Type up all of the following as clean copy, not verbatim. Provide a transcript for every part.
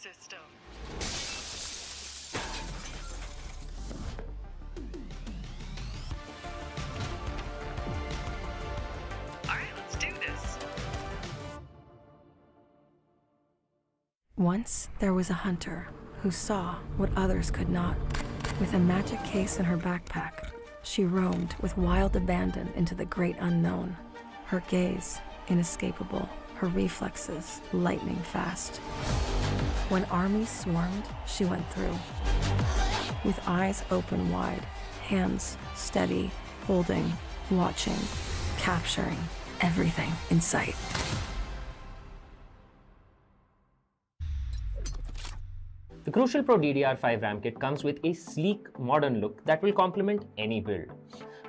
system. Alright, let's do this. Once there was a hunter who saw what others could not. With a magic case in her backpack, she roamed with wild abandon into the great unknown. Her gaze inescapable, her reflexes lightning fast. When armies swarmed, she went through. With eyes open wide, hands steady, holding, watching, capturing everything in sight. The Crucial Pro DDR5 RAM kit comes with a sleek, modern look that will complement any build.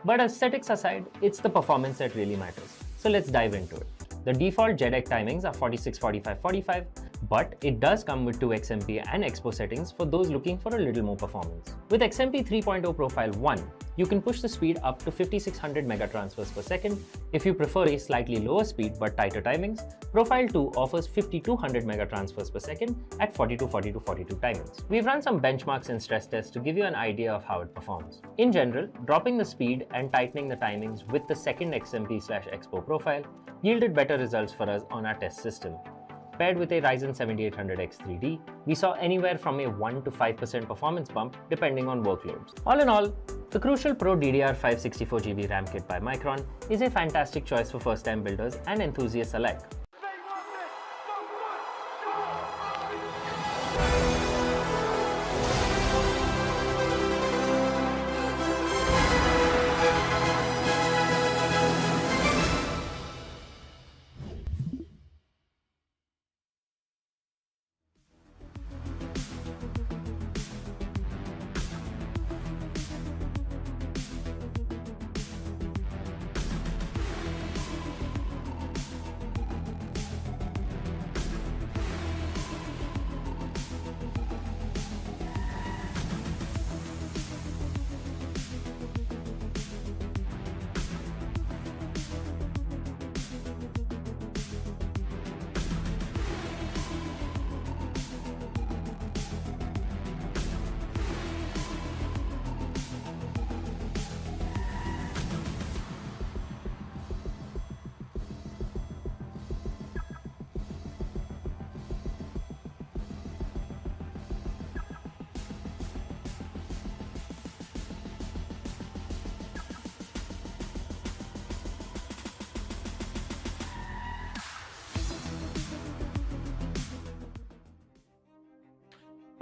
But aesthetics aside, it's the performance that really matters. So let's dive into it. The default JEDEC timings are 46, 45, 45, but it does come with 2 XMP and Expo settings for those looking for a little more performance. With XMP 3.0 Profile 1, you can push the speed up to 5600 megatransfers per second. If you prefer a slightly lower speed but tighter timings, Profile 2 offers 5200 megatransfers per second at 42, 42, 42 timings. We've run some benchmarks and stress tests to give you an idea of how it performs. In general, dropping the speed and tightening the timings with the second XMP/Expo profile yielded better results for us on our test system. Paired with a Ryzen 7800X 3D, we saw anywhere from a 1 to 5% performance bump depending on workloads. All in all, the Crucial Pro DDR5 64GB RAM kit by Micron is a fantastic choice for first-time builders and enthusiasts alike.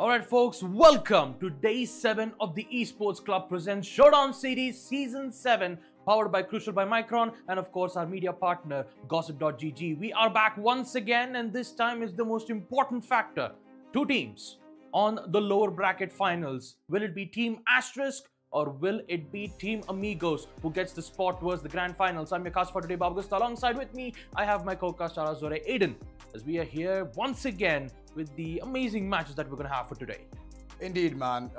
Alright folks, welcome to day 7 of the Esports Club presents Showdown Series Season 7, powered by Crucial by Micron and of course our media partner Gossip.gg. We are back once again, and this time is the most important factor. Two teams on the lower bracket finals. Will it be Team Asterisk or will it be Team Amigos who gets the spot towards the grand finals? I'm your cast for today, Babagusta. Alongside with me, I have my co-cast Zore Aiden, as we are here once again with the amazing matches that we're going to have for today. Indeed, man.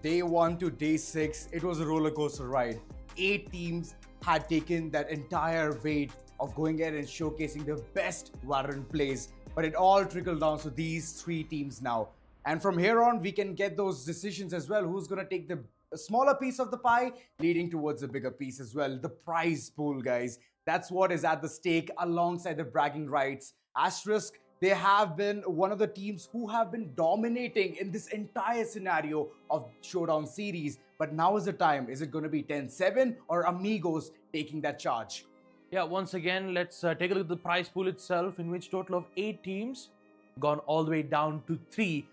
Day 1 to day 6, it was a roller coaster ride. 8 teams had taken that entire weight of going ahead and showcasing their best Valorant plays, but it all trickled down to these 3 teams now. And from here on, we can get those decisions as well. Who's going to take the smaller piece of the pie, leading towards the bigger piece as well. The prize pool, guys. That's what is at the stake alongside the bragging rights. Asterisk, they have been one of the teams who have been dominating in this entire scenario of Showdown series. But now is the time. Is it going to be 10-7 or Amigos taking that charge? Yeah, once again, let's take a look at the prize pool itself, in which total of 8 teams gone all the way down to 3.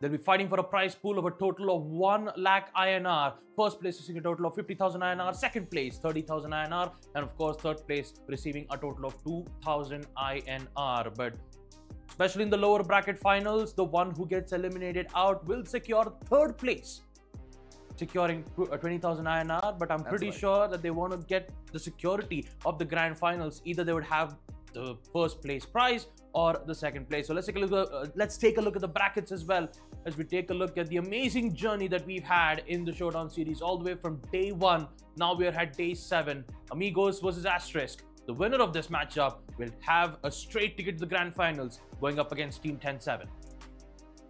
They'll be fighting for a prize pool of a total of 1 lakh INR. First place receiving a total of 50,000 INR. Second place, 30,000 INR. And of course, third place receiving a total of 2,000 INR. But especially in the lower bracket finals, the one who gets eliminated out will secure third place, securing 20,000 INR. But I'm pretty sure that they want to get the security of the grand finals. Either they would have the first place prize or the second place. So let's take a look at the brackets as well, as we take a look at the amazing journey that we've had in the Showdown series all the way from day 1. Now we are at day 7. Amigos versus Asterisk. The winner of this matchup will have a straight ticket to the grand finals, going up against Team 10-7.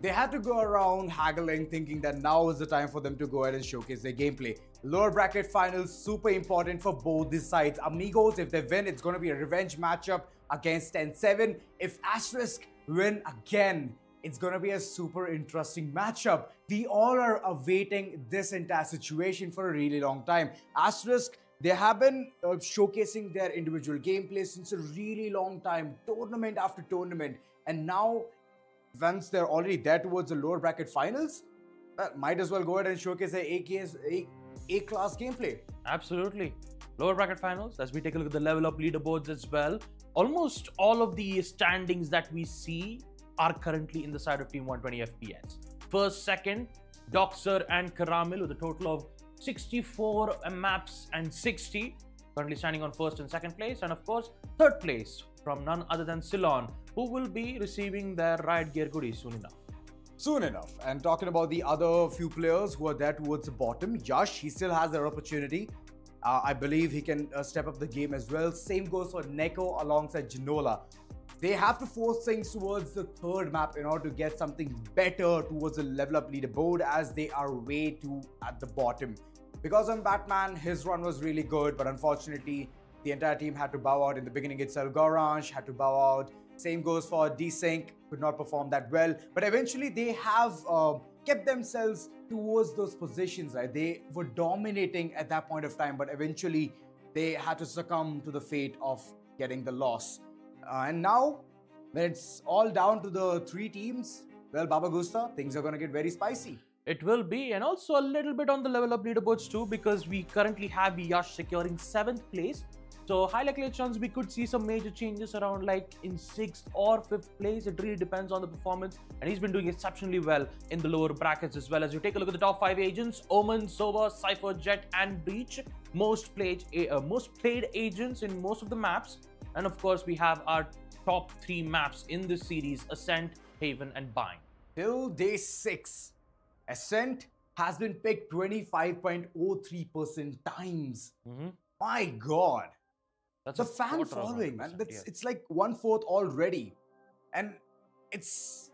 They had to go around haggling, thinking that now is the time for them to go ahead and showcase their gameplay. Lower bracket finals, super important for both these sides. Amigos, if they win, it's going to be a revenge matchup against 10-7. If Asterisk win again, it's going to be a super interesting matchup. We all are awaiting this entire situation for a really long time. Asterisk, they have been showcasing their individual gameplay since a really long time, tournament after tournament. And now, once they're already there towards the lower bracket finals, might as well go ahead and showcase their A-class gameplay. Absolutely. Lower bracket finals, as we take a look at the level up leaderboards as well. Almost all of the standings that we see are currently in the side of Team 120 FPS. First, second, Doxer and Caramel with a total of 64 maps and 60, currently standing on first and second place. And of course, third place from none other than Ceylon, who will be receiving their riot gear goodies soon enough. Soon enough. And talking about the other few players who are there towards the bottom, Yash, he still has their opportunity. I believe he can step up the game as well. Same goes for Neko alongside Ginola. They have to force things towards the third map in order to get something better towards the level up leaderboard, as they are way too at the bottom. Because on Batman, his run was really good, but unfortunately, the entire team had to bow out in the beginning itself. Gorange had to bow out. Same goes for Desync, could not perform that well. But eventually, they have kept themselves towards those positions, right? They were dominating at that point of time, but eventually, they had to succumb to the fate of getting the loss. And now, when it's all down to the 3 teams, well, Babagusta, things are going to get very spicy. It will be, and also a little bit on the level up leaderboards too, because we currently have Yash securing 7th place. So high likely chance we could see some major changes around like in 6th or 5th place. It really depends on the performance, and he's been doing exceptionally well in the lower brackets as well. As you take a look at the top 5 agents, Omen, Sova, Cypher, Jet and Breach, most played agents in most of the maps. And of course, we have our top 3 maps in this series: Ascent, Haven and Bind. Till day 6, Ascent has been picked 25.03% times. My God. That's the fan following, man. It's like 1/4 already. And it's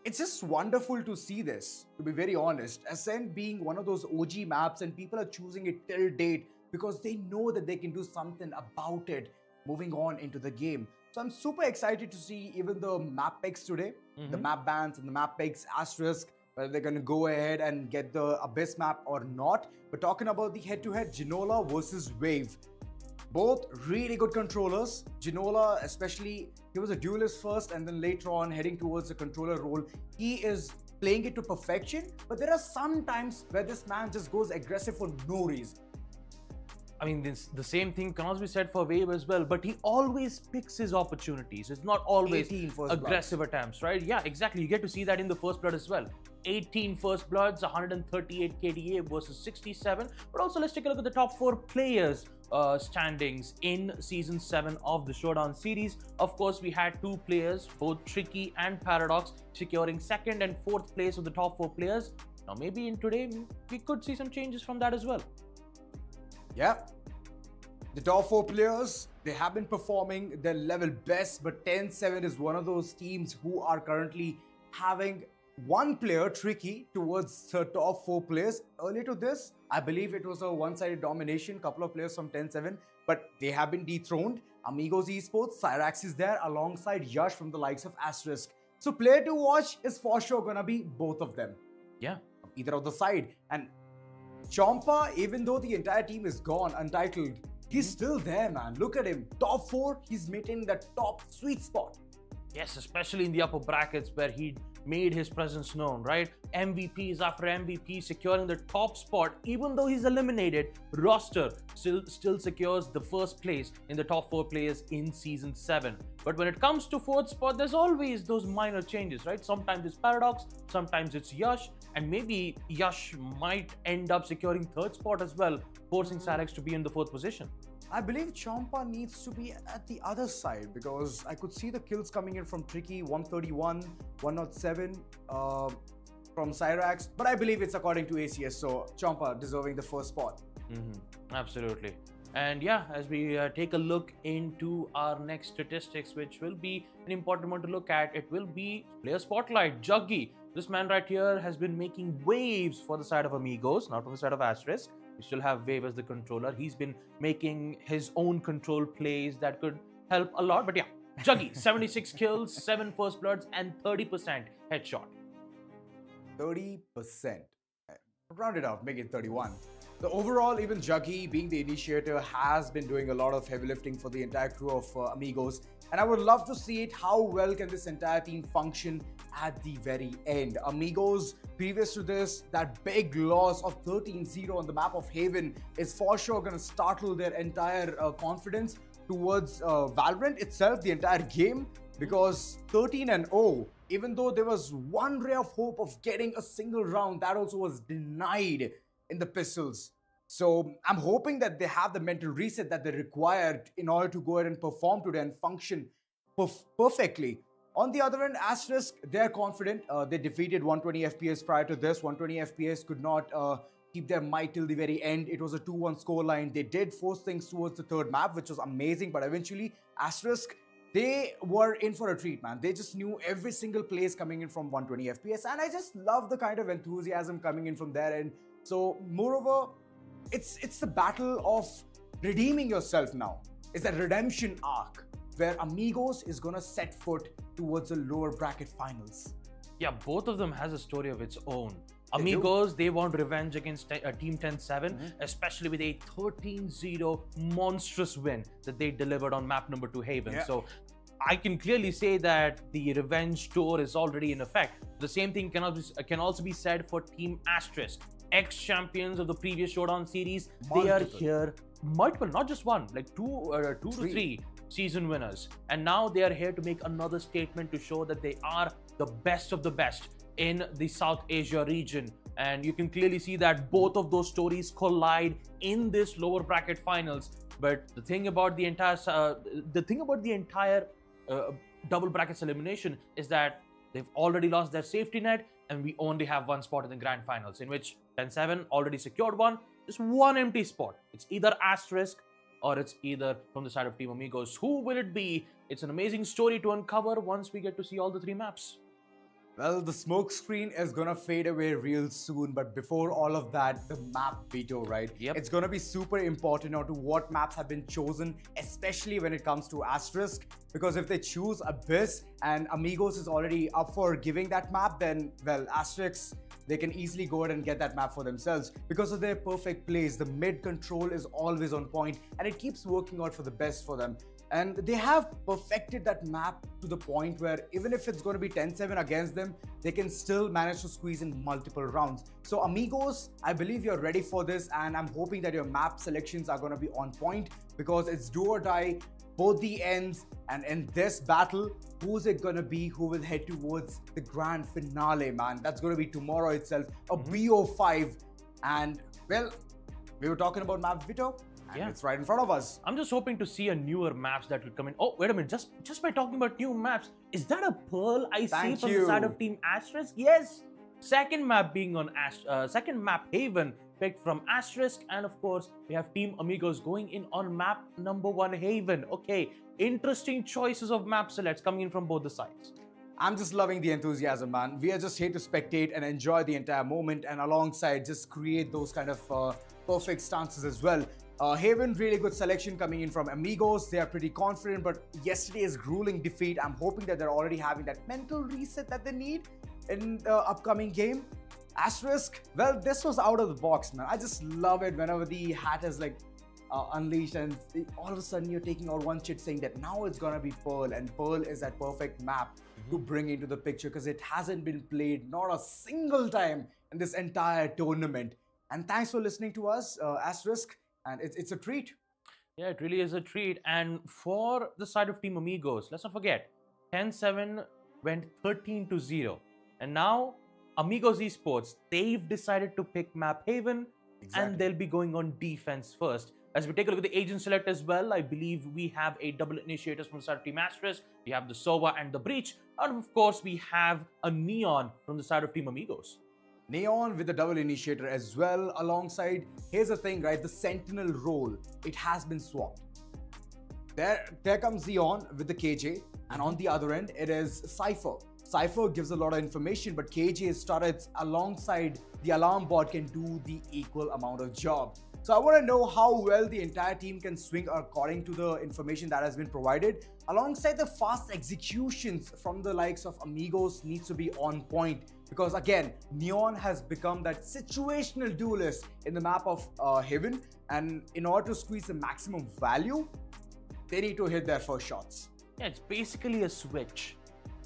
just wonderful to see this, to be very honest. Ascent being one of those OG maps, and people are choosing it till date because they know that they can do something about it moving on into the game. So I'm super excited to see even the map picks today, the map bans and the map picks, Asterisk, whether they're going to go ahead and get the Abyss map or not. But talking about the head-to-head, Ginola versus Wave. Both really good controllers. Ginola, especially, he was a duelist first, and then later on, heading towards the controller role, he is playing it to perfection, but there are some times where this man just goes aggressive for no reason. I mean, the same thing can also be said for Wave as well, but he always picks his opportunities. It's not always 18 first aggressive attempts, right? Yeah, exactly. You get to see that in the first blood as well. 18 first bloods, 138 KDA versus 67. But also, let's take a look at the top 4 players standings in Season 7 of the Showdown series. Of course, we had 2 players, both Tricky and Paradox, securing 2nd and 4th place of the top 4 players. Now, maybe in today, we could see some changes from that as well. Yeah. The top 4 players, they have been performing their level best, but 10-7 is one of those teams who are currently having one player, Tricky, towards the top 4 players. Earlier to this, I believe it was a one-sided domination, couple of players from 10-7, but they have been dethroned. Amigos Esports, Cyrax is there alongside Yash from the likes of Asterisk. So player to watch is for sure gonna be both of them. Yeah. Either of the side. And Chompa, even though the entire team is gone, untitled, he's still there, man. Look at him. Top 4, he's maintaining that top sweet spot. Yes, especially in the upper brackets where he made his presence known, right? MVPs after MVP securing the top spot. Even though he's eliminated, roster still secures the first place in the top 4 players in Season 7. But when it comes to 4th spot, there's always those minor changes, right? Sometimes it's Paradox, sometimes it's Yash, and maybe Yash might end up securing 3rd spot as well, forcing Cyrax to be in the 4th position. I believe Chompa needs to be at the other side because I could see the kills coming in from Tricky, 131, 107 from Cyrax, but I believe it's according to ACS, so Chompa deserving the 1st spot. Absolutely. And yeah, as we take a look into our next statistics, which will be an important one to look at, it will be player spotlight. Juggy, this man right here has been making waves for the side of Amigos, not from the side of Asterisk. We still have Wave as the controller. He's been making his own control plays that could help a lot. But yeah, Juggy, 76 kills, 7 first bloods, and 30% headshot. 30%. Round it off, make it 31. The overall, even Juggy, being the initiator, has been doing a lot of heavy lifting for the entire crew of Amigos. And I would love to see it. How well can this entire team function at the very end? Amigos, previous to this, that big loss of 13-0 on the map of Haven is for sure going to startle their entire confidence towards Valorant itself, the entire game, because 13-0, even though there was one ray of hope of getting a single round, that also was denied in the pistols. So I'm hoping that they have the mental reset that they required in order to go ahead and perform today and function perfectly. On the other end, Asterisk, they're confident. They defeated 120 FPS prior to this. 120 FPS could not keep their might till the very end. It was a 2-1 scoreline. They did force things towards the 3rd map, which was amazing. But eventually, Asterisk, they were in for a treat, man. They just knew every single place coming in from 120 FPS. And I just love the kind of enthusiasm coming in from their end. So moreover, it's the battle of redeeming yourself now. It's a redemption arc where Amigos is gonna set foot towards the lower bracket finals. Yeah, both of them has a story of its own. Amigos, they want revenge against Team 10-7, especially with a 13-0 monstrous win that they delivered on map number 2 Haven. Yeah. So I can clearly say that the revenge tour is already in effect. The same thing can also be said for Team Asterisk. Ex-champions of the previous Showdown series, they are here. Multiple, not just one, like two to three season winners. And now they are here to make another statement to show that they are the best of the best in the South Asia region. And you can clearly see that both of those stories collide in this lower bracket finals. But the thing about the entire double brackets elimination is that they've already lost their safety net, and we only have one spot in the grand finals, in which 10-7 already secured one. Just one empty spot. It's either Asterisk or it's either from the side of Team Amigos. Who will it be? It's an amazing story to uncover once we get to see all the 3 maps. Well, the smoke screen is gonna fade away real soon, but before all of that, the map veto, right? Yep. It's gonna be super important now to what maps have been chosen, especially when it comes to Asterisk, because if they choose Abyss and Amigos is already up for giving that map, then, well, Asterisk, they can easily go ahead and get that map for themselves. Because of their perfect plays, the mid control is always on point and it keeps working out for the best for them. And they have perfected that map to the point where even if it's going to be 10-7 against them, they can still manage to squeeze in multiple rounds. So Amigos, I believe you're ready for this, and I'm hoping that your map selections are going to be on point, because it's do or die, both the ends. And in this battle, who's it going to be who will head towards the grand finale, man? That's going to be tomorrow itself, a BO5. And well, we were talking about map Vito, and it's right in front of us. I'm just hoping to see a newer maps that will come in. Oh, wait a minute. Just by talking about new maps, is that a pearl I see from the side of Team Asterisk? Yes. Second map being on second map Haven picked from Asterisk, and of course we have Team Amigos going in on map number 1 Haven. Okay, interesting choices of map selects coming in from both the sides. I'm just loving the enthusiasm, man. We are just here to spectate and enjoy the entire moment, and alongside just create those kind of perfect stances as well. Haven, really good selection coming in from Amigos. They are pretty confident, but yesterday's grueling defeat, I'm hoping that they're already having that mental reset that they need in the upcoming game. Asterisk, well, this was out of the box, man. I just love it whenever the hat is like unleashed, and all of a sudden you're taking out one chit saying that now it's gonna be Pearl, and Pearl is that perfect map to bring into the picture, because it hasn't been played not a single time in this entire tournament. And thanks for listening to us, Asterisk, and it's a treat. Yeah, it really is a treat. And for the side of Team Amigos, let's not forget, 10-7 went 13-0. And now Amigos Esports, they've decided to pick map Haven, and they'll be going on defense first. As we take a look at the agent select as well, I believe we have a double initiators from the side of Team Asterisk. We have the Sova and the Breach. And of course, we have a Neon from the side of Team Amigos. Neon with the double initiator as well alongside. Here's the thing, right? The Sentinel role, it has been swapped. There comes Neon with the KJ, and on the other end, it is Cypher. Cypher gives a lot of information, but KJ's turrets alongside the alarm bot can do the equal amount of job. So I want to know how well the entire team can swing according to the information that has been provided. Alongside the fast executions from the likes of Amigos needs to be on point, because again, Neon has become that situational duelist in the map of Haven, and in order to squeeze the maximum value, they need to hit their first shots. Yeah, it's basically a switch.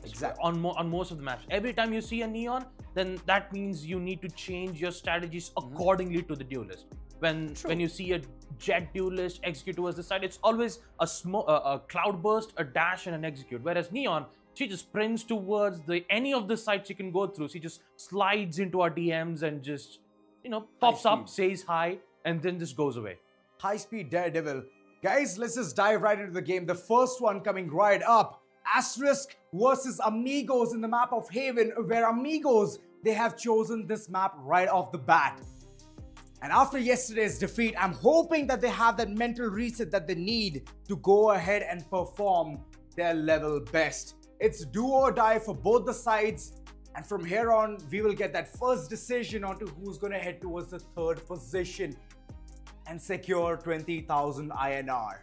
Exactly. On most of the maps. Every time you see a Neon, then that means you need to change your strategies accordingly to the duelist. When you see a jet duelist execute towards the side, it's always a cloudburst, a dash, and an execute. Whereas Neon, she just sprints towards any of the sides she can go through. She just slides into our DMs and just, pops up, says hi, and then just goes away. High speed Daredevil. Guys, let's just dive right into the game. The first one coming right up. Asterisk versus Amigos in the map of Haven, where Amigos, they have chosen this map right off the bat. And after yesterday's defeat, I'm hoping that they have that mental reset that they need to go ahead and perform their level best. It's do or die for both the sides. And from here on, we will get that first decision onto who's going to head towards the third position and secure 20,000 INR.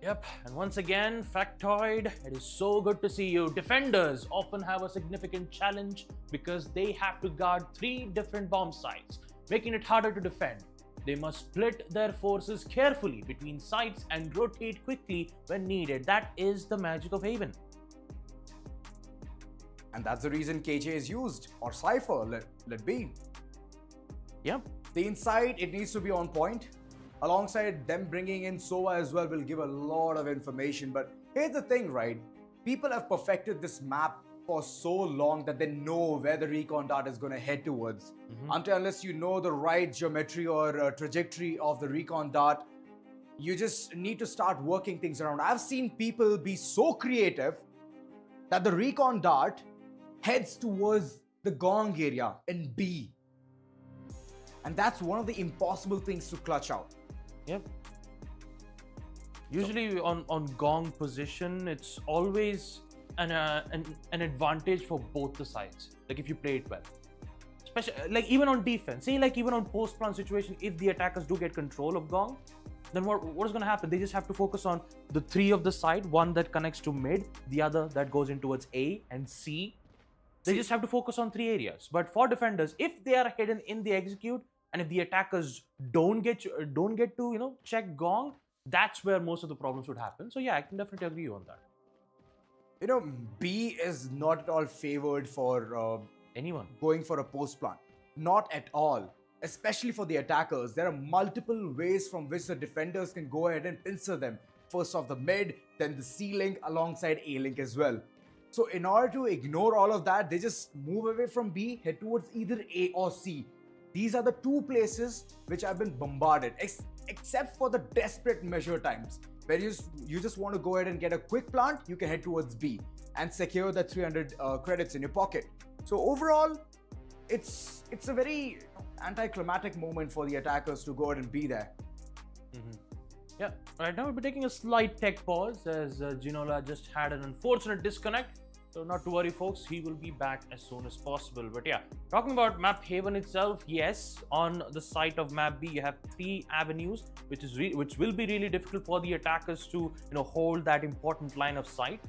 Yep, and once again, Factoid, it is so good to see you. Defenders often have a significant challenge because they have to guard 3 different bomb sites, making it harder to defend. They must split their forces carefully between sites and rotate quickly when needed. That is the magic of Haven. And that's the reason KJ is used, or Cypher, let be. Yep. The inside, it needs to be on point. Alongside them bringing in Sova as well will give a lot of information. But here's the thing, right? People have perfected this map for so long that they know where the recon dart is going to head towards. Unless you know the right geometry or trajectory of the recon dart, you just need to start working things around. I've seen people be so creative that the recon dart heads towards the gong area in B. And that's one of the impossible things to clutch out. Yep. Usually on gong position, it's always an advantage for both the sides. Like if you play it well, especially like even on defense. See, like even on post-plant situation, if the attackers do get control of gong, then what is going to happen? They just have to focus on the 3 of the side, one that connects to mid, the other that goes in towards A and C. They just have to focus on 3 areas. But for defenders, if they are hidden in the execute, and if the attackers don't get to check gong, that's where most of the problems would happen. So yeah, I can definitely agree on that. You know, B is not at all favored for Anyone? going for a post plant. Not at all. Especially for the attackers. There are multiple ways from which the defenders can go ahead and pincer them. First off the mid, then the C link alongside A link as well. So in order to ignore all of that, they just move away from B, head towards either A or C. These are the two places which have been bombarded, except for the desperate measure times. Where you just want to go ahead and get a quick plant, you can head towards B and secure the 300 credits in your pocket. So overall, it's a very anticlimactic moment for the attackers to go ahead and be there. Yeah, right now we'll be taking a slight tech pause as Ginola just had an unfortunate disconnect. So not to worry folks, he will be back as soon as possible. But yeah, talking about Map Haven itself, yes, on the site of Map B, you have 3 avenues, which will be really difficult for the attackers to hold that important line of sight.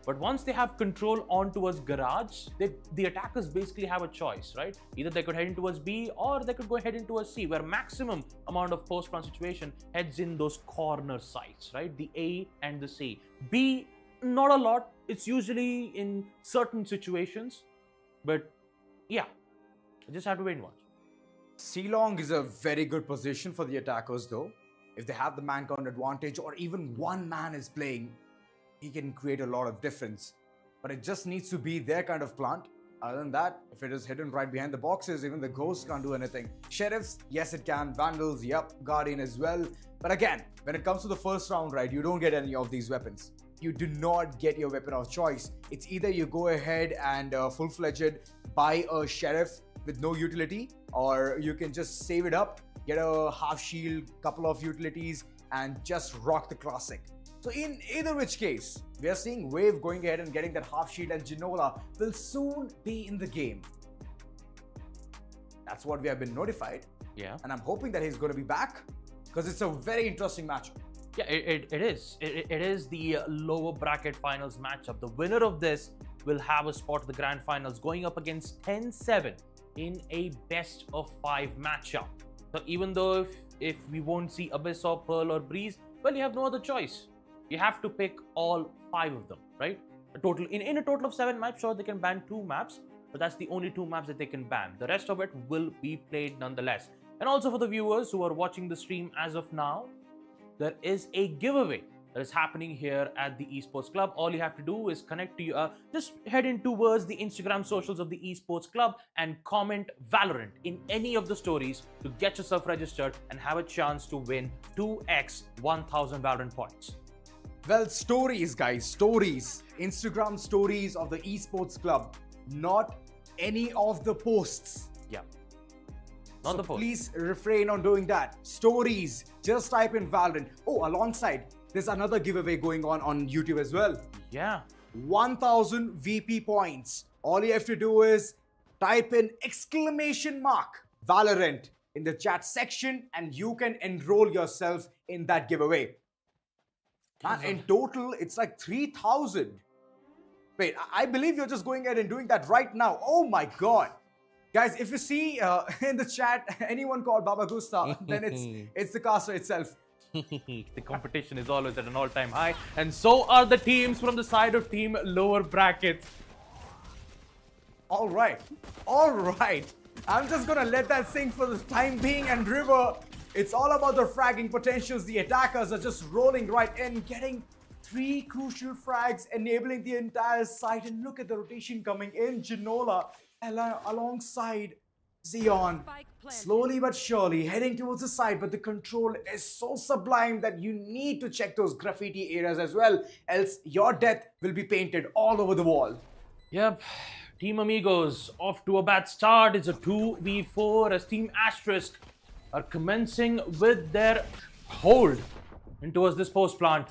But once they have control on towards Garage, the attackers basically have a choice, right? Either they could head in towards B or they could go head in towards C, where maximum amount of post-plant situation heads in those corner sites, right? The A and the C. B, not a lot. It's usually in certain situations. But yeah, I just have to wait and watch. C-Long is a very good position for the attackers though. If they have the man count advantage or even one man is playing, he can create a lot of difference. But it just needs to be their kind of plant. Other than that, if it is hidden right behind the boxes, even the Ghost can't do anything. Sheriffs, yes it can. Vandals, yep. Guardian as well. But again, when it comes to the first round, right, you don't get any of these weapons. You do not get your weapon of choice. It's either you go ahead and full-fledged buy a Sheriff with no utility, or you can just save it up, get a half shield, couple of utilities, and just rock the classic. So in either which case, we are seeing Wave going ahead and getting that half shield, and Ginola will soon be in the game. That's what we have been notified. Yeah. And I'm hoping that he's going to be back, because it's a very interesting matchup. Yeah, it is. It is the lower bracket finals matchup. The winner of this will have a spot at the grand finals, going up against 10-7 in a best of 5 matchup. So even though if we won't see Abyss or Pearl or Breeze, well, you have no other choice. You have to pick all 5 of them, right? In a total of 7 maps, sure, they can ban 2 maps, but that's the only 2 maps that they can ban. The rest of it will be played nonetheless. And also for the viewers who are watching the stream as of now, there is a giveaway that is happening here at the Esports Club. All you have to do is connect to just head in towards the Instagram socials of the Esports Club and comment Valorant in any of the stories to get yourself registered and have a chance to win 2x 1000 Valorant points. Well, stories, guys, stories. Instagram stories of the Esports Club, not any of the posts. Yeah. Not the post. Please refrain on doing that. Stories. Just type in Valorant. Oh, alongside, there's another giveaway going on YouTube as well. Yeah. 1000 VP points. All you have to do is type in !Valorant in the chat section and you can enroll yourself in that giveaway. Man, in total, it's like 3000. Wait, I believe you're just going ahead and doing that right now. Oh my god. Guys, if you see in the chat anyone called Baba Gusta, then it's the caster itself. The competition is always at an all-time high, and so are the teams from the side of team lower brackets. All right. I'm just gonna let that sink for the time being. And River, it's all about the fragging potentials. The attackers are just rolling right in, getting 3 crucial frags, enabling the entire site. And look at the rotation coming in. Ginola alongside Xeon, slowly but surely heading towards the side, but the control is so sublime that you need to check those graffiti areas as well, else your death will be painted all over the wall. Yep, Team Amigos off to a bad start. It's a 2v4 as Team Asterisk are commencing with their hold in towards this post plant.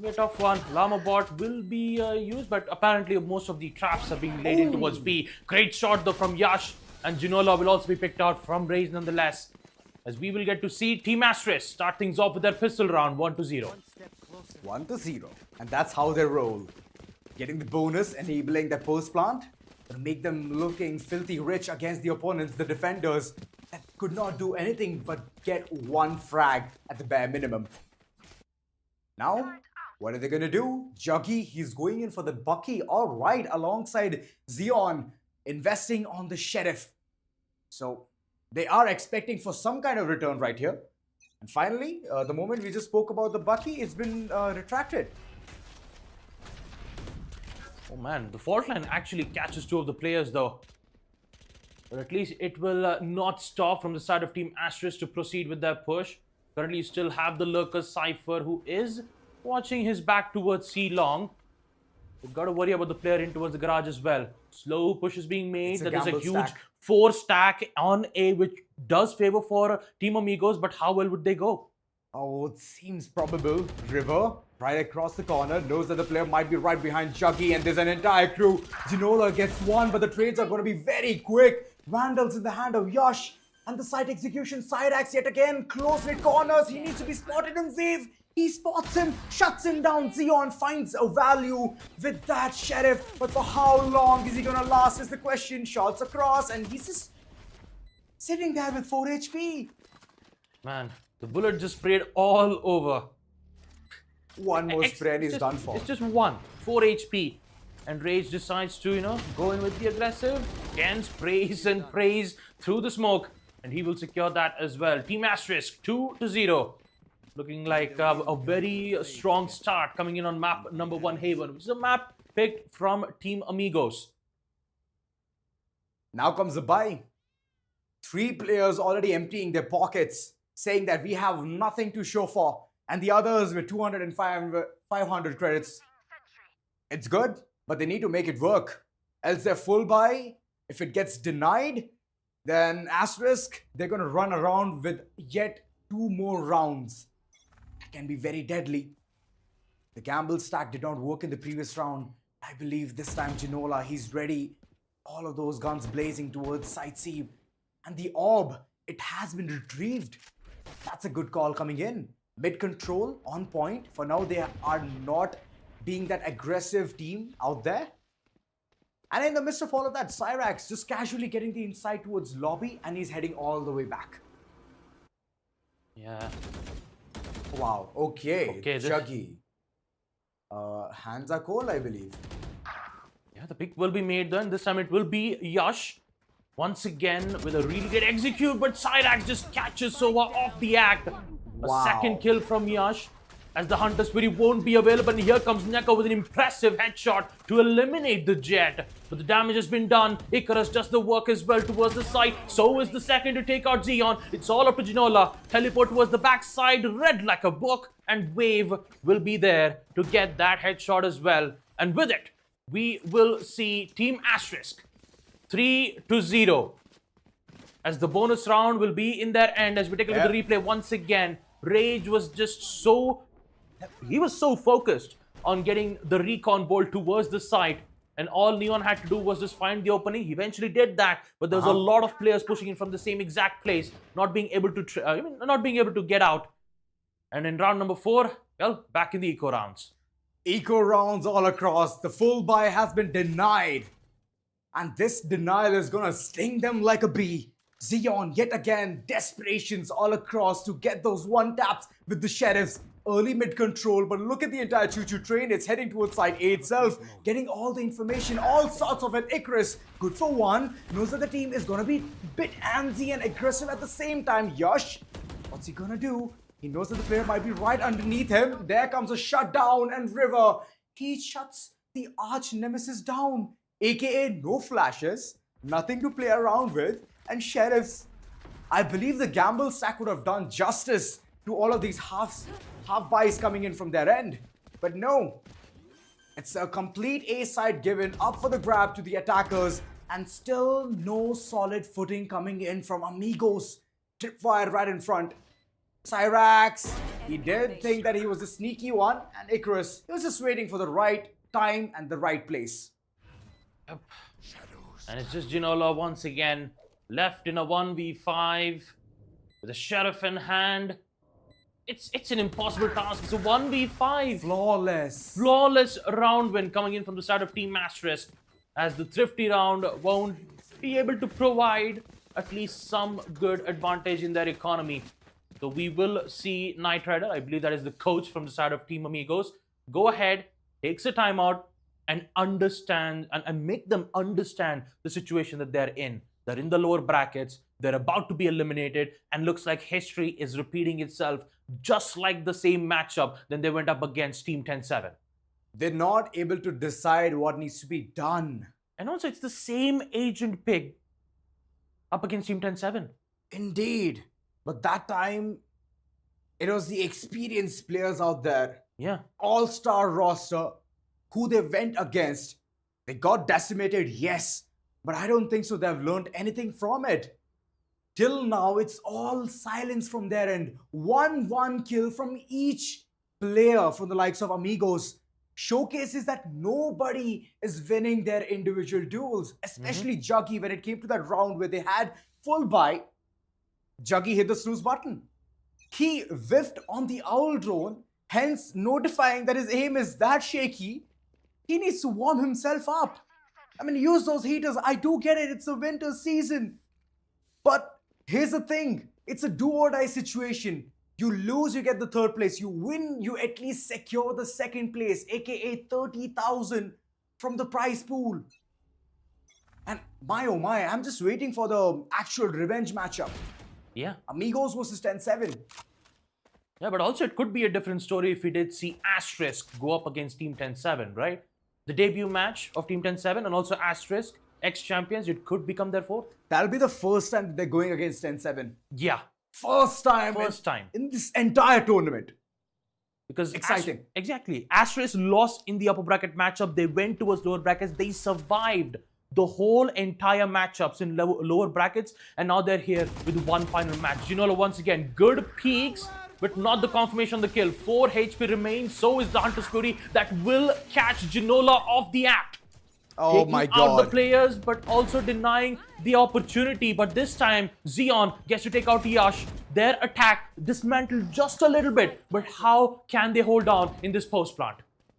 Be a tough one. Llama bot will be used, but apparently most of the traps are being laid in towards B. Great shot though from Yash, and Ginola will also be picked out from Raze nonetheless. As we will get to see Team Asterisk start things off with their pistol round 1-0. 1-0, and that's how they roll. Getting the bonus, enabling the post plant, will make them looking filthy rich against the opponents, the defenders that could not do anything but get 1 frag at the bare minimum. Now, what are they going to do? Juggy, he's going in for the Bucky. All right, alongside Xeon, investing on the Sheriff. So, they are expecting for some kind of return right here. And finally, the moment we just spoke about the Bucky, it's been retracted. Oh man, the fault line actually catches two of the players though. But at least it will not stop from the side of Team Asterisk to proceed with their push. Currently, you still have the lurker Cypher, who is watching his back towards C long. You've got to worry about the player in towards the garage as well. Slow push is being made. That is a huge 4 stack on A, which does favor for Team Amigos, but how well would they go? Oh, it seems probable. River, right across the corner, knows that the player might be right behind Juggy, and there's an entire crew. Ginola gets one, but the trades are going to be very quick. Vandals in the hand of Yash, and the site execution. Cyrax yet again, close-knit corners. He needs to be spotted and wave. He spots him, shuts him down. Xeon finds a value with that Sheriff, but for how long is he going to last is the question. Shots across, and he's just sitting there with 4 HP. Man, the bullet just sprayed all over. One more spray and he's done for. It's just 4 HP. And Rage decides to, go in with the aggressive. Again, sprays and prays through the smoke. And he will secure that as well. Team Asterisk, 2-0. Looking like a very strong start coming in on map number 1 Haven, which is a map picked from Team Amigos. Now comes the buy. 3 players already emptying their pockets, saying that we have nothing to show for. And the others with 200 and 500 credits. It's good, but they need to make it work. Else they're full buy. If it gets denied, then Asterisk, they're going to run around with yet 2 more rounds. It can be very deadly. The gamble stack did not work in the previous round. I believe this time Ginola, he's ready. All of those guns blazing towards Site C. And the orb, it has been retrieved. That's a good call coming in. Mid control on point. For now, they are not being that aggressive team out there. And in the midst of all of that, Cyrax just casually getting the insight towards lobby, and he's heading all the way back. Yeah. Wow. Okay. this- Juggy. Hands are cold, I believe. Yeah, the pick will be made then. This time it will be Yash. Once again with a really good execute, but Cyrax just catches Sova off the act. Wow. A second kill from Yash as the Hunter Spirit won't be available. And here comes Neko with an impressive headshot to eliminate the Jet. But the damage has been done. Icarus does the work as well towards the side. So is the second to take out Xeon. It's all up to Ginola. Teleport towards the backside, read like a book. And Wave will be there to get that headshot as well. And with it, we will see Team Asterisk 3-0. As the bonus round will be in their end. As we take a look at the replay once again, Rage was just so... He was so focused on getting the recon bolt towards the site. And all Neon had to do was just find the opening. He eventually did that. But there was a lot of players pushing in from the same exact place. Not being able to get out. And in round number 4, well, back in the eco rounds. Eco rounds all across. The full buy has been denied. And this denial is gonna sting them like a bee. Xeon, yet again, desperations all across to get those 1 taps with the Sheriffs. Early mid control, but look at the entire choo-choo train. It's heading towards side A itself, getting all the information, all sorts of an Icarus. Good for 1. Knows that the team is gonna be a bit antsy and aggressive at the same time. Yash, what's he gonna do? He knows that the player might be right underneath him. There comes a shutdown, and River, he shuts the arch nemesis down. AKA no flashes, nothing to play around with, and Sheriffs. I believe the gamble stack would have done justice to all of these half buys coming in from their end. But no, it's a complete A side given up for the grab to the attackers, and still no solid footing coming in from Amigos. Tripwire right in front. Cyrax, he did think that he was the sneaky one, and Icarus, he was just waiting for the right time and the right place. Yep. And it's just Ginola once again, left in a 1v5 with a Sheriff in hand. It's an impossible task. It's a 1v5. Flawless round win coming in from the side of Team Asterisk, as the thrifty round won't be able to provide at least some good advantage in their economy. So we will see Knight Rider, I believe that is the coach from the side of Team Amigos, go ahead, takes a timeout, and understand and make them understand the situation that they're in. They're in the lower brackets, they're about to be eliminated, and looks like history is repeating itself just like the same matchup then they went up against Team 10-7. They're not able to decide what needs to be done. And also, it's the same agent pick up against Team 10-7. Indeed. But that time, it was the experienced players out there. Yeah. All-star roster, who they went against. They got decimated, yes. But I don't think so they've learned anything from it. Till now, it's all silence from their end. 1-1 kill from each player from the likes of Amigos. Showcases that nobody is winning their individual duels, especially Juggy. When it came to that round where they had full buy, Juggy hit the snooze button. He whiffed on the owl drone, hence notifying that his aim is that shaky. He needs to warm himself up. I mean, use those heaters. I do get it, it's a winter season. But here's the thing, it's a do or die situation. You lose, you get the third place. You win, you at least secure the second place, aka 30,000 from the prize pool. And my oh my, I'm just waiting for the actual revenge matchup. Yeah. Amigos versus 10-7. Yeah, but also it could be a different story if we did see Asterisk go up against Team 10-7, right? The debut match of Team 10-7 and also Asterisk, ex-champions, it could become their fourth. That'll be the first time that they're going against 10-7. Yeah. First time in this entire tournament. Because exciting. Exactly. Asterisk lost in the upper bracket matchup. They went towards lower brackets. They survived the whole entire matchups in lower brackets. And now they're here with one final match. Ginola once again, good peaks, but not the confirmation of the kill. 4 HP remains. So is the Hunter's Fury that will catch Ginola off the act. Oh Taking my out god. the players, but also denying the opportunity. But this time, Xeon gets to take out Yash. Their attack dismantled just a little bit. But how can they hold on in this post plant?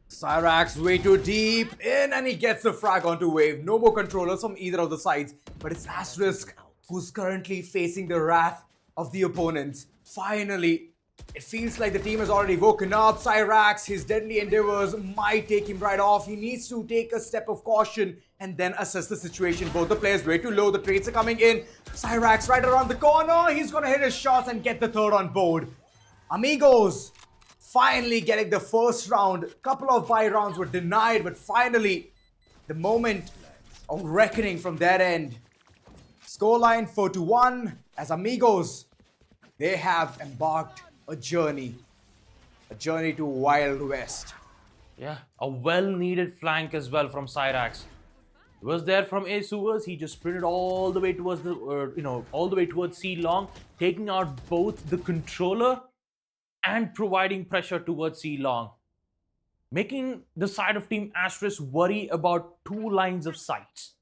Cyrax way too deep in, and he gets the frag onto Wave. No more controllers from either of the sides. But it's Asterisk who's currently facing the wrath of the opponents. Finally, it feels like the team has already woken up. Cyrax, his deadly endeavors might take him right off. He needs to take a step of caution and then assess the situation. Both the players way too low. The trades are coming in. Cyrax right around the corner. He's going to hit his shots and get the third on board. Amigos finally getting the first round. Couple of buy rounds were denied, but finally the moment of reckoning from their end. Scoreline 4-1 as Amigos, they have embarked a journey to Wild West. Yeah, a well-needed flank as well from Cyrax. He was there from Asuas. He just sprinted all the way towards the, all the way towards C Long, taking out both the controller and providing pressure towards C Long, making the side of Team Asterisk worry about 2 lines of sights,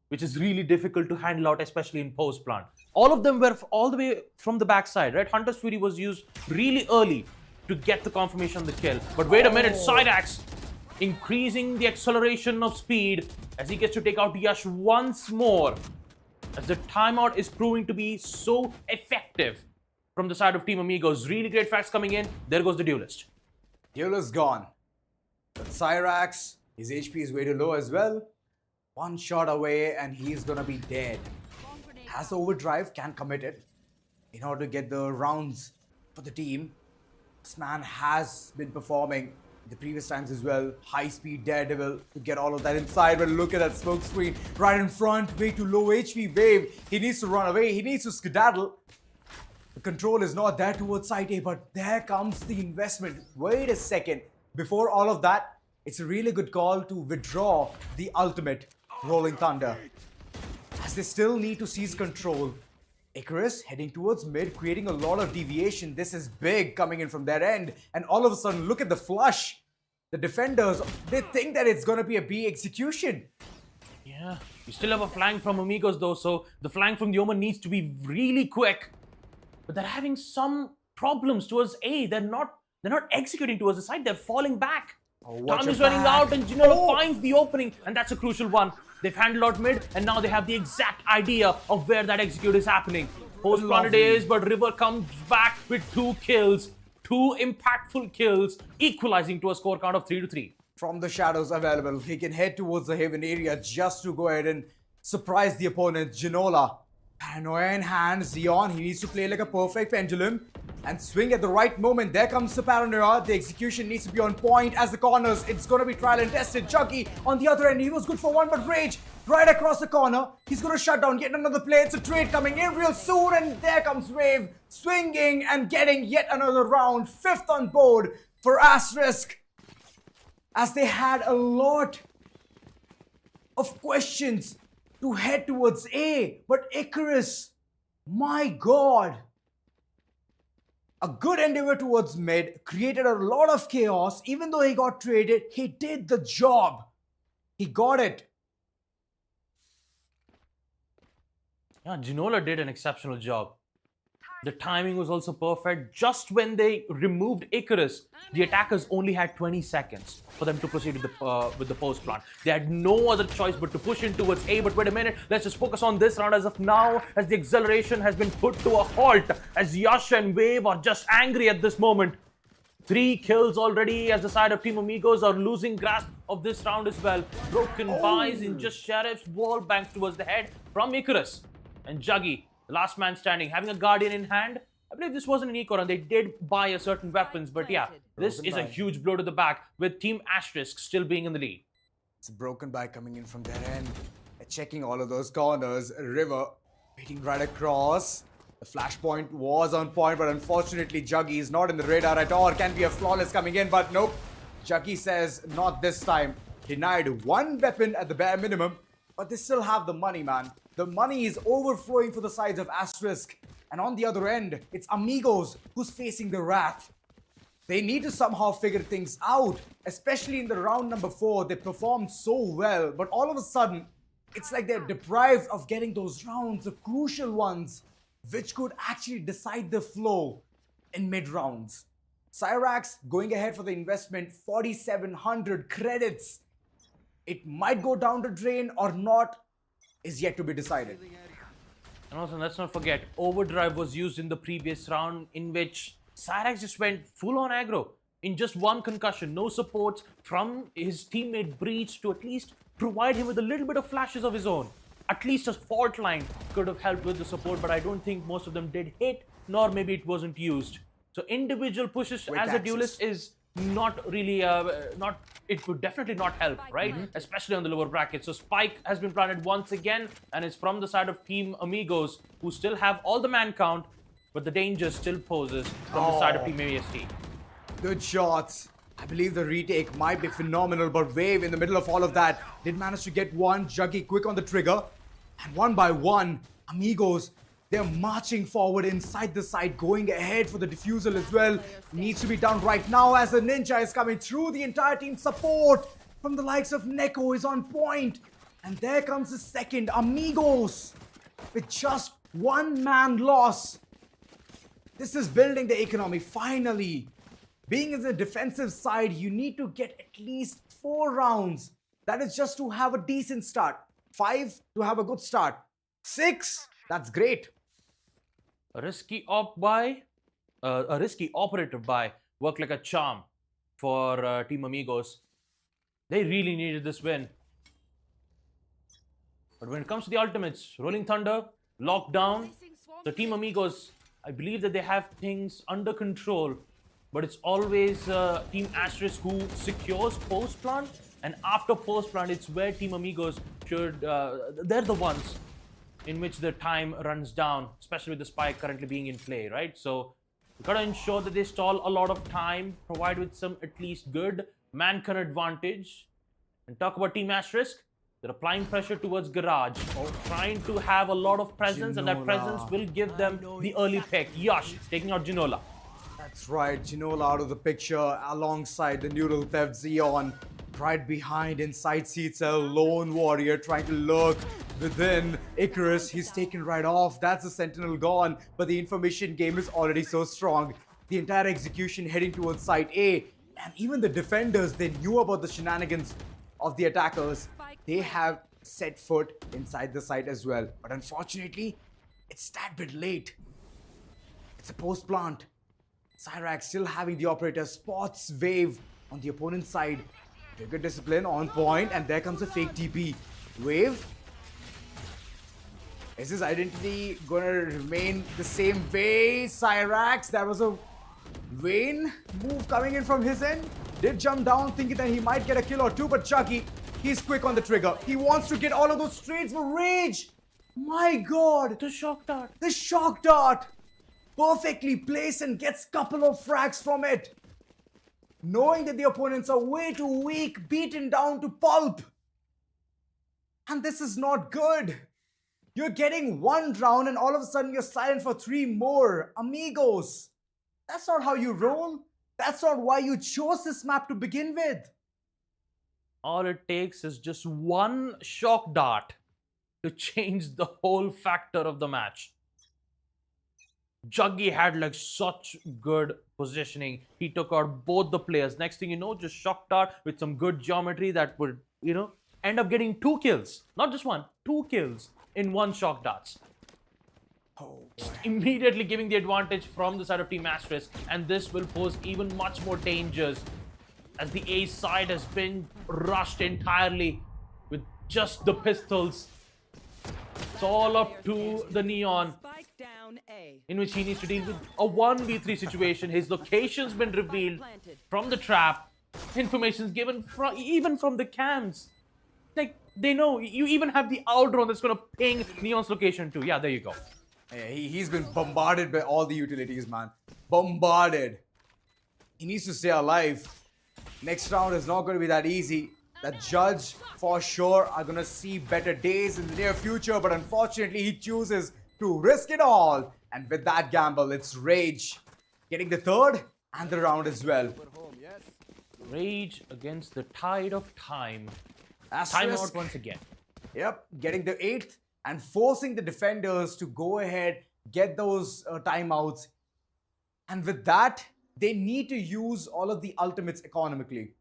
which is really difficult to handle out, especially in post plant. All of them were all the way from the backside, right? Hunter's Fury was used really early to get the confirmation of the kill. But wait a minute, Cyrax increasing the acceleration of speed as he gets to take out Yash once more, as the timeout is proving to be so effective from the side of Team Amigos. Really great facts coming in. There goes the duelist. Duelist gone. But Cyrax, his HP is way too low as well. One shot away and he's gonna be dead. Has the overdrive, can commit it in order to get the rounds for the team. This man has been performing the previous times as well. High speed Daredevil to get all of that inside. But look at that smoke screen right in front. Way too low HP Wave. He needs to run away. He needs to skedaddle. The control is not there towards side A, but there comes the investment. Wait a second. Before all of that, it's a really good call to withdraw the ultimate Rolling Thunder, as they still need to seize control. Icarus heading towards mid, creating a lot of deviation. This is big coming in from their end. And all of a sudden, look at the flush. The defenders, they think that it's going to be a B execution. Yeah, you still have a flank from Amigos though, so the flank from the Omen needs to be really quick. But they're having some problems towards A. They're not executing towards the side. They're falling back. Time is running out and Ginola finds the opening, and that's a crucial one. They've handled out mid, and now they have the exact idea of where that execute is happening. post plan it Lovely. is, but River comes back with 2 kills. 2 impactful kills, equalizing to a score count of 3-3. From the shadows available, he can head towards the Haven area just to go ahead and surprise the opponent, Ginola. Paranoia in hand, Xeon, he needs to play like a perfect pendulum and swing at the right moment. There comes the Paranoia. The execution needs to be on point as the corners. It's going to be trial and tested. Juggy on the other end, he was good for one, but Rage right across the corner. He's going to shut down yet another play. It's a trade coming in real soon, and there comes Wave swinging and getting yet another round. 5th on board for Asterisk, as they had a lot of questions to head towards A, but Icarus, my god, a good endeavor towards mid, created a lot of chaos. Even though he got traded, he did the job. He got it. Yeah, Ginola did an exceptional job. The timing was also perfect. Just when they removed Icarus, the attackers only had 20 seconds for them to proceed with the post plant. They had no other choice but to push in towards A. But wait a minute, let's just focus on this round as of now, as the acceleration has been put to a halt, as Yash and Wave are just angry at this moment. 3 kills already, as the side of Team Amigos are losing grasp of this round as well. Broken buys in just Sheriff's wall banks towards the head from Icarus. And Juggy, the last man standing, having a Guardian in hand. I believe this wasn't an eco run. They did buy a certain weapons, but yeah, this is a huge blow to the back with Team Asterisk still being in the lead. It's a broken by coming in from their end. Checking all of those corners. River waiting right across. The flashpoint was on point, but unfortunately Juggy is not in the radar at all. Can be a flawless coming in, but nope. Juggy says not this time. Denied 1 weapon at the bare minimum, but they still have the money, man. The money is overflowing for the sides of Asterisk. And on the other end, it's Amigos who's facing the wrath. They need to somehow figure things out, especially in the round number 4. They performed so well, but all of a sudden, it's like they're deprived of getting those rounds, the crucial ones, which could actually decide the flow in mid-rounds. Cyrax going ahead for the investment, 4,700 credits. It might go down the drain or not is yet to be decided. And also, let's not forget, Overdrive was used in the previous round, in which Cyrax just went full on aggro. In just 1 concussion, no supports from his teammate Breach to at least provide him with a little bit of flashes of his own. At least a fault line could have helped with the support, but I don't think most of them did hit, nor maybe it wasn't used. So individual pushes With as a access. duelist is not really, it would definitely not help, right? Especially on the lower bracket. So Spike has been planted once again, and it's from the side of Team Amigos, who still have all the man count, but the danger still poses from the side of Team AST. Good shots. I believe the retake might be phenomenal, but Wave in the middle of all of that did manage to get one. Juggy quick on the trigger. And one by one, Amigos, they're marching forward inside the site, going ahead for the defusal as well. Needs to be done right now as the Ninja is coming through. The entire team support from the likes of Neko is on point. And there comes the second, Amigos, with just 1 man loss. This is building the economy, finally. Being in the defensive side, you need to get at least 4 rounds. That is just to have a decent start. 5 to have a good start. 6, that's great. A risky a risky operative buy worked like a charm for Team Amigos. They really needed this win. But when it comes to the ultimates, Rolling Thunder, Lockdown, the Team Amigos, I believe that they have things under control, but it's always Team Asterisk who secures post-plant, and after post-plant, it's where Team Amigos should, they're the ones in which the time runs down, especially with the spike currently being in play, right? So you gotta ensure that they stall a lot of time, provide with some at least good man-con advantage. And talk about Team Asterisk, they're applying pressure towards Garage, trying to have a lot of presence, and that presence will give them the early pick. Yash taking out Ginola. That's right, Ginola out of the picture alongside the Neural Theft Xeon. Right behind inside seats a Lone Warrior trying to lurk within Icarus. He's taken right off. That's the Sentinel gone, but the information game is already so strong. The entire execution heading towards site A, and even the defenders, they knew about the shenanigans of the attackers. They have set foot inside the site as well. But unfortunately, It's that bit late. It's a post plant. Cyrax still having the operator, spots Wave on the opponent's side. Trigger discipline on point, and there comes a fake TP. Wave. Is his identity gonna remain the same way? Cyrax, that was a vain move coming in from his end. Did jump down thinking that he might get a kill or two, but Chucky, he's quick on the trigger. He wants to get all of those trades for Rage. My god. The shock dart. The shock dart. Perfectly placed and gets couple of frags from it. Knowing that the opponents are way too weak, beaten down to pulp. And this is not good. You're getting one round and all of a sudden you're silent for 3 more. Amigos. That's not how you roll. That's not why you chose this map to begin with. All it takes is just one shock dart to change the whole factor of the match. Juggy had like such good positioning. He took out both the players. Next thing you know, just shock dart with some good geometry that would, end up getting 2 kills. Not just one, 2 kills in one shock darts. Oh, Immediately giving the advantage from the side of Team Asterisk, and this will pose even much more dangers as the A side has been rushed entirely with just the pistols. It's all up to the Neon, in which he needs to deal with a 1v3 situation. His location's been revealed from the trap. Information's given even from the cams. Like, they know. You even have the outrun that's gonna ping Neon's location too. Yeah, there you go. Yeah, he's been bombarded by all the utilities, man. Bombarded. He needs to stay alive. Next round is not going to be that easy. The Judge, for sure, are going to see better days in the near future, but unfortunately, he chooses to risk it all. And with that gamble, it's Rage getting the 3rd and the round as well. Rage against the tide of time. Asterisk. Timeout once again. Yep, getting the 8th and forcing the defenders to go ahead, get those timeouts. And with that, they need to use all of the ultimates economically.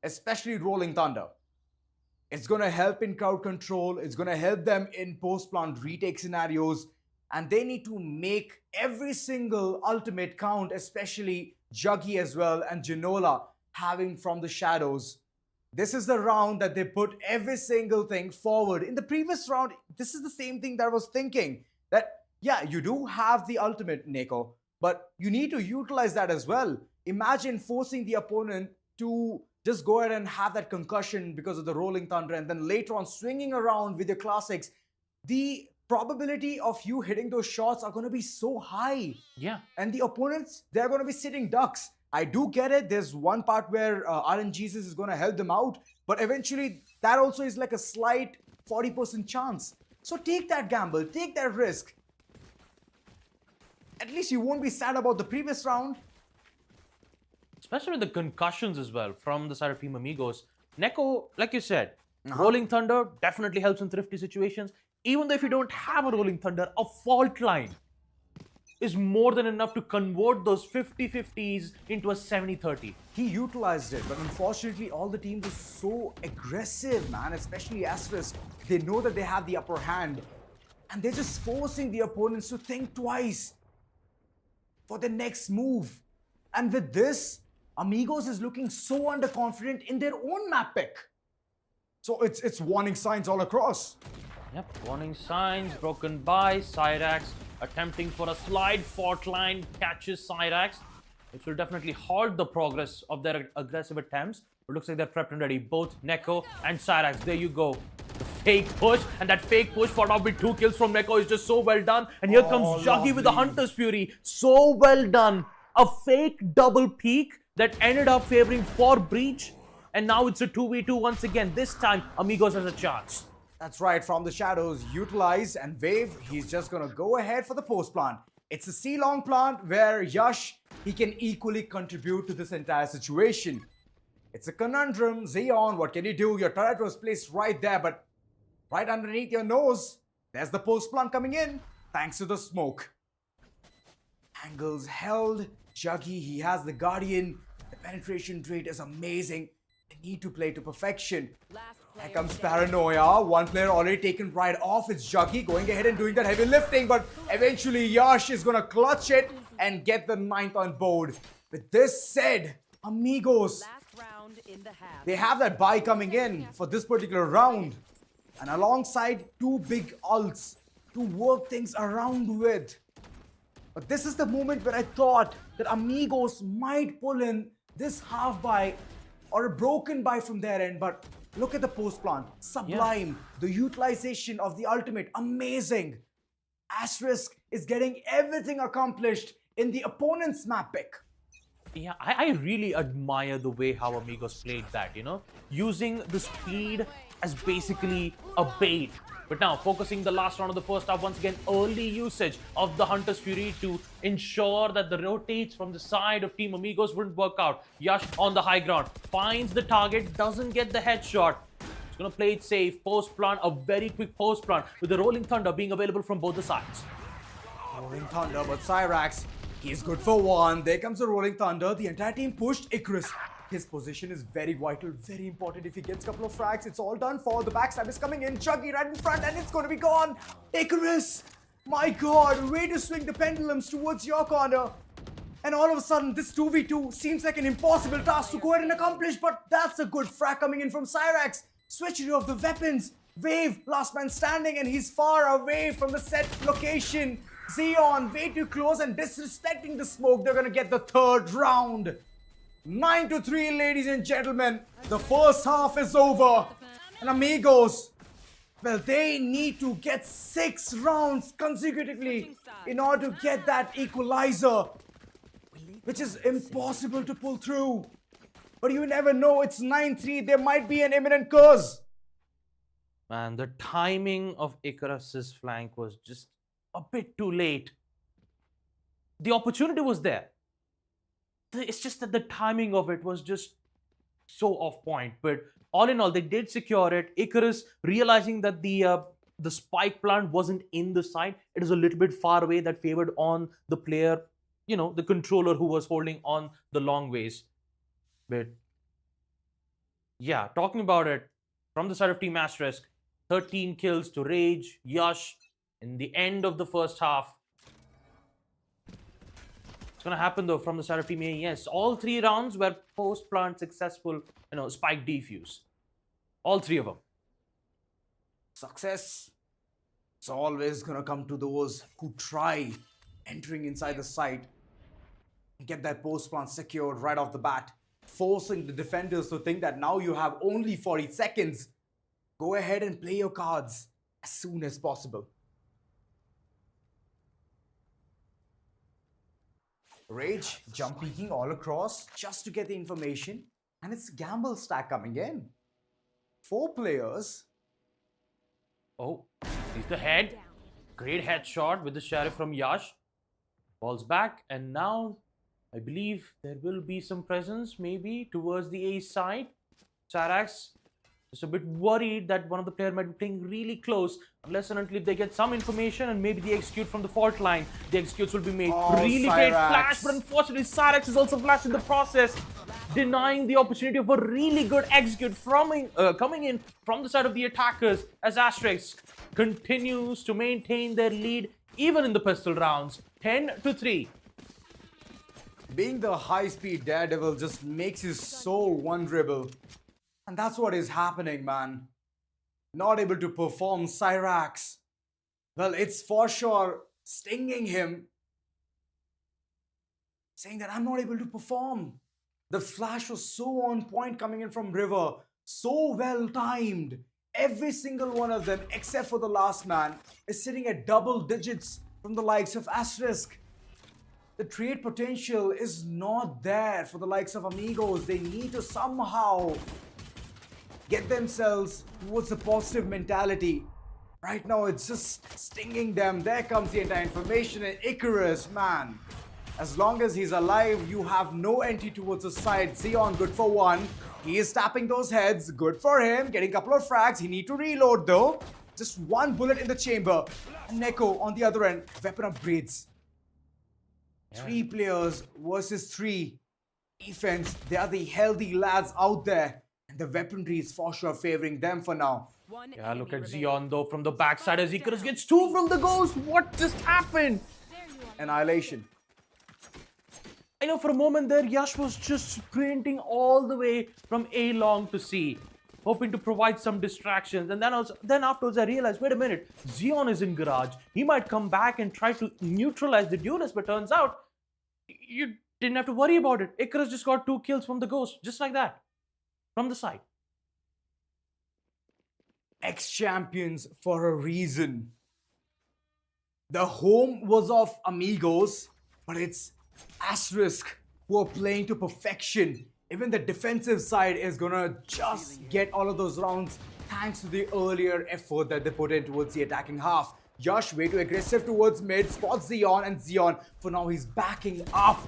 Especially Rolling Thunder. It's going to help in crowd control. It's going to help them in post-plant retake scenarios. And they need to make every single ultimate count, especially Juggy as well and Genola having from the shadows. This is the round that they put every single thing forward. In the previous round, this is the same thing that I was thinking. That, yeah, you do have the ultimate, Neko, but you need to utilize that as well. Imagine forcing the opponent to just go ahead and have that concussion because of the Rolling Thunder, and then later on swinging around with your classics. The probability of you hitting those shots are going to be so high. Yeah. And the opponents, they're going to be sitting ducks. I do get it. There's one part where RNGesus is going to help them out, but eventually that also is like a slight 40% chance. So take that gamble, take that risk. At least you won't be sad about the previous round. Especially with the concussions as well from the side of Team Amigos. Neko, like you said, Rolling Thunder definitely helps in thrifty situations. Even though if you don't have a Rolling Thunder, a fault line is more than enough to convert those 50-50s into a 70-30. He utilized it, but unfortunately all the teams are so aggressive, man, especially Asterisk. They know that they have the upper hand, and they're just forcing the opponents to think twice for the next move. And with this, Amigos is looking so underconfident in their own map pick. So it's warning signs all across. Yep, warning signs broken by Cyrax, attempting for a slide fault line, catches Cyrax, which will definitely halt the progress of their aggressive attempts. It looks like they're prepped and ready, both Neko and Cyrax. There you go. The fake push, and that fake push followed up with 2 kills from Neko is just so well done. And here comes Juggy with the Hunter's Fury. So well done. A fake double peek that ended up favoring for Breach. And now it's a 2v2 once again. This time, Amigos has a chance. That's right, from the shadows, utilize and Wave, he's just gonna go ahead for the post plant. It's a C-long plant where Yash, he can equally contribute to this entire situation. It's a conundrum. Xeon, what can you do? Your turret was placed right there, but right underneath your nose, there's the post plant coming in, thanks to the smoke. Angles held. Juggy, he has the Guardian. The penetration rate is amazing. They need to play to perfection. Last Here comes Paranoia. One player already taken right off. It's Juggy going ahead and doing that heavy lifting, but eventually Yash is gonna clutch it and get the 9th on board. With this said, Amigos, they have that buy coming in for this particular round. And alongside 2 big ults to work things around with. But this is the moment where I thought that Amigos might pull in this half buy or a broken buy from their end. But look at the post plant. Sublime. The utilization of the ultimate. Amazing. Asterisk is getting everything accomplished in the opponent's map pick. Yeah, I really admire the way how Amigos played that, you know, using the speed as basically a bait. But now focusing the last round of the first half, once again, early usage of the Hunter's Fury to ensure that the rotates from the side of Team Amigos wouldn't work out. Yash on the high ground, finds the target, doesn't get the headshot. He's gonna play it safe, post plant, a very quick post plant with the Rolling Thunder being available from both the sides. Rolling Thunder, but Cyrax, he's good for 1. There comes the Rolling Thunder. The entire team pushed Icarus. His position is very vital, very important. If he gets a couple of frags, it's all done for. The backstab is coming in. Chuggy right in front, and it's going to be gone. Icarus, my God, way to swing the pendulums towards your corner. And all of a sudden, this 2v2 seems like an impossible task to go ahead and accomplish, but that's a good frag coming in from Cyrax. Switchery of the weapons. Wave, last man standing, and he's far away from the set location. Xeon, way too close and disrespecting the smoke. They're going to get the 3rd round. 9-3, ladies and gentlemen. The first half is over. And Amigos, well, they need to get 6 rounds consecutively in order to get that equalizer, which is impossible to pull through. But you never know, it's 9-3. There might be an imminent curse. Man, the timing of Icarus's flank was just a bit too late. The opportunity was there. It's just that the timing of it was just so off point. But all in all, they did secure it. Icarus, realizing that the spike plant wasn't in the side, it was a little bit far away, that favored on the player, you know, the controller who was holding on the long ways. But yeah, talking about it, from the side of Team Asterisk, 13 kills to Rage, Yash, in the end of the first half. It's going to happen though from the side of Team AES. All 3 rounds were post-plant successful, you know, spike defuse. All 3 of them. Success, it's always going to come to those who try entering inside the site and get that post-plant secured right off the bat, forcing the defenders to think that now you have only 40 seconds. Go ahead and play your cards as soon as possible. Rage jump peeking all across just to get the information, and it's gamble stack coming in. 4 players. Oh, he's the head. Great headshot with the Sheriff from Yash. Falls back, and now I believe there will be some presence maybe towards the A side. Cyrax just a bit worried that one of the players might be playing really close, unless and until if they get some information and maybe they execute from the fault line. The executes will be made. Really great flash, but unfortunately Cyrax is also flashed in the process, denying the opportunity of a really good execute from coming in from the side of the attackers, as Asterisk continues to maintain their lead even in the pistol rounds. 10-3. Being the high-speed daredevil just makes you so vulnerable. And that's what is happening, man. Not able to perform. Cyrax, well, it's for sure stinging him, saying that I'm not able to perform. The flash was so on point coming in from River, so well timed. Every single one of them, except for the last man, is sitting at double digits from the likes of Asterisk. The trade potential is not there for the likes of Amigos. They need to somehow get themselves towards a positive mentality. Right now, it's just stinging them. There comes the entire information. And Icarus, man, as long as he's alive, you have no entry towards the side. Xeon, good for 1. He is tapping those heads. Good for him. Getting a couple of frags. He need to reload, though. Just 1 bullet in the chamber. And Neko on the other end. Weapon upgrades. 3 players versus 3. Defense. They are the healthy lads out there. And the weaponry is for sure favoring them for now. Yeah, look at Xeon though from the backside as Icarus gets 2 from the ghost. What just happened? Annihilation. I know for a moment there, Yash was just sprinting all the way from A long to C, hoping to provide some distractions. And then afterwards, I realized, wait a minute, Xeon is in garage. He might come back and try to neutralize the duelist, but turns out you didn't have to worry about it. Icarus just got 2 kills from the ghost, just like that, from the side. Ex-champions for a reason. The home was of Amigos, but it's Asterisk who are playing to perfection. Even the defensive side is gonna just get all of those rounds thanks to the earlier effort that they put in towards the attacking half. Yash way too aggressive towards mid, spots Xeon, and Xeon for now he's backing up.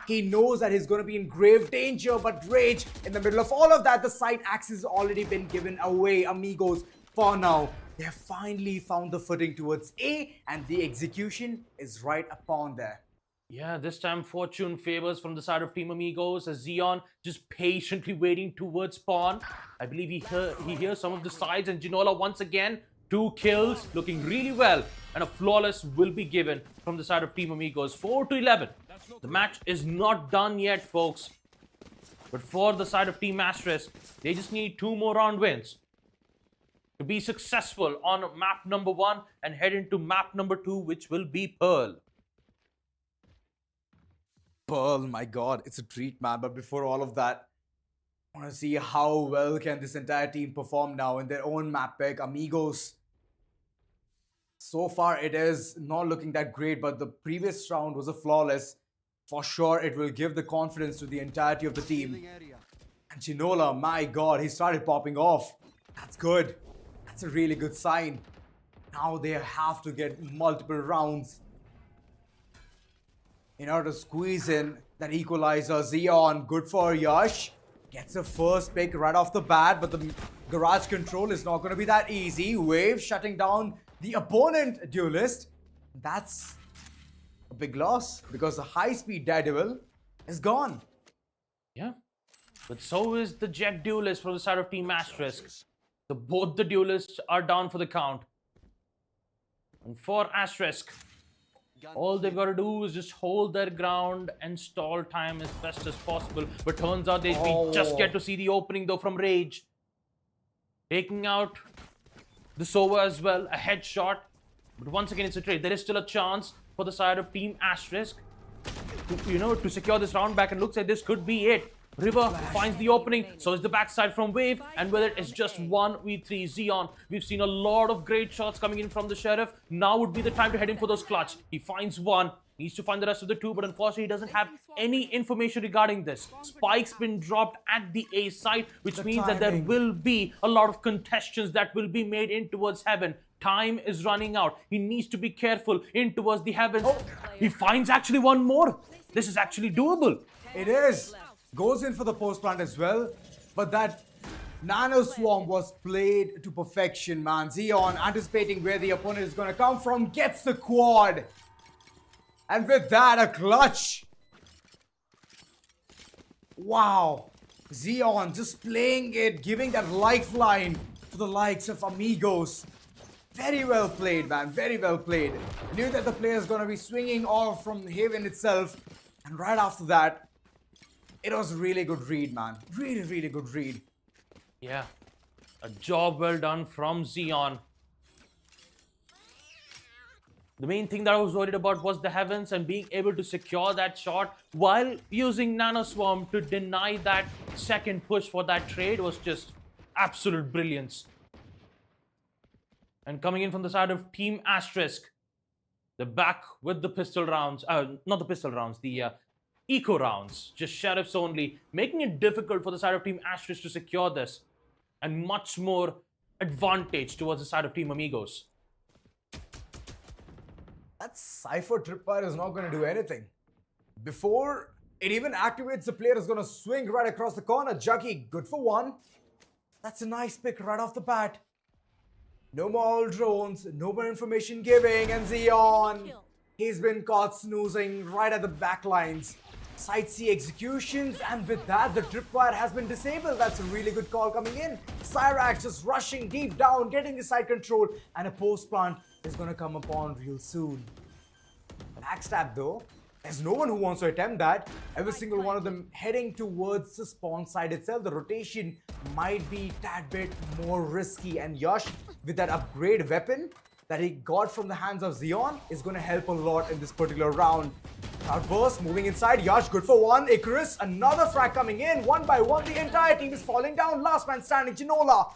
He knows that he's going to be in grave danger, but Rage, in the middle of all of that, the side axe has already been given away. Amigos, for now, they have finally found the footing towards A, and the execution is right upon there. Yeah, this time fortune favors from the side of Team Amigos as Xeon just patiently waiting towards spawn. I believe he hears some of the sides, and Ginola once again, 2 kills, looking really well, and a flawless will be given from the side of Team Amigos. 4-11. The match is not done yet, folks. But for the side of Team Asterisk, they just need 2 more round wins to be successful on map number 1 and head into map number 2, which will be Pearl. Pearl, my god, it's a treat, man. But before all of that, I want to see how well can this entire team perform now in their own map pick. Amigos, so far it is not looking that great, but the previous round was a flawless. For sure, it will give the confidence to the entirety of the team. And Ginola, my god, he started popping off. That's good. That's a really good sign. Now they have to get multiple rounds in order to squeeze in that equalizer. Xeon, good for Yash. Gets a first pick right off the bat, but the garage control is not going to be that easy. Wave shutting down the opponent duelist. That's a big loss because the high-speed Daredevil is gone. Yeah, but so is the Jet duelist from the side of Team Asterisk. So both the duelists are down for the count. And for Asterisk, all they've got to do is just hold their ground and stall time as best as possible. But turns out we just get to see the opening though from Rage. Taking out the Sova as well, a headshot. But once again, it's a trade. There is still a chance for the side of Team Asterisk to secure this round back, and looks like this could be it. River finds the opening, so is the backside from Wave, and with it, it's just 1v3 Xeon. We've seen a lot of great shots coming in from the Sheriff. Now would be the time to head in for those clutch. He finds one, needs to find the rest of the 2, but unfortunately, he doesn't have any information regarding this. Spike's been dropped at the A site, which means that there will be a lot of contestations that will be made in towards Heaven. Time is running out. He needs to be careful in towards the Heavens. He finds actually one more. This is actually doable. It is. Goes in for the post plant as well, but that Nano Swarm was played to perfection, man. Xeon, anticipating where the opponent is going to come from, gets the quad. And with that, a clutch. Wow. Xeon just playing it, giving that lifeline to the likes of Amigos. Very well played, man. Very well played. Knew that the player is going to be swinging off from Haven itself. And right after that, it was a really good read, man. Really, really good read. Yeah. A job well done from Xeon. The main thing that I was worried about was the Heavens and being able to secure that shot while using Nano Swarm to deny that second push for that trade was just absolute brilliance. And coming in from the side of Team Asterisk, they're back with the pistol rounds. Not the pistol rounds, the eco rounds. Just Sheriffs only, making it difficult for the side of Team Asterisk to secure this. And much more advantage towards the side of Team Amigos. That Cypher Tripwire is not going to do anything. Before it even activates, the player is going to swing right across the corner. Juggy, good for one. That's a nice pick right off the bat. No more drones, no more information giving, and Xeon, he's been caught snoozing right at the back lines. Side C executions, and with that, the tripwire has been disabled. That's a really good call coming in. Cyrax just rushing deep down, getting the side control, and a post plant is going to come upon real soon. Backstab though, there's no one who wants to attempt that. Every single one of them heading towards the spawn side itself. The rotation might be a tad bit more risky, and Yash, with that upgrade weapon that he got from the hands of Xeon, is going to help a lot in this particular round. Outburst moving inside. Yash good for one. Icarus, another frag coming in. One by one, the entire team is falling down. Last man standing, Ginola.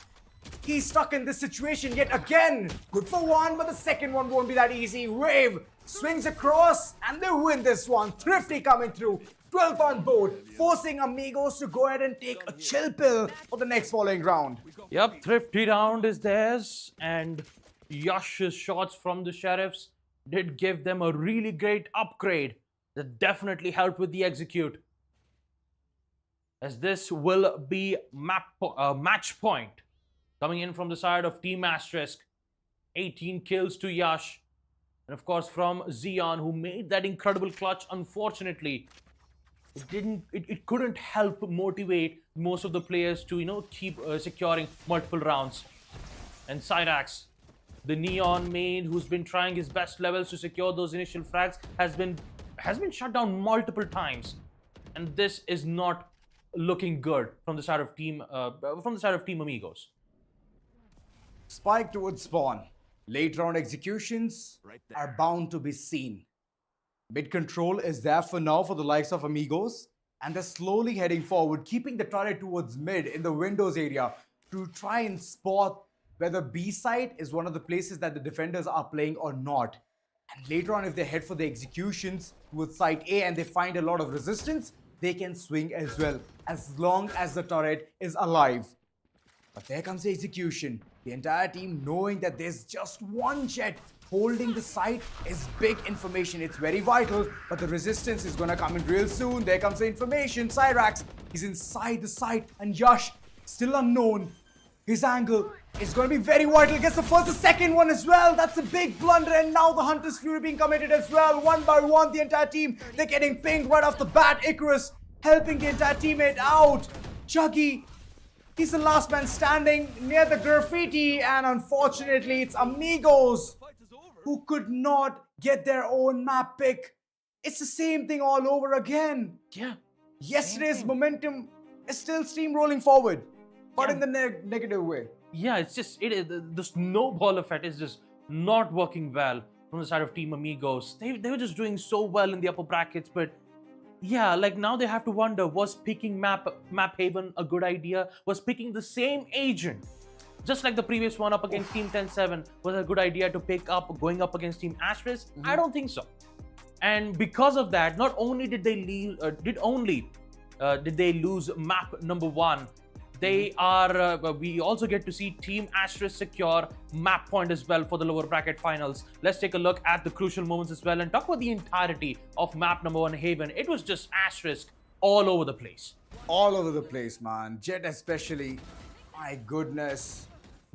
He's stuck in this situation yet again. Good for one, but the second one won't be that easy. Wave swings across, and they win this one. Thrifty coming through. 12th on board, forcing Amigos to go ahead and take a chill pill for the next following round. Yep, Thrifty round is theirs, and Yash's shots from the Sheriffs did give them a really great upgrade that definitely helped with the execute. As this will be match point coming in from the side of Team Asterisk. 18 kills to Yash. And of course from Xeon, who made that incredible clutch. Unfortunately, it couldn't help motivate most of the players to keep securing multiple rounds. And Cyrax, the Neon main, who's been trying his best levels to secure those initial frags, has been shut down multiple times, and this is not looking good from the side of Team Amigos. Spike towards spawn. Late round executions are bound to be seen. Mid control is there for now for the likes of Amigos, and they're slowly heading forward, keeping the turret towards mid in the windows area to try and spot whether B side is one of the places that the defenders are playing or not. And later on, if they head for the executions towards side A and they find a lot of resistance, they can swing as well, as long as the turret is alive. But there comes the execution. The entire team knowing that there's just one jet holding the site is big information. It's very vital, but the resistance is going to come in real soon. There comes the information. Cyrax is inside the site, and Yash, still unknown. His angle is going to be very vital. Gets the first, the second one as well. That's a big blunder, and now the Hunter's Fury being committed as well. One by one, the entire team, they're getting pinged right off the bat. Icarus helping the entire teammate out. Juggy, he's the last man standing near the graffiti, and unfortunately, it's Amigos who could not get their own map pick. It's the same thing all over again. Yeah. Yesterday's momentum is still steamrolling forward, but in the negative way. Yeah, it's just the snowball effect is just not working well from the side of Team Amigos. They were just doing so well in the upper brackets, but yeah, like now they have to wonder, was picking Map Haven a good idea? Was picking the same agent, just like the previous one up against Team 10-7, was a good idea to pick up going up against Team Asterisk? I don't think so. And because of that, not only did they lose map number 1, they are. We also get to see Team Asterisk secure map point as well for the lower bracket finals. Let's take a look at the crucial moments as well and talk about the entirety of map number 1 Haven. It was just Asterisk all over the place. All over the place, man. Jet especially. My goodness.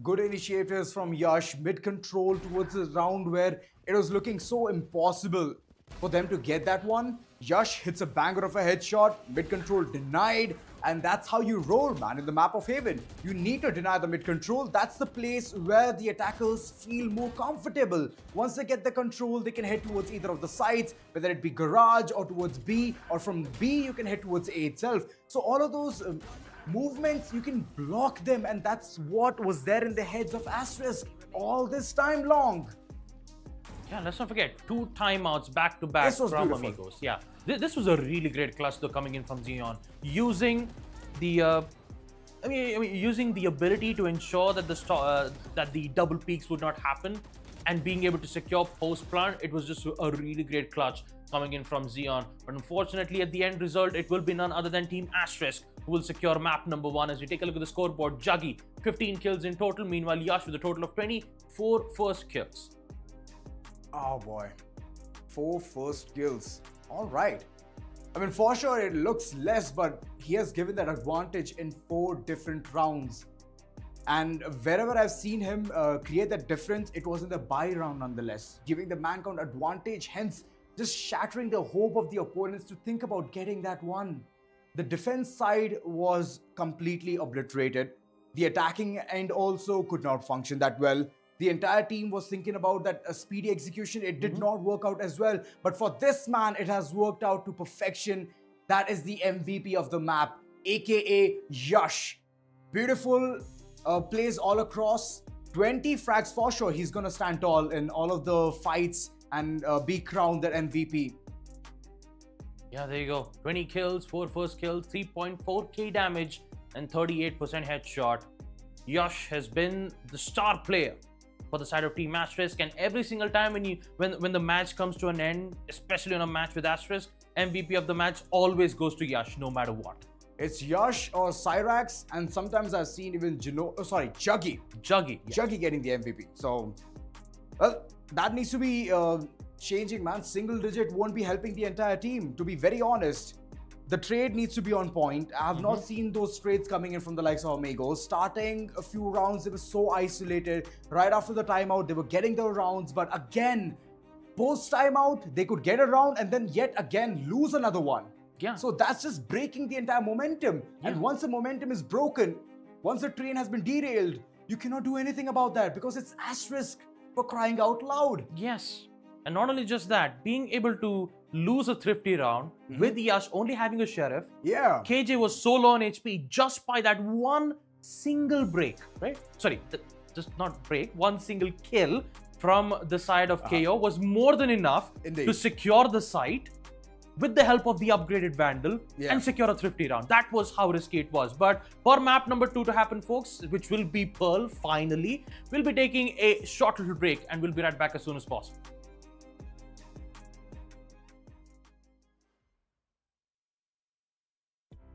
Good initiatives from Yash. Mid control towards the round where it was looking so impossible for them to get that one. Yash hits a banger of a headshot. Mid control denied. And that's how you roll, man, in the map of Haven. You need to deny the mid control. That's the place where the attackers feel more comfortable. Once they get the control, they can head towards either of the sides, whether it be garage or towards B, or from B, you can head towards A itself. So all of those movements, you can block them, and that's what was there in the heads of Asterisk all this time long. Yeah, let's not forget, 2 timeouts back to back from beautiful. Amigos. Yeah, this was a really great clutch though coming in from Xeon, using the using the ability to ensure that the double peaks would not happen, and being able to secure post plant. It was just a really great clutch coming in from Xeon. But unfortunately, at the end result, it will be none other than Team Asterisk who will secure map number 1. As we take a look at the scoreboard, Juggy 15 kills in total. Meanwhile, Yash with a total of 24 first kills. Oh boy, 4 first kills. All right. I mean, for sure it looks less, but he has given that advantage in 4 different rounds. And wherever I've seen him create that difference, it was in the buy round nonetheless, giving the man count advantage. Hence, just shattering the hope of the opponents to think about getting that one. The defense side was completely obliterated. The attacking end also could not function that well. The entire team was thinking about that speedy execution. It did not work out as well. But for this man, it has worked out to perfection. That is the MVP of the map, aka Yash. Beautiful plays all across. 20 frags for sure. He's gonna stand tall in all of the fights and be crowned that MVP. Yeah, there you go. 20 kills, 4 first kills, 3.4k damage, and 38% headshot. Yash has been the star player for the side of Team Asterisk, and every single time when the match comes to an end, especially on a match with Asterisk, MVP of the match always goes to Yash, no matter what. It's Yash or Cyrax, and sometimes I've seen even Juggy. Juggy. Yeah. Juggy getting the MVP. So, well, that needs to be changing, man. Single digit won't be helping the entire team, to be very honest. The trade needs to be on point. I have not seen those trades coming in from the likes of AMIGOS. Starting a few rounds, they were so isolated. Right after the timeout, they were getting the rounds. But again, post timeout, they could get a round and then yet again lose another one. Yeah. So that's just breaking the entire momentum. Yeah. And once the momentum is broken, once the train has been derailed, you cannot do anything about that because it's Asterisk, for crying out loud. Yes. And not only just that, being able to lose a thrifty round with Yash only having a sheriff. Yeah. KJ was so low on HP just by that one single break, right? Sorry, just not break, one single kill from the side of KO was more than enough Indeed. to secure the site with the help of the upgraded Vandal Yeah. and secure a thrifty round. That was how risky it was. But for map number 2 to happen, folks, which will be Pearl finally, we'll be taking a short little break and we'll be right back as soon as possible.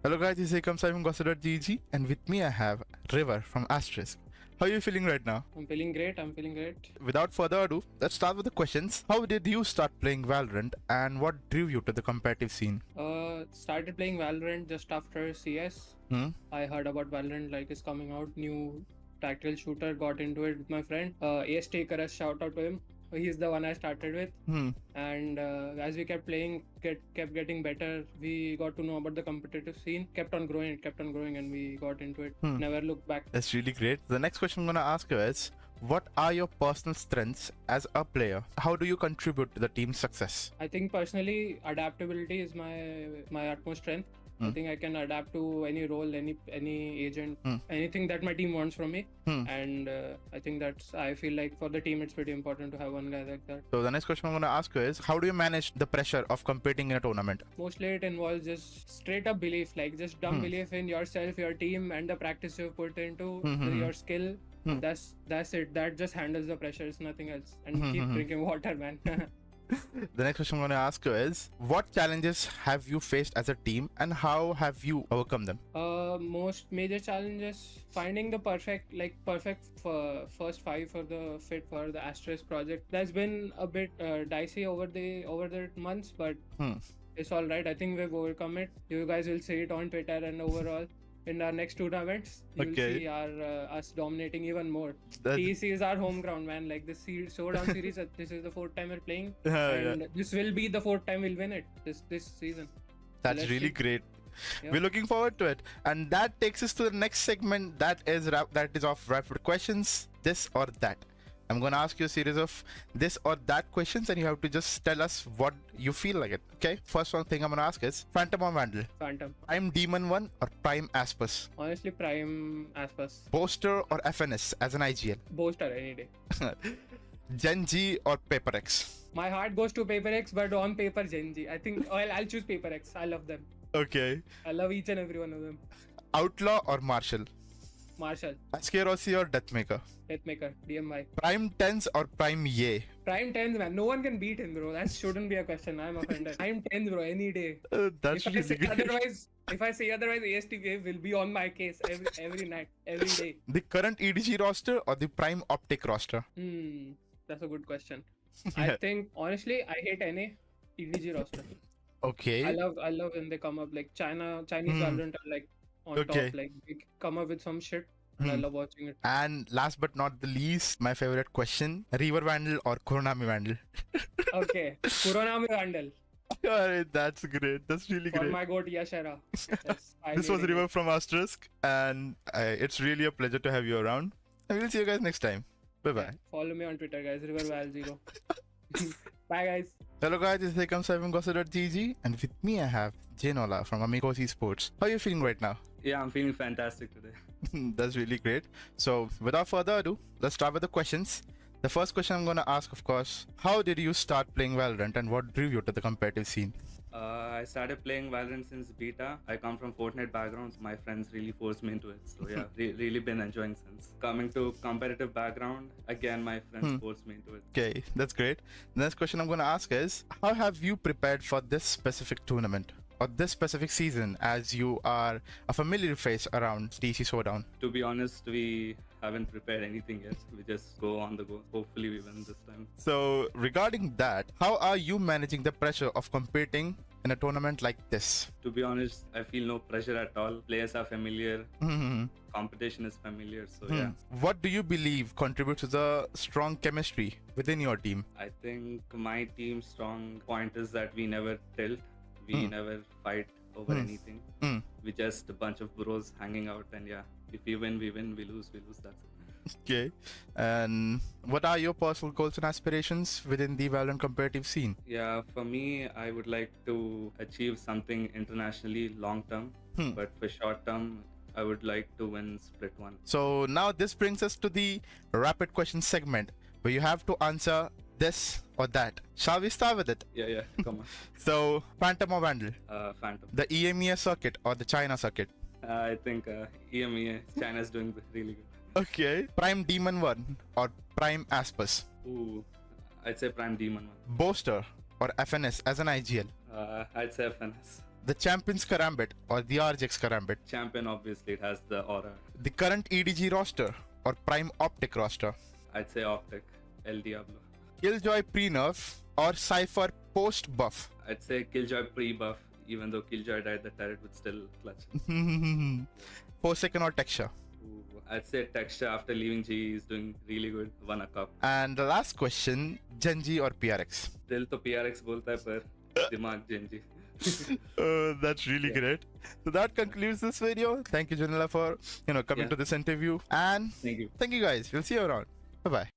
Hello guys, this is AMIGOS.gg and with me I have River from Asterisk. How are you feeling right now? I'm feeling great. Without further ado, let's start with the questions. How did you start playing Valorant and what drew you to the competitive scene? Started playing Valorant just after CS. I heard about Valorant like is coming out, new tactical shooter, got into it with my friend. ASTERISK, shout out to him. He's the one I started with. And as we kept playing, kept getting better, we got to know about the competitive scene, kept on growing, and we got into it. Never looked back. That's really great. The next question I'm going to ask you is, what are your personal strengths as a player? How do you contribute to the team's success? I think personally, adaptability is my utmost strength. I think I can adapt to any role, any agent, anything that my team wants from me. And I think I feel like for the team, it's pretty important to have one guy like that. So the next question I'm going to ask you is, how do you manage the pressure of competing in a tournament? Mostly it involves just straight up belief, like just dumb belief in yourself, your team, and the practice you've put into your skill. That's it. That just handles the pressure. It's nothing else. And keep drinking water, man. The next question I'm going to ask you is, what challenges have you faced as a team and how have you overcome them? Most major challenges, finding the perfect first 5 for the Asterisk project. That's been a bit dicey over the months, but it's all right. I think we've overcome it. You guys will see it on Twitter and overall. In our next tournaments, you will see us dominating even more. TEC is our home ground, man. Like this Showdown series, this is the 4th time we're playing, and this will be the 4th time we'll win it this season. That's really great. We're looking forward to it, and that takes us to the next segment. That is of rapid questions, this or that. I'm going to ask you a series of this or that questions and you have to just tell us what you feel like it. Okay, first one thing I'm going to ask is Phantom or Vandal? Phantom. Prime Demon 1 or Prime Aspus? Honestly, Prime Aspus. Boaster or FNS as an IGL? Boaster any day. Gen G or Paper X? My heart goes to Paper X, but on paper Gen G. I think I'll choose Paper X. I love them. Okay. I love each and every one of them. Outlaw or Marshall? Marshall. Askerosi or Deathmaker? Deathmaker. DMY. Prime 10s or Prime Ye? Prime 10s, man. No one can beat him, bro. That shouldn't be a question. I'm offended. Prime 10s, bro. Any day. That's if really good. If I say otherwise, ASTV will be on my case every night, every day. The current EDG roster or the Prime Optic roster? That's a good question. I think, honestly, I hate NA EDG roster. Okay. I love when they come up like Chinese Valorant are like on top, like they come up with some shit. and I love watching it. And last but not the least, my favorite question: River Vandal or Kuronami Vandal? Okay, Kuronami Vandal Alright, that's great. That's really for great. my goat Yashara. Yes, I This was need it. River from Asterisk, and it's really a pleasure to have you around. And we'll see you guys next time. Bye bye. Follow me on Twitter, guys. RiverVal0. Bye, guys. Hello guys, this is Gossip.gg, and with me I have Janola from AMIGOS ESPORts. How are you feeling right now? Yeah, I'm feeling fantastic today. That's really great. So without further ado, let's start with the questions. The first question I'm gonna ask, of course, how did you start playing Valorant and what drew you to the competitive scene? I started playing Valorant since beta. I come from Fortnite backgrounds. My friends really forced me into it. So yeah, really been enjoying since. Coming to competitive background, again, my friends forced me into it. Okay, that's great. The next question I'm gonna ask is, how have you prepared for this specific tournament or this specific season, as you are a familiar face around TEC Showdown? To be honest, we haven't prepared anything yet. We just go on the go. Hopefully we win this time. So regarding that, how are you managing the pressure of competing in a tournament like this? To be honest, I feel no pressure at all. Players are familiar. Hmm. Competition is familiar. So yeah, What do you believe contributes to the strong chemistry within your team? I think my team's strong point is that we never tilt. We never fight over anything. We just a bunch of bros hanging out, and yeah, if we win, we win. We lose, we lose. That's it. Okay. And what are your personal goals and aspirations within the Valorant competitive scene? Yeah, for me, I would like to achieve something internationally long term, but for short term, I would like to win Split 1. So now this brings us to the rapid question segment, where you have to answer this or that. Shall we start with it? Yeah, come on. So, Phantom or Vandal? Phantom. The EMEA circuit or the China circuit? I think EMEA, China's doing really good. Okay. Prime Demon 1 or Prime Aspus? Ooh, I'd say Prime Demon 1. Boaster or FNS as an IGL? I'd say FNS. The Champions Karambit or the RGX Karambit? Champion, obviously, it has the aura. The current EDG roster or Prime Optic roster? I'd say Optic, El Diablo. Killjoy pre-nerf or Cypher post-buff? I'd say Killjoy pre-buff, even though Killjoy died, the turret would still clutch. Forsaken or Texture? Ooh, I'd say Texture after leaving G is doing really good. Won a cup. And the last question, Genji or PRX? दिल तो PRX बोलता है पर दिमाग Genji. That's really great. So that concludes this video. Thank you, Janela, for coming to this interview. And Thank you. thank you guys. We'll see you around. Bye bye.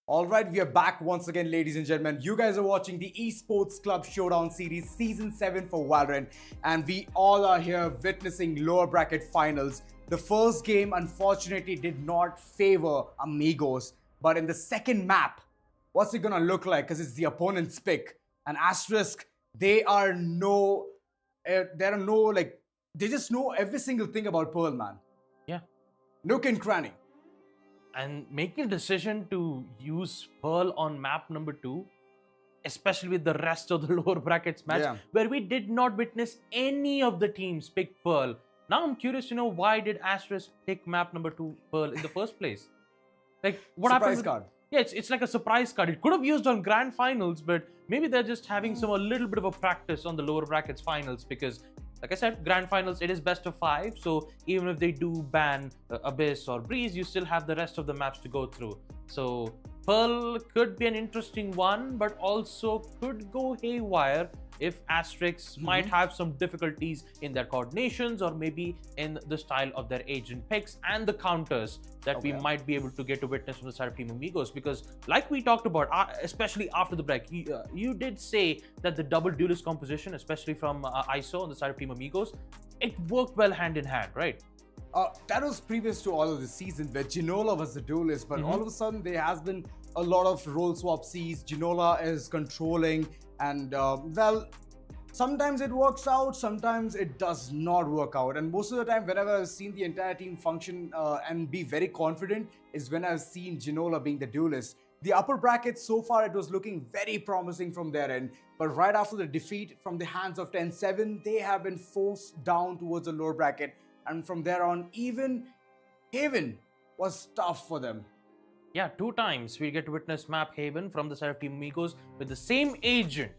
All right, we are back once again, ladies and gentlemen. You guys are watching the Esports Club Showdown Series Season 7 for Valorant, and we all are here witnessing lower bracket finals. The first game, unfortunately, did not favor Amigos, but in the second map, what's it gonna look like? Because it's the opponent's pick. And Asterisk, they just know every single thing about Pearl, man. Yeah. Nook and cranny. And making a decision to use Pearl on map number 2, especially with the rest of the lower brackets match, where we did not witness any of the teams pick Pearl. Now I'm curious to know, why did Asterisk pick map number 2 Pearl in the first place? Like, what happened? Surprise card. Yeah, it's like a surprise card. It could have used on grand finals, but maybe they're just having a little bit of a practice on the lower brackets finals, because like I said, grand finals, it is best of 5. So even if they do ban Abyss or Breeze, you still have the rest of the maps to go through. So Pearl could be an interesting one, but also could go haywire if Asterix might have some difficulties in their coordinations, or maybe in the style of their agent picks and the counters that we might be able to get to witness from the side of Team Amigos. Because like we talked about, especially after the break, you did say that the double duelist composition, especially from ISO on the side of Team Amigos, it worked well hand in hand, right? That was previous to all of the season where Ginola was the duelist, but all of a sudden there has been a lot of role swap Cs. Ginola is controlling, and well, sometimes it works out, sometimes it does not work out. And most of the time, whenever I've seen the entire team function and be very confident, is when I've seen Ginola being the duelist. The upper bracket, so far, it was looking very promising from their end. But right after the defeat from the hands of 10-7, they have been forced down towards the lower bracket. And from there on, even Haven was tough for them. Yeah, 2 times we get to witness map Haven from the side of Team Amigos with the same agent,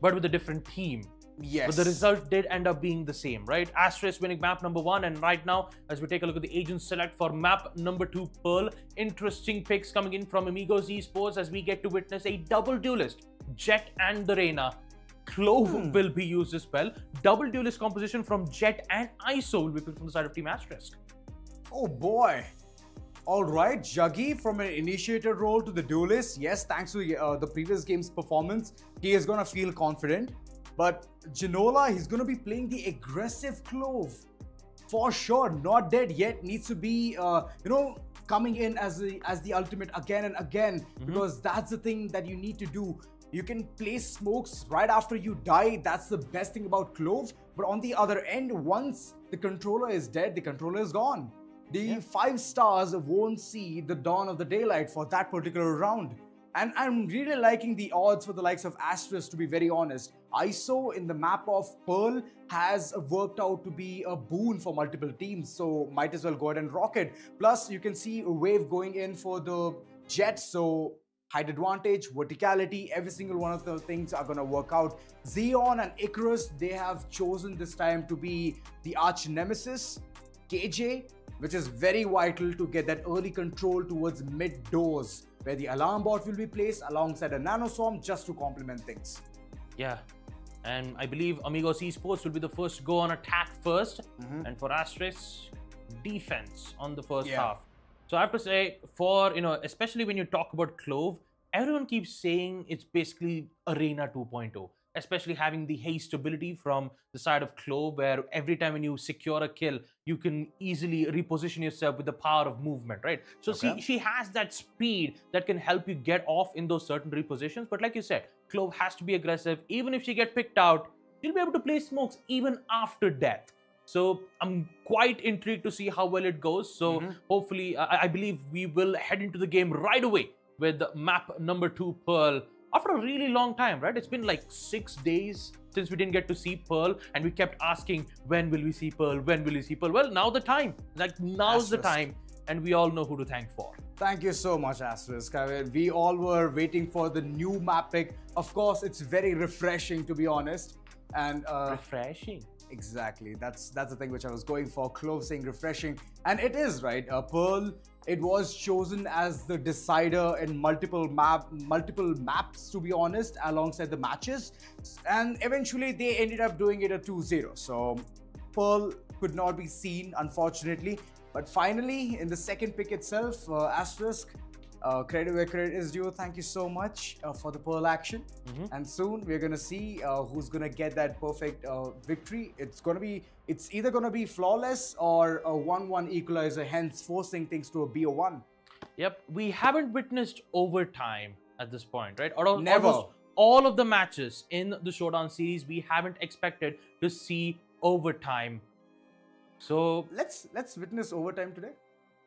but with a different team. Yes. But the result did end up being the same, right? Asterisk winning map number 1, and right now, as we take a look at the agent select for map number 2 Pearl, interesting picks coming in from Amigos Esports as we get to witness a double duelist, Jet and the Reyna. Clove will be used as well. Double duelist composition from Jet and ISO will be picked from the side of Team Asterisk. Oh boy. All right, Juggy from an initiator role to the duelist. Yes, thanks to the previous game's performance, he is going to feel confident. But Ginola, he's going to be playing the aggressive Clove. For sure, not dead yet, needs to be, coming in as the ultimate again and again, because that's the thing that you need to do. You can place smokes right after you die. That's the best thing about Clove. But on the other end, once the controller is dead, the controller is gone. The 5 stars won't see the dawn of the daylight for that particular round. And I'm really liking the odds for the likes of Asterisk, to be very honest. ISO in the map of Pearl has worked out to be a boon for multiple teams, so might as well go ahead and rock it. Plus, you can see a wave going in for the Jet, so height advantage, verticality, every single one of the things are going to work out. Xeon and Icarus, they have chosen this time to be the arch nemesis. KJ, which is very vital to get that early control towards mid doors, where the alarm bot will be placed alongside a nanoswarm just to complement things. Yeah, and I believe Amigos Esports will be the first to go on attack first, and for Asterisk, defense on the first half. So I have to say, for, especially when you talk about Clove, everyone keeps saying it's basically Arena 2.0, especially having the haste ability from the side of Clove, where every time when you secure a kill, you can easily reposition yourself with the power of movement, right? So she has that speed that can help you get off in those certain repositions. But like you said, Clove has to be aggressive. Even if she gets picked out, she'll be able to play smokes even after death. So I'm quite intrigued to see how well it goes. So hopefully, I believe we will head into the game right away with map number 2 Pearl. After a really long time, right? It's been like 6 days since we didn't get to see Pearl, and we kept asking, when will we see Pearl? When will we see Pearl? Well, now the time. Like, now's the time, and we all know who to thank for. Thank you so much, Asterisk. I mean, we all were waiting for the new map pick. Of course, it's very refreshing, to be honest. And refreshing. Exactly. That's the thing which I was going for. Clove saying refreshing, and it is, right. Pearl, it was chosen as the decider in multiple maps, to be honest, alongside the matches, and eventually they ended up doing it a 2-0. So Pearl could not be seen, unfortunately. But finally, in the second pick itself, Asterisk, Credit where credit is due. Thank you so much for the Pearl action. And soon we're gonna see who's gonna get that perfect victory. It's either gonna be flawless or a 1-1 equalizer, hence forcing things to a BO1. Yep, we haven't witnessed overtime at this point, right? Out of Never. almost all of the matches in the Showdown series, we haven't expected to see overtime. So Let's witness overtime today.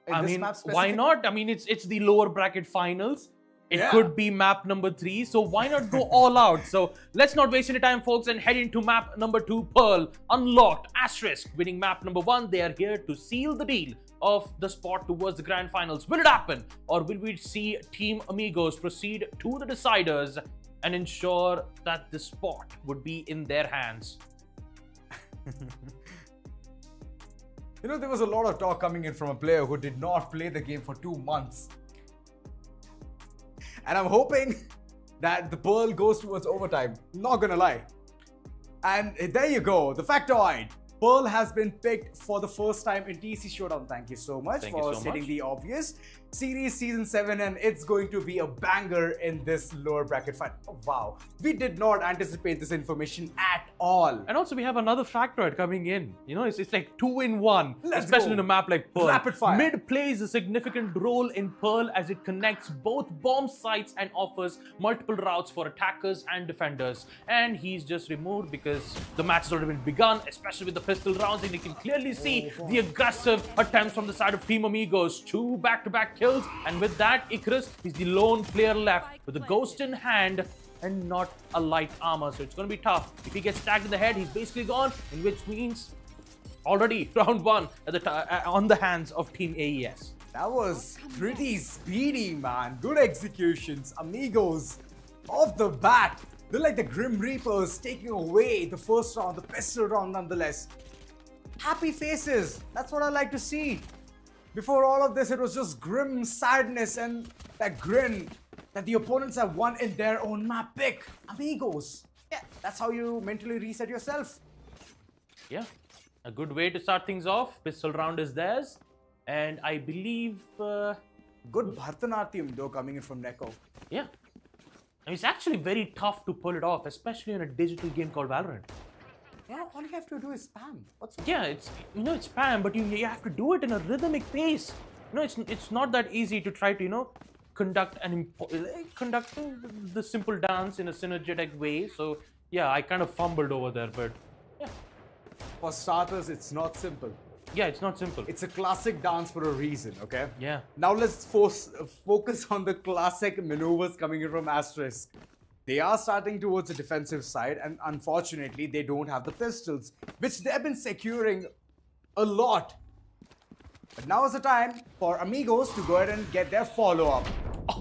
In I this mean, map why specifically. not? I mean, it's the lower bracket finals. It Yeah. could be map number 3, so why not go all out? So let's not waste any time, folks, and head into map number 2, Pearl. Unlocked, Asterisk, winning map number 1. They are here to seal the deal of the spot towards the grand finals. Will it happen? Or will we see Team Amigos proceed to the deciders and ensure that the spot would be in their hands? You know, there was a lot of talk coming in from a player who did not play the game for 2 months. And I'm hoping that the Pearl goes towards overtime. Not gonna lie. And there you go, the factoid. Pearl has been picked for the first time in TEC Showdown. Thank you so much Thank you for so stating much. the obvious. Series Season 7, and it's going to be a banger in this lower bracket fight. Oh, wow. We did not anticipate this information at all. And also, we have another factoid coming in. You know, it's like 2 in 1, Let's especially go. in a map like Pearl. Rapid fire. Mid plays a significant role in Pearl as it connects both bomb sites and offers multiple routes for attackers and defenders. And he's just removed because the match has already been begun, especially with the pistol rounds, and you can clearly see the aggressive attempts from the side of Team Amigos. 2 back-to-back kills, and with that, Icarus is the lone player left with a ghost in hand and not a light armor, so it's going to be tough. If he gets tagged in the head, he's basically gone, in which means already round 1 at the on the hands of Team AES. That was pretty speedy, man. Good executions. Amigos, off the bat. They're like the Grim Reapers taking away the first round, the pistol round nonetheless. Happy faces. That's what I like to see. Before all of this, it was just grim sadness and that grin that the opponents have won in their own map pick. Amigos. Yeah, that's how you mentally reset yourself. Yeah, a good way to start things off. Pistol round is theirs, and I believe, Good Bharatanatyam though coming in from Neko. yeah. And it's actually very tough to pull it off, especially in a digital game called Valorant. Yeah, all you have to do is spam. What's Yeah, it's it's spam, but you have to do it in a rhythmic pace. It's not that easy to try to conduct the simple dance in a synergetic way. So yeah, I kind of fumbled over there, but yeah, For starters, it's not simple. yeah, it's not simple. It's a classic dance for a reason, okay? Yeah. Now let's focus on the classic maneuvers coming in from Asterisk. They are starting towards the defensive side, and unfortunately, they don't have the pistols, which they've been securing a lot. But now is the time for Amigos to go ahead and get their follow-up.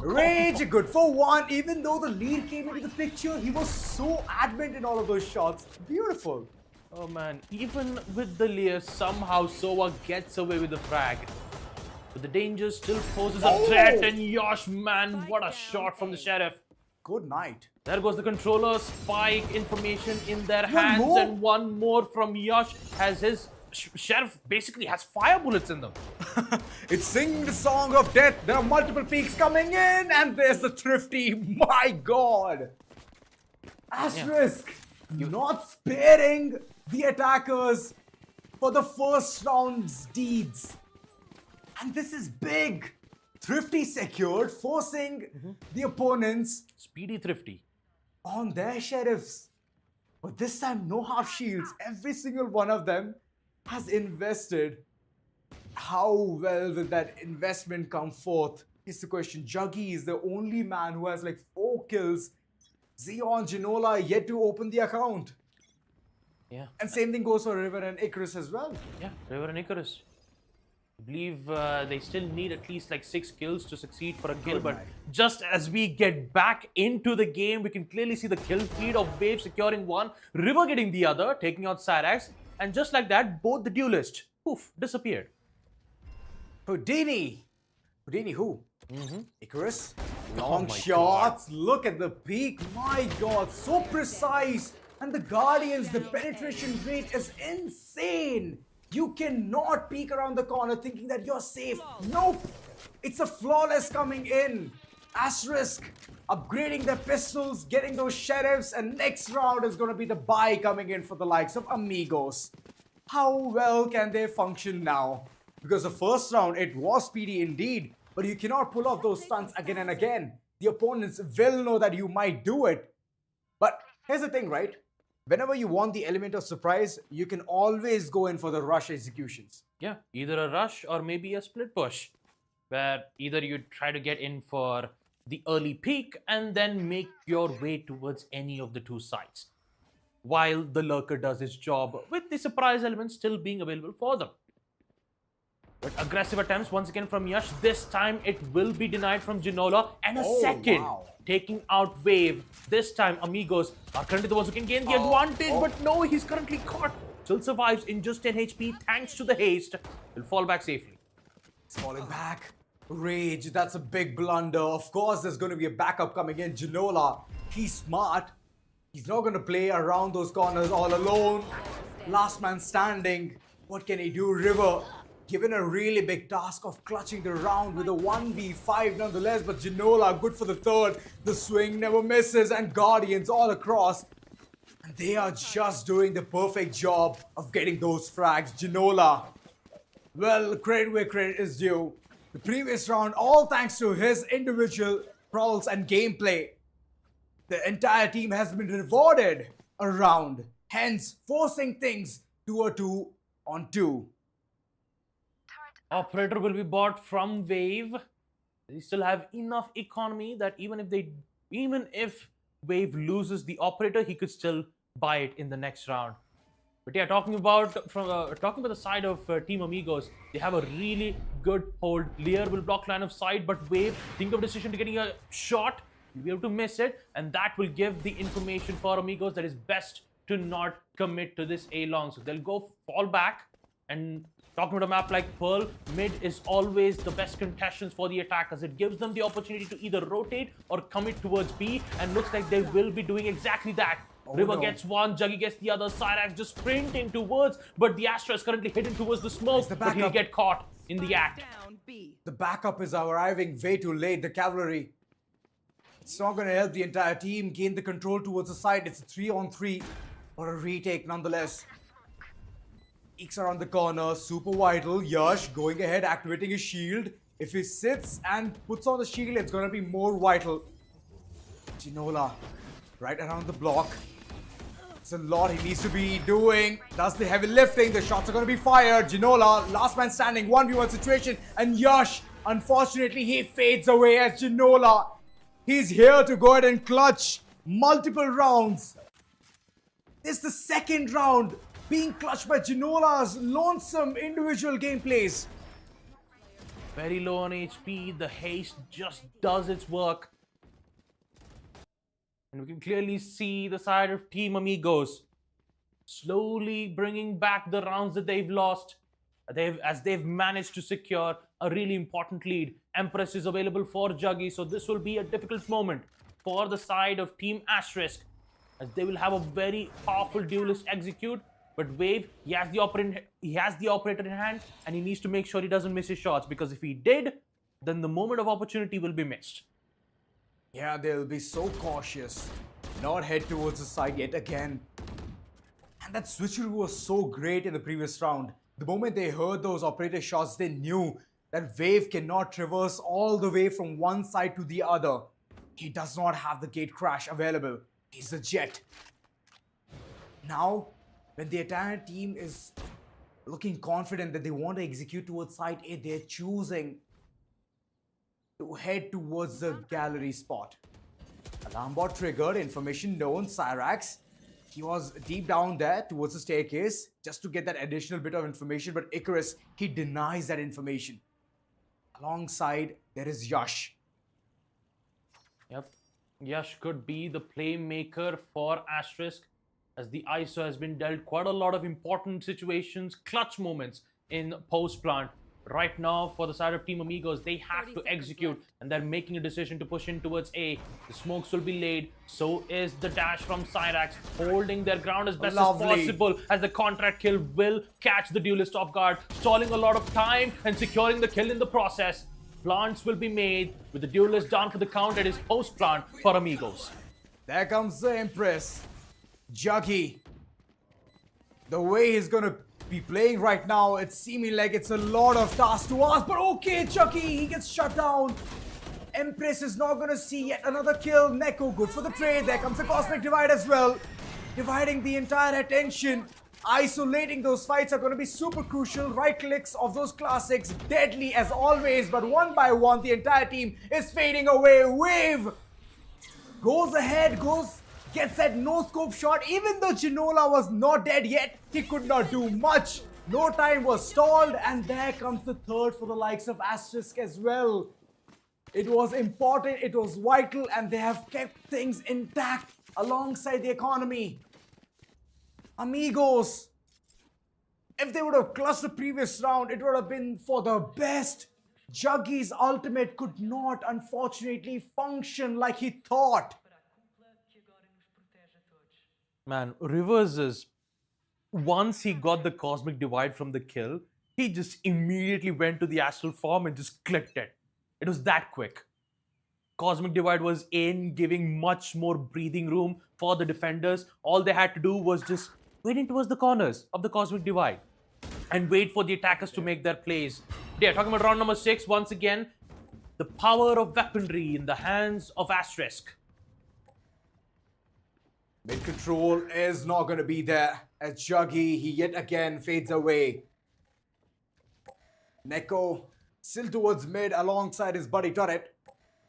Rage, good for 1. Even though the lead came into the picture, he was so adamant in all of those shots. Beautiful. Oh man, even with the Lear, somehow Sova gets away with the frag. But the danger still poses a threat, and Yosh, man, what a shot from the Sheriff. Good night. There goes the controller, spike information in their hands, more? and one more from Yosh as his Sheriff basically has fire bullets in them. It's singing the song of death. There are multiple peaks coming in, and there's the Thrifty. My God. Asterisk, not sparing the attackers for the first round's deeds. And this is big. Thrifty secured, forcing the opponents Speedy Thrifty. on their sheriffs. But this time, no half shields. Every single one of them has invested. How well will that investment come forth? Is the question. Juggy is the only man who has like 4 kills. Zeon, Ginola yet to open the account. Yeah. And same thing goes for River and Icarus as well. Yeah, River and Icarus. I believe they still need at least like 6 kills to succeed for a kill, Good but night. just as we get back into the game, we can clearly see the kill feed of Wave securing one, River getting the other, taking out Cyrax, and just like that, both the duelists, poof, disappeared. Houdini. Houdini who? Icarus. Long my shots. Look at the peak. My God, so precise. And the Guardians, the penetration rate is insane. You cannot peek around the corner thinking that you're safe. Nope. It's a flawless coming in. Asterisk upgrading their pistols, getting those sheriffs, and next round is going to be the buy coming in for the likes of Amigos. How well can they function now? Because the first round, it was speedy indeed, but you cannot pull off those stunts again and again. The opponents will know that you might do it. But here's the thing, right? Whenever you want the element of surprise, you can always go in for the rush executions. Yeah, either a rush or maybe a split push, where either you try to get in for the early peak and then make your way towards any of the two sides, while the lurker does its job with the surprise element still being available for them. But aggressive attempts once again from Yash. This time it will be denied from Ginola, and a second taking out Wave. This time Amigos are currently the ones who can gain the advantage, but no, he's currently caught. Still survives in just 10 HP thanks to the haste. Will fall back safely. It's falling back. Rage, that's a big blunder. Of course, there's going to be a backup coming in. Ginola, he's smart. He's not going to play around those corners all alone. Last man standing. What can he do? River, given a really big task of clutching the round with a 1v5 nonetheless. But Ginola, good for the third. The swing never misses, and Guardians all across. And they are just doing the perfect job of getting those frags. Ginola, well, credit where credit is due. The previous round, all thanks to his individual prowls and gameplay, the entire team has been rewarded a round, hence forcing things to a 2-on-2. Operator will be bought from Wave. They still have enough economy that even if Wave loses the operator, he could still buy it in the next round. But yeah, talking about the side of Team Amigos, they have a really good hold. Lear will block line of sight, but Wave think of decision to getting a shot. You'll be able to miss it, and that will give the information for Amigos that is best to not commit to this A long. So they'll go fall back. And talking about a map like Pearl, mid is always the best contestants for the attackers. It gives them the opportunity to either rotate or commit towards B, and looks like they will be doing exactly that. River gets one, Juggy gets the other, Cyrax just sprinting towards, but the Astra is currently heading towards the smoke, but he'll get caught in the act. The backup is arriving way too late, the cavalry. It's not going to help the entire team gain the control towards the side. It's a 3-on-3 or a retake nonetheless. Eeks around the corner, super vital. Yash going ahead, activating his shield. If he sits and puts on the shield, it's going to be more vital. Ginola right around the block. It's a lot he needs to be doing. Does the heavy lifting. The shots are going to be fired. Ginola, last man standing, 1v1 situation. And Yash, unfortunately, he fades away as Ginola. He's here to go ahead and clutch multiple rounds. It's the second round being clutched by Ginola's lonesome individual gameplays. Very low on HP. The haste just does its work. And we can clearly see the side of Team Amigos slowly bringing back the rounds that they've lost. As they've managed to secure a really important lead. Empress is available for Juggy, so this will be a difficult moment for the side of Team Asterisk, as they will have a very powerful duelist execute. But Wave, he has the operator in hand, and he needs to make sure he doesn't miss his shots, because if he did, then the moment of opportunity will be missed. Yeah, they'll be so cautious. Not head towards the side yet again. And that switcheroo was so great in the previous round. The moment they heard those operator shots, they knew that Wave cannot traverse all the way from one side to the other. He does not have the gate crash available. He's a jet. Now, when the entire team is looking confident that they want to execute towards side A, they're choosing to head towards the gallery spot. Alarm bot triggered, information known. Cyrax, he was deep down there towards the staircase just to get that additional bit of information, but Icarus, he denies that information. Alongside, there is Yash. Yep, Yash could be the playmaker for Asterisk, as the ISO has been dealt quite a lot of important situations, clutch moments in post plant. Right now, for the side of Team Amigos, they have to execute, and they're making a decision to push in towards A. The smokes will be laid, so is the dash from Cyrax, holding their ground as best as possible, as the contract kill will catch the duelist off guard, stalling a lot of time and securing the kill in the process. plants will be made with the duelist down for the count. It is post plant for Amigos. There comes the Empress. Juggy. The way he's gonna be playing right now, it's seeming like it's a lot of tasks to ask. But okay, Chucky, he gets shut down. Empress is not gonna see yet another kill. Neko, good for the trade. There comes the Cosmic Divide as well. Dividing the entire attention. Isolating those fights are going to be super crucial. Right clicks of those classics, deadly as always. But one by one, the entire team is fading away. Wave goes ahead, gets that no-scope shot. Even though Ginola was not dead yet, he could not do much. No time was stalled. And there comes the third for the likes of Asterisk as well. It was important, it was vital, and they have kept things intact alongside the economy. Amigos, if they would have clutched the previous round, it would have been for the best. Juggy's ultimate could not, unfortunately, function like he thought. Man, Rivers is, once he got the Cosmic Divide from the kill, he just immediately went to the astral form and just clicked it. It was that quick. Cosmic Divide was in, giving much more breathing room for the defenders. All they had to do was just waiting towards the corners of the Cosmic Divide and wait for the attackers to make their plays. Yeah, talking about round number 6, once again, the power of weaponry in the hands of Asterisk. Mid control is not going to be there as Juggy, he yet again fades away. Neko still towards mid alongside his buddy Turret.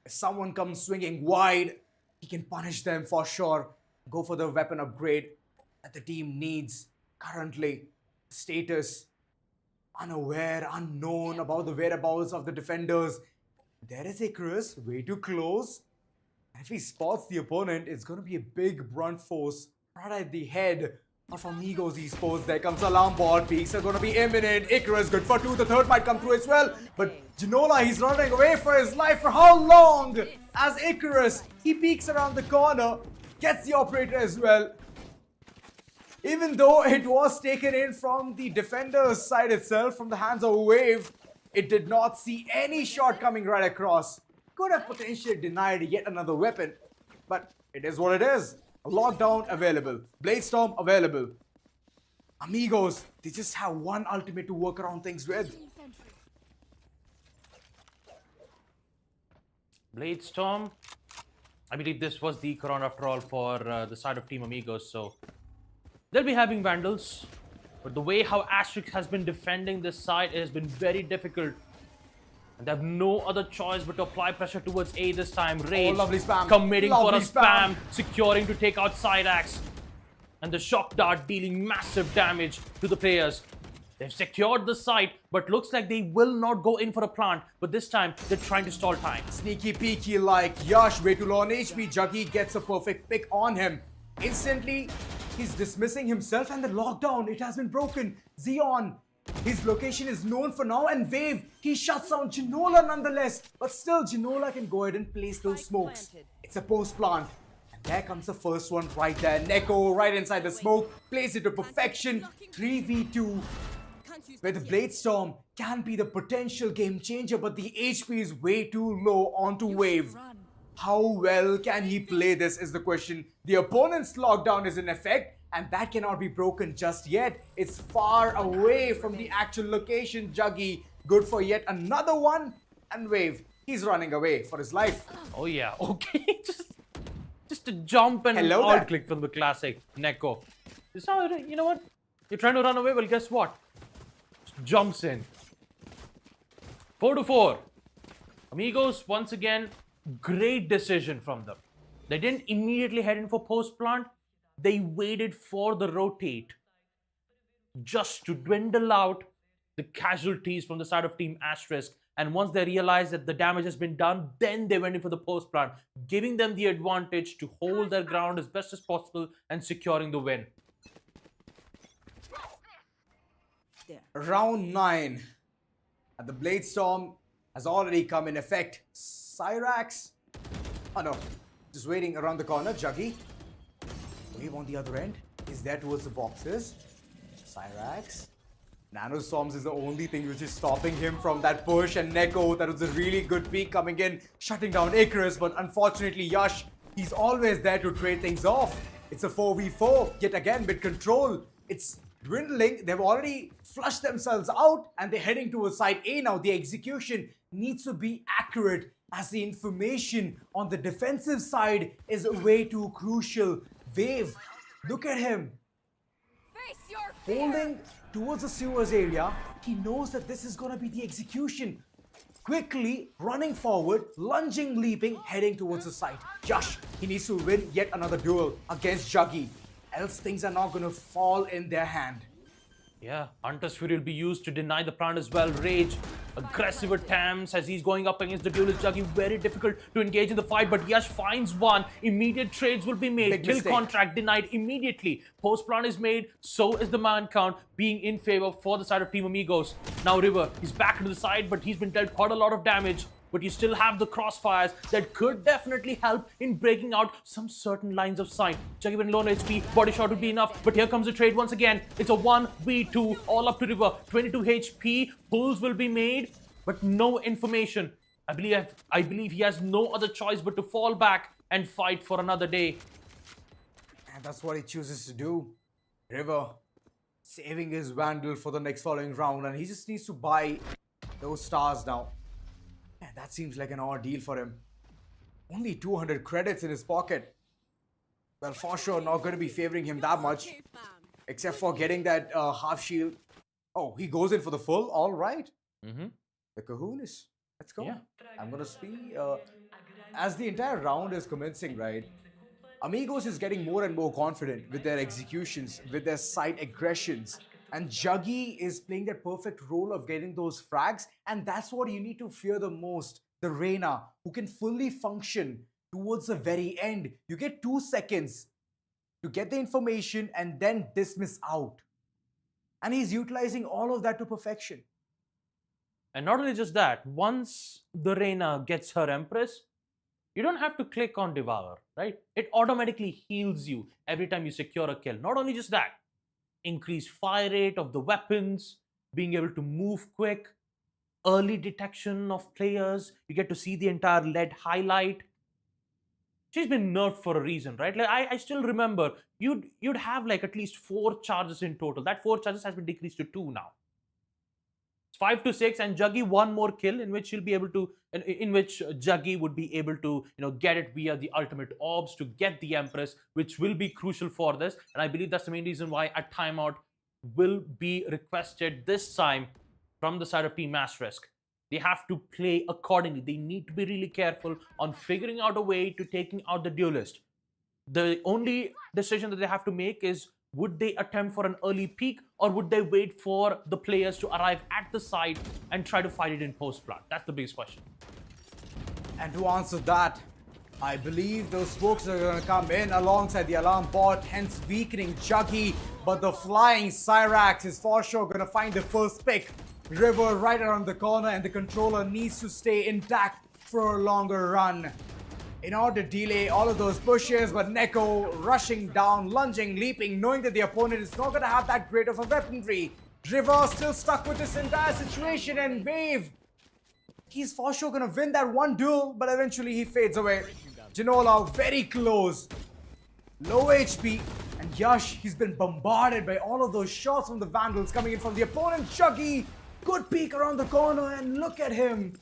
If someone comes swinging wide, he can punish them for sure. Go for the weapon upgrade that the team needs currently. Status unaware, unknown about the whereabouts of the defenders. There is Icarus, way too close. And if he spots the opponent, it's going to be a big brunt force right at the head of Amigos Esports. There comes alarm bot. Peaks are going to be imminent. Icarus good for 2. The third might come through as well. But Ginola, he's running away for his life. For how long? As Icarus, he peeks around the corner, gets the operator as well. Even though it was taken in from the defender's side itself, from the hands of Wave, it did not see any shot coming right across. Could have potentially denied yet another weapon, but it is what it is. A lockdown available, Blade Storm available. Amigos, they just have one ultimate to work around things with. Blade Storm, I believe this was the crown after all for the side of Team Amigos, so they'll be having Vandals. But the way how Asterisk has been defending this side, it has been very difficult. And they have no other choice but to apply pressure towards A this time. Rage lovely spam. committing Lovely for a spam, securing to take out Side Axe. And the Shock Dart dealing massive damage to the players. They've secured the site, but looks like they will not go in for a plant. But this time, they're trying to stall time. Sneaky peeky like Yash, way too low on HP. Juggy gets a perfect pick on him. Instantly, he's dismissing himself and the lockdown, it has been broken. Xeon, his location is known for now, and Wave, he shuts down Ginola nonetheless. But still, Ginola can go ahead and place those smokes. It's a post plant. And there comes the first one right there. Neko right inside the smoke, plays it to perfection. 3v2. Where the Blade Storm can be the potential game changer, but the HP is way too low onto Wave. How well can he play this is the question. The opponent's lockdown is in effect, and that cannot be broken just yet. It's far away from the actual location. Juggy, good for yet another one. And Wave, he's running away for his life. Oh yeah, okay. just a jump and an alt click from the classic Neko. So, you know what? You're trying to run away? Well, guess what? Just jumps in. 4-4. Amigos, once again, great decision from them. They didn't immediately head in for post plant. They waited for the rotate just to dwindle out the casualties from the side of Team Asterisk. And once they realized that the damage has been done, then they went in for the post plant, giving them the advantage to hold their ground as best as possible and securing the win. Round 9. And the Blade Storm has already come in effect. Cyrax. Oh no. Just waiting around the corner. Juggy. Wave on the other end. Is there towards the boxes. Cyrax. Nanostorms is the only thing which is stopping him from that push, and Neko, that was a really good peek coming in, shutting down Icarus, but unfortunately Yash, he's always there to trade things off. It's a 4v4, yet again with control. It's dwindling, they've already flushed themselves out and they're heading towards side A now. The execution needs to be accurate as the information on the defensive side is way too crucial. Wave, look at him. Holding towards the sewers area, he knows that this is going to be the execution. Quickly running forward, lunging, leaping, heading towards the site. Yash, he needs to win yet another duel against Juggy, else things are not going to fall in their hand. Yeah, Hunter's Fury will be used to deny the plant as well. Rage, aggressive attempts as he's going up against the duelist Juggy. Very difficult to engage in the fight, but Yash finds one. Immediate trades will be made. Big Kill mistake. contract denied immediately. Post plant is made, so is the man count being in favor for the side of Team Amigos. Now River, he's back to the side, but he's been dealt quite a lot of damage. But you still have the crossfires that could definitely help in breaking out some certain lines of sight. Juggy with low HP, body shot would be enough, but here comes the trade once again. It's a 1v2, all up to River. 22 HP, pulls will be made, but no information. I believe he has no other choice but to fall back and fight for another day. And that's what he chooses to do. River, saving his Vandal for the next following round, and he just needs to buy those stars now. Man, that seems like an ordeal for him. Only 200 credits in his pocket. Well, for sure, not going to be favoring him that much. Except for getting that half shield. Oh, he goes in for the full? All right. The Cahoonus. Let's go. Yeah. I'm going to see. As the entire round is commencing, right? Amigos is getting more and more confident with their executions, with their side aggressions. And Juggy is playing that perfect role of getting those frags. And that's what you need to fear the most. The Reyna, who can fully function towards the very end. You get 2 seconds to get the information and then dismiss out. And he's utilizing all of that to perfection. And not only just that, once the Reyna gets her Empress, you don't have to click on Devour, right? It automatically heals you every time you secure a kill. Not only just that, increased fire rate of the weapons, being able to move quick, early detection of players, you get to see the entire LED highlight. She's been nerfed for a reason, right? Like I still remember you'd have like at least 4 charges in total. That 4 charges has been decreased to 2 now. It's 5 to 6, and Juggy one more kill in which he'll be able to, in which Juggy would be able to, get it via the ultimate orbs to get the Empress, which will be crucial for this. And I believe that's the main reason why a timeout will be requested this time from the side of Team Asterisk. They have to play accordingly. They need to be really careful on figuring out a way to taking out the duelist. The only decision that they have to make is, would they attempt for an early peak, or would they wait for the players to arrive at the site and try to fight it in post-plant? That's the biggest question. And to answer that, I believe those smokes are going to come in alongside the alarm bot, hence weakening Juggy. But the flying Cyrax is for sure going to find the first pick. River right around the corner, and the controller needs to stay intact for a longer run in order to delay all of those pushes. But Neko rushing down, lunging, leaping, knowing that the opponent is not going to have that great of a weaponry. River still stuck with this entire situation, and Wave, he's for sure going to win that one duel, but eventually he fades away. Jinola very close, low HP, and Yash, he's been bombarded by all of those shots from the Vandals coming in from the opponent. Juggy, good peek around the corner, and look at him.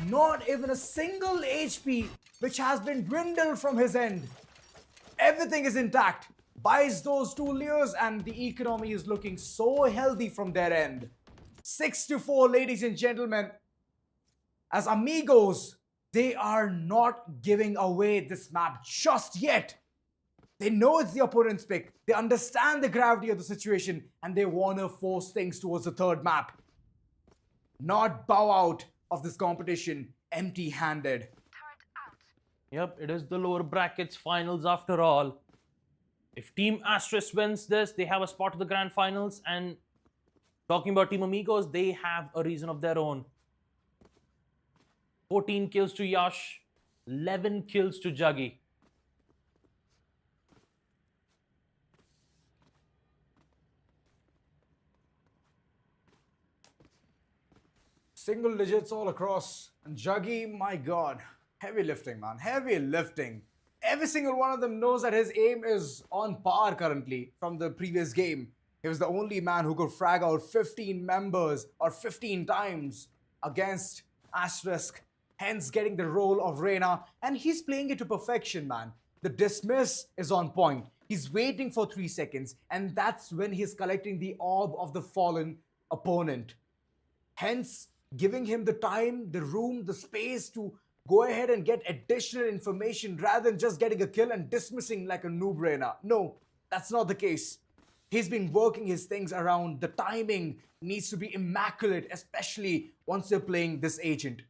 Not even a single HP, which has been dwindled from his end. Everything is intact. Buys those 2 layers, and the economy is looking so healthy from their end. 6-4, ladies and gentlemen. As Amigos, they are not giving away this map just yet. They know it's the opponent's pick. They understand the gravity of the situation, and they want to force things towards the third map. Not bow out of this competition empty-handed. Yep, it is the lower brackets finals after all. If Team Asterisk wins this, they have a spot to the grand finals. And talking about Team Amigos, they have a reason of their own. 14 kills to Yash, 11 kills to Juggy. Single digits all across. And Juggy, my God, heavy lifting, man. Heavy lifting. Every single one of them knows that his aim is on par currently from the previous game. He was the only man who could frag out 15 members or 15 times against Asterisk, hence getting the role of Reina. And he's playing it to perfection, man. The dismiss is on point. He's waiting for 3 seconds, and that's when he's collecting the orb of the fallen opponent. Hence, giving him the time, the room, the space to go ahead and get additional information rather than just getting a kill and dismissing like a noob Reina. No, that's not the case. He's been working his things around. The timing needs to be immaculate, especially once they're playing this agent.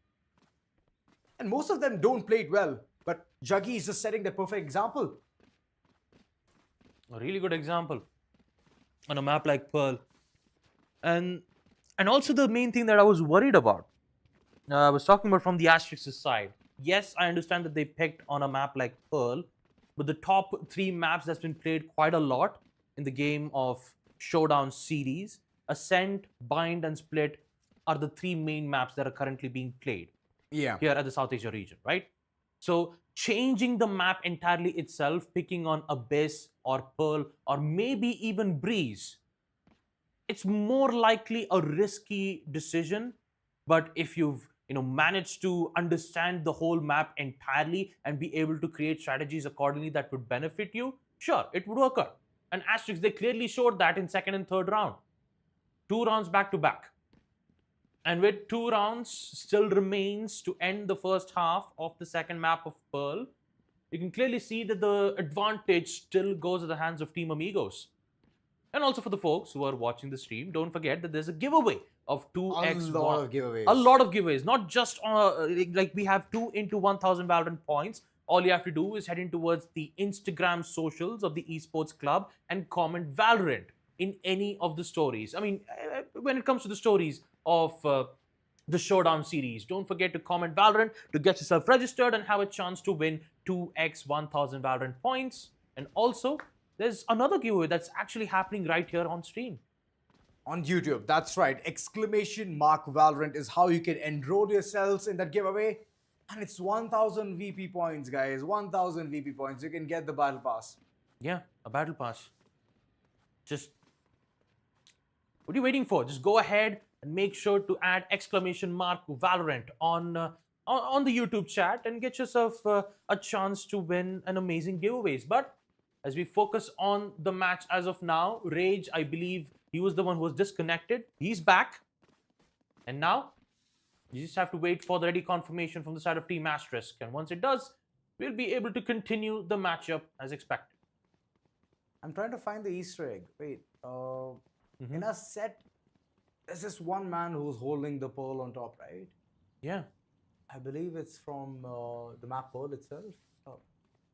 And most of them don't play it well, but Juggy is just setting the perfect example. A really good example on a map like Pearl. And also the main thing that I was worried about, I was talking about from the Asterisk side. Yes, I understand that they picked on a map like Pearl, but the top 3 maps that's been played quite a lot in the game of Showdown series, Ascent, Bind, and Split are the 3 main maps that are currently being played here at the South Asia region, right? So changing the map entirely itself, picking on Abyss or Pearl or maybe even Breeze, it's more likely a risky decision. But if you've managed to understand the whole map entirely and be able to create strategies accordingly that would benefit you, sure, it would work out. And Asterisk, they clearly showed that in second and third round. 2 rounds back to back. And with 2 rounds still remains to end the first half of the second map of Pearl, you can clearly see that the advantage still goes at the hands of Team Amigos. And also for the folks who are watching the stream, don't forget that there's a giveaway of 2x1. A lot of giveaways. A lot of giveaways. Not just like we have 2 into 1000 Valorant points. All you have to do is head in towards the Instagram socials of the esports club and comment Valorant in any of the stories. I mean, when it comes to the stories of the Showdown series, don't forget to comment Valorant to get yourself registered and have a chance to win 2x 1000 Valorant points. And also, there's another giveaway that's actually happening right here on stream. On YouTube, that's right. ! Valorant is how you can enroll yourselves in that giveaway. And it's 1000 VP points, guys. 1000 VP points. You can get the battle pass. Yeah, a battle pass. Just, what are you waiting for? Just go ahead and make sure to add ! Valorant on the YouTube chat and get yourself a chance to win an amazing giveaways. But as we focus on the match as of now, Rage, I believe he was the one who was disconnected. He's back. And now, you just have to wait for the ready confirmation from the side of Team Asterisk. And once it does, we'll be able to continue the matchup as expected. I'm trying to find the Easter egg. Wait, in a set, there's this one man who's holding the pearl on top, right? Yeah. I believe it's from the map Pearl itself.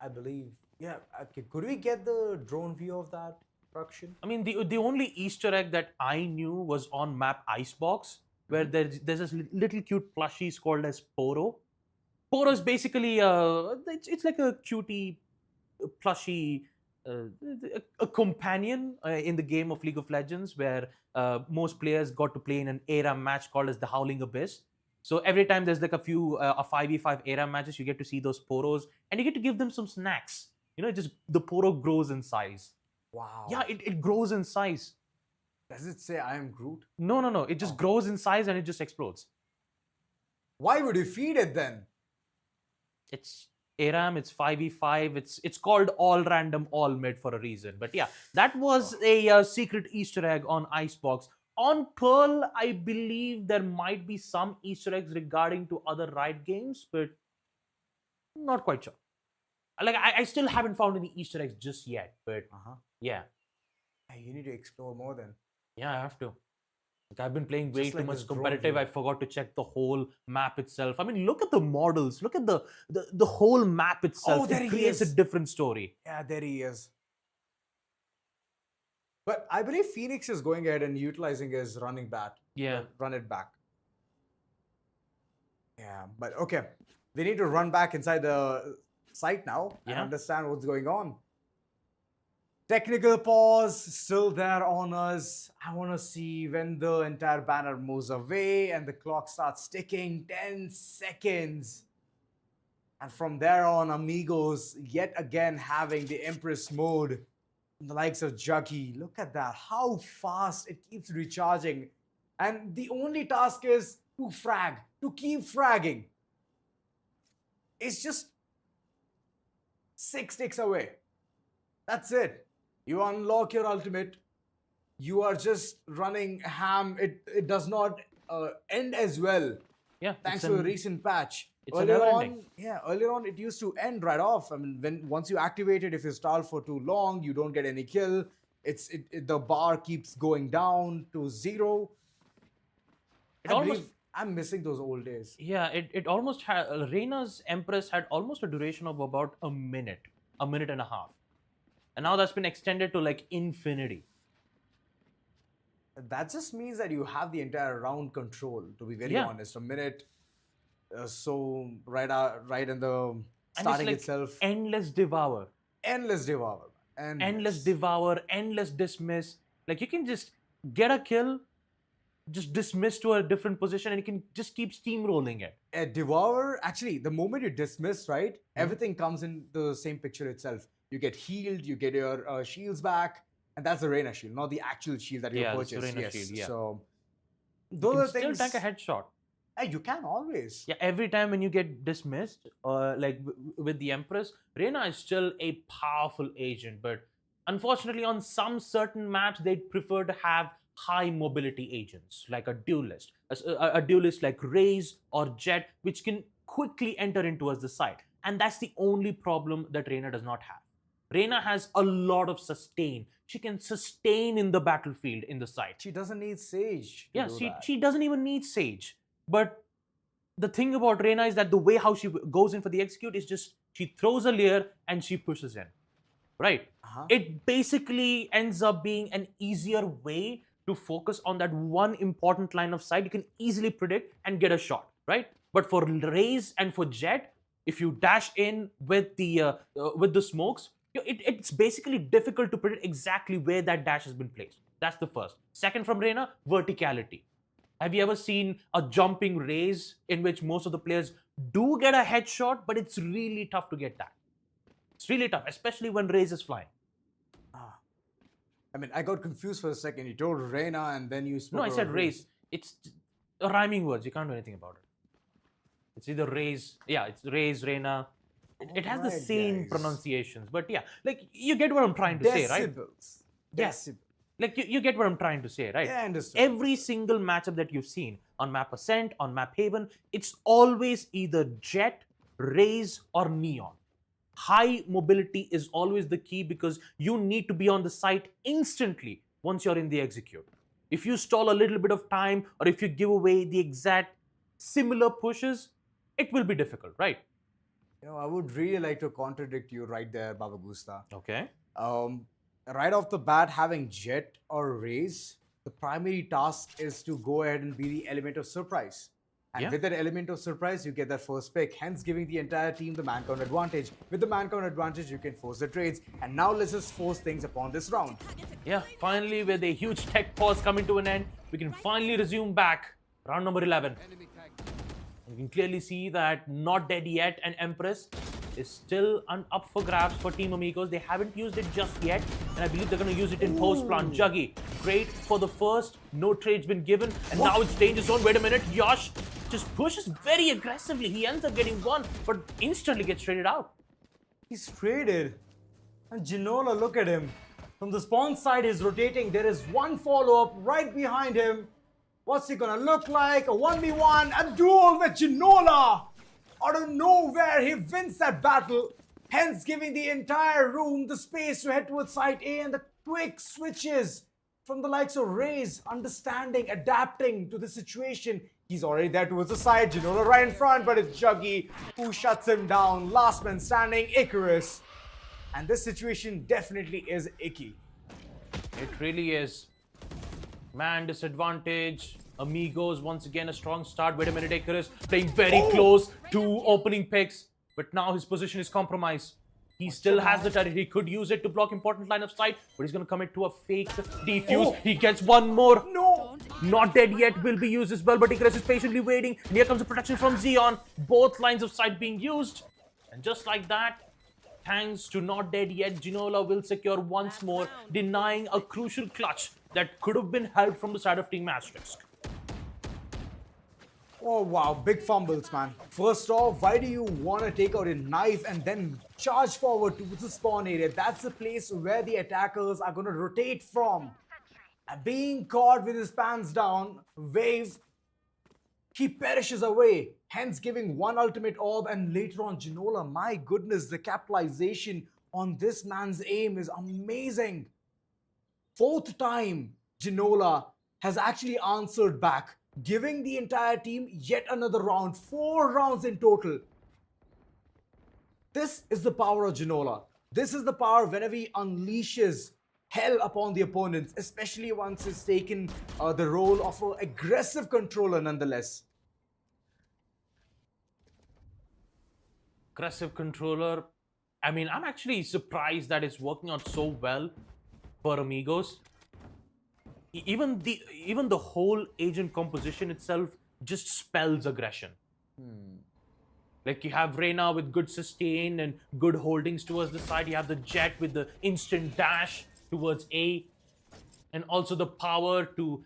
I believe. Yeah. Okay. Could we get the drone view of that production? I mean, the only Easter egg that I knew was on map Icebox, where there's this little cute plushies called as Poro. Poro is basically it's like a cutie plushie, a companion in the game of League of Legends, where most players got to play in an ARAM match called as the Howling Abyss. So every time there's like a 5v5 ARAM matches, you get to see those Poros and you get to give them some snacks. Just the Poro grows in size. Wow. Yeah, it grows in size. Does it say I am Groot? No. It just grows in size and it just explodes. Why would you feed it then? It's ARAM, it's 5v5, it's called all random, all mid for a reason. But yeah, that was a secret Easter egg on Icebox. On Pearl, I believe there might be some Easter eggs regarding to other Riot games, but not quite sure. Like, I still haven't found any Easter eggs just yet, but yeah. Hey, you need to explore more then. Yeah, I have to. Like, I've been playing way Just too like much this drone competitive. view. I forgot to check the whole map itself. I mean, look at the models. Look at the whole map itself. Oh, there he it creates a is. different story. Yeah, there he is. But I believe Phoenix is going ahead and utilizing his running back. Yeah. Run it back. Yeah, but okay. They need to run back inside the site now and Yeah. understand what's going on. Technical pause still there on us. I want to see when the entire banner moves away and the clock starts ticking. 10 seconds. And from there on, Amigos yet again having the Empress mode. The likes of Juggy. Look at that. How fast it keeps recharging. And the only task is to frag, to keep fragging. It's just 6 ticks away. That's it. You unlock your ultimate. You are just running ham. It does not end as well. Yeah, Thanks to a recent patch. It's earlier on it used to end right off. I mean, once you activate it, if you stall for too long, you don't get any kill. The bar keeps going down to 0. I'm missing those old days. Yeah, it almost had Reina's Empress had almost a duration of about a minute and a half, and now that's been extended to like infinity. That just means that you have the entire round control. To be very honest, a minute. So right in the starting itself. Endless devour. Endless devour, endless dismiss. Like you can just get a kill, just dismiss to a different position, and you can just keep steamrolling it. A devour, actually, the moment you dismiss, right, everything comes in the same picture itself. You get healed, you get your shields back, and that's the Reina shield, not the actual shield that you purchased. Shield, so those are things. Still tank a headshot. You can always. Yeah, every time when you get dismissed, like with the Empress, Reina is still a powerful agent, but unfortunately on some certain maps, they'd prefer to have high mobility agents, like a duelist. A duelist like Raze or Jet, which can quickly enter into the site. And that's the only problem that Reina does not have. Reina has a lot of sustain. She can sustain in the battlefield in the site. She doesn't need Sage. She doesn't even need Sage. But the thing about Reina is that the way how she goes in for the execute is just she throws a layer and she pushes in. Right? It basically ends up being an easier way to focus on that one important line of sight. You can easily predict and get a shot. Right? But for Raze and for Jet, if you dash in with the smokes, it's basically difficult to predict exactly where that dash has been placed. That's the first. Second from Reina, verticality. Have you ever seen a jumping Raze in which most of the players do get a headshot, but it's really tough to get that? It's really tough, especially when Raze is flying. I mean, I got confused for a second. You told Reina and then you spoke. No, I said Raze. It's rhyming words. You can't do anything about it. It's either Raze. Yeah, it's Raze, Reina. It has the same pronunciations. But yeah, like you get what I'm trying to say, right? Yes. Like you get what I'm trying to say, right? Yeah, I understand. Every single matchup that you've seen on Map Ascent, on Map Haven, it's always either Jet, Raze, or Neon. High mobility is always the key because you need to be on the site instantly once you're in the execute. If you stall a little bit of time or if you give away the exact similar pushes, it will be difficult, right? I would really like to contradict you right there, Baba Gusta. Okay. Right off the bat, having Jet or Raze, the primary task is to go ahead and be the element of surprise. And with that element of surprise, you get that first pick, hence giving the entire team the man count advantage. With the man count advantage, you can force the trades. And now let's just force things upon this round. Yeah, finally, with a huge tech pause coming to an end, we can finally resume back round number 11. You can clearly see that Not Dead Yet and Empress is still up for grabs for Team Amigos. They haven't used it just yet, and I believe they're going to use it in post-plant. Juggy, great for the first. No trade's been given, and now it's danger zone. Wait a minute, Yash just pushes very aggressively. He ends up getting one, but instantly gets traded out. He's traded. And Ginola, look at him. From the spawn side, he's rotating. There is one follow-up right behind him. What's he gonna look like? A 1v1, a duel with Ginola! Out of nowhere, he wins that battle, hence giving the entire room the space to head towards site A, and the quick switches from the likes of Raze, understanding, adapting to the situation. He's already there towards the side, Ginola right in front, but it's Juggy who shuts him down. Last man standing, Icarus. And this situation definitely is icky. It really is. Man disadvantage. Amigos once again a strong start. Wait a minute, Icarus playing very close to opening picks, but now his position is compromised. He still has the turret. He could use it to block important line of sight, but he's going to commit to a fake defuse. Oh. He gets one more. No! Not dead yet, will be used as well, but Icarus is patiently waiting. And here comes the protection from Xeon. Both lines of sight being used. And just like that, thanks to not dead yet, Ginola will secure once more, denying a crucial clutch that could have been helped from the side of Team Asterisk. Oh wow, big fumbles, man. First off, why do you want to take out a knife and then charge forward towards the spawn area? That's the place where the attackers are going to rotate from. And being caught with his pants down, Wave, he perishes away, hence giving one ultimate orb, and later on Ginola, my goodness, the capitalization on this man's aim is amazing. Fourth time, Ginola has actually answered back, giving the entire team yet another round, 4 rounds in total. This is the power of Ginola. This is the power whenever he unleashes hell upon the opponents, especially once he's taken the role of an aggressive controller nonetheless. Aggressive controller. I mean, I'm actually surprised that it's working out so well for Amigos. Even the whole agent composition itself just spells aggression. Like you have Reyna with good sustain and good holdings towards the side. You have the Jet with the instant dash towards A, and also the power to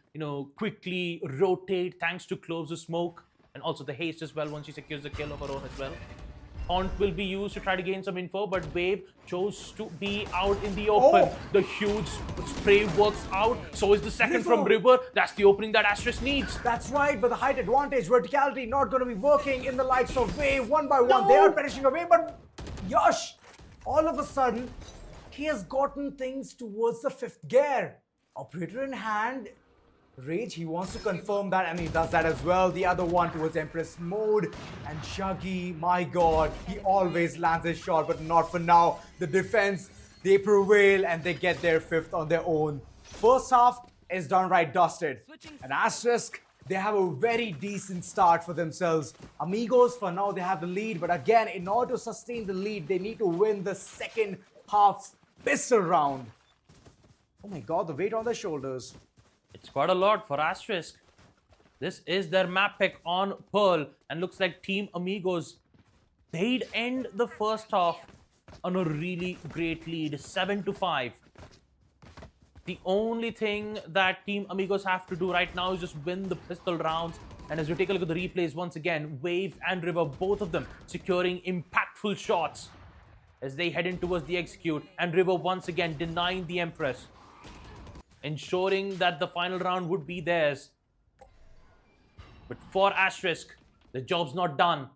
quickly rotate thanks to Cloves of Smoke, and also the haste as well once she secures the kill of her own as well. Haunt will be used to try to gain some info, but Wave chose to be out in the open. Oh. The huge spray works out. So is the second from River. That's the opening that Asterisk needs. That's right, but the height advantage, verticality not going to be working in the likes of Wave. One by one, they are perishing away, but Yash, all of a sudden, he has gotten things towards the 5th gear. Operator in hand. Rage, he wants to confirm that, and he does that as well. The other one towards Empress mode. And Juggy, my god, he always lands his shot, but not for now. The defense, they prevail and they get their 5th on their own. First half is downright dusted. And Asterisk, they have a very decent start for themselves. Amigos, for now, they have the lead, but again, in order to sustain the lead, they need to win the second half's pistol round. Oh my god, the weight on their shoulders. It's quite a lot for Asterisk. This is their map pick on Pearl, and looks like Team Amigos, they'd end the first half on a really great lead, 7-5. The only thing that Team Amigos have to do right now is just win the pistol rounds. And as we take a look at the replays once again, Wave and River, both of them securing impactful shots as they head in towards the execute, and River once again denying the Empress, ensuring that the final round would be theirs. But for Asterisk, the job's not done.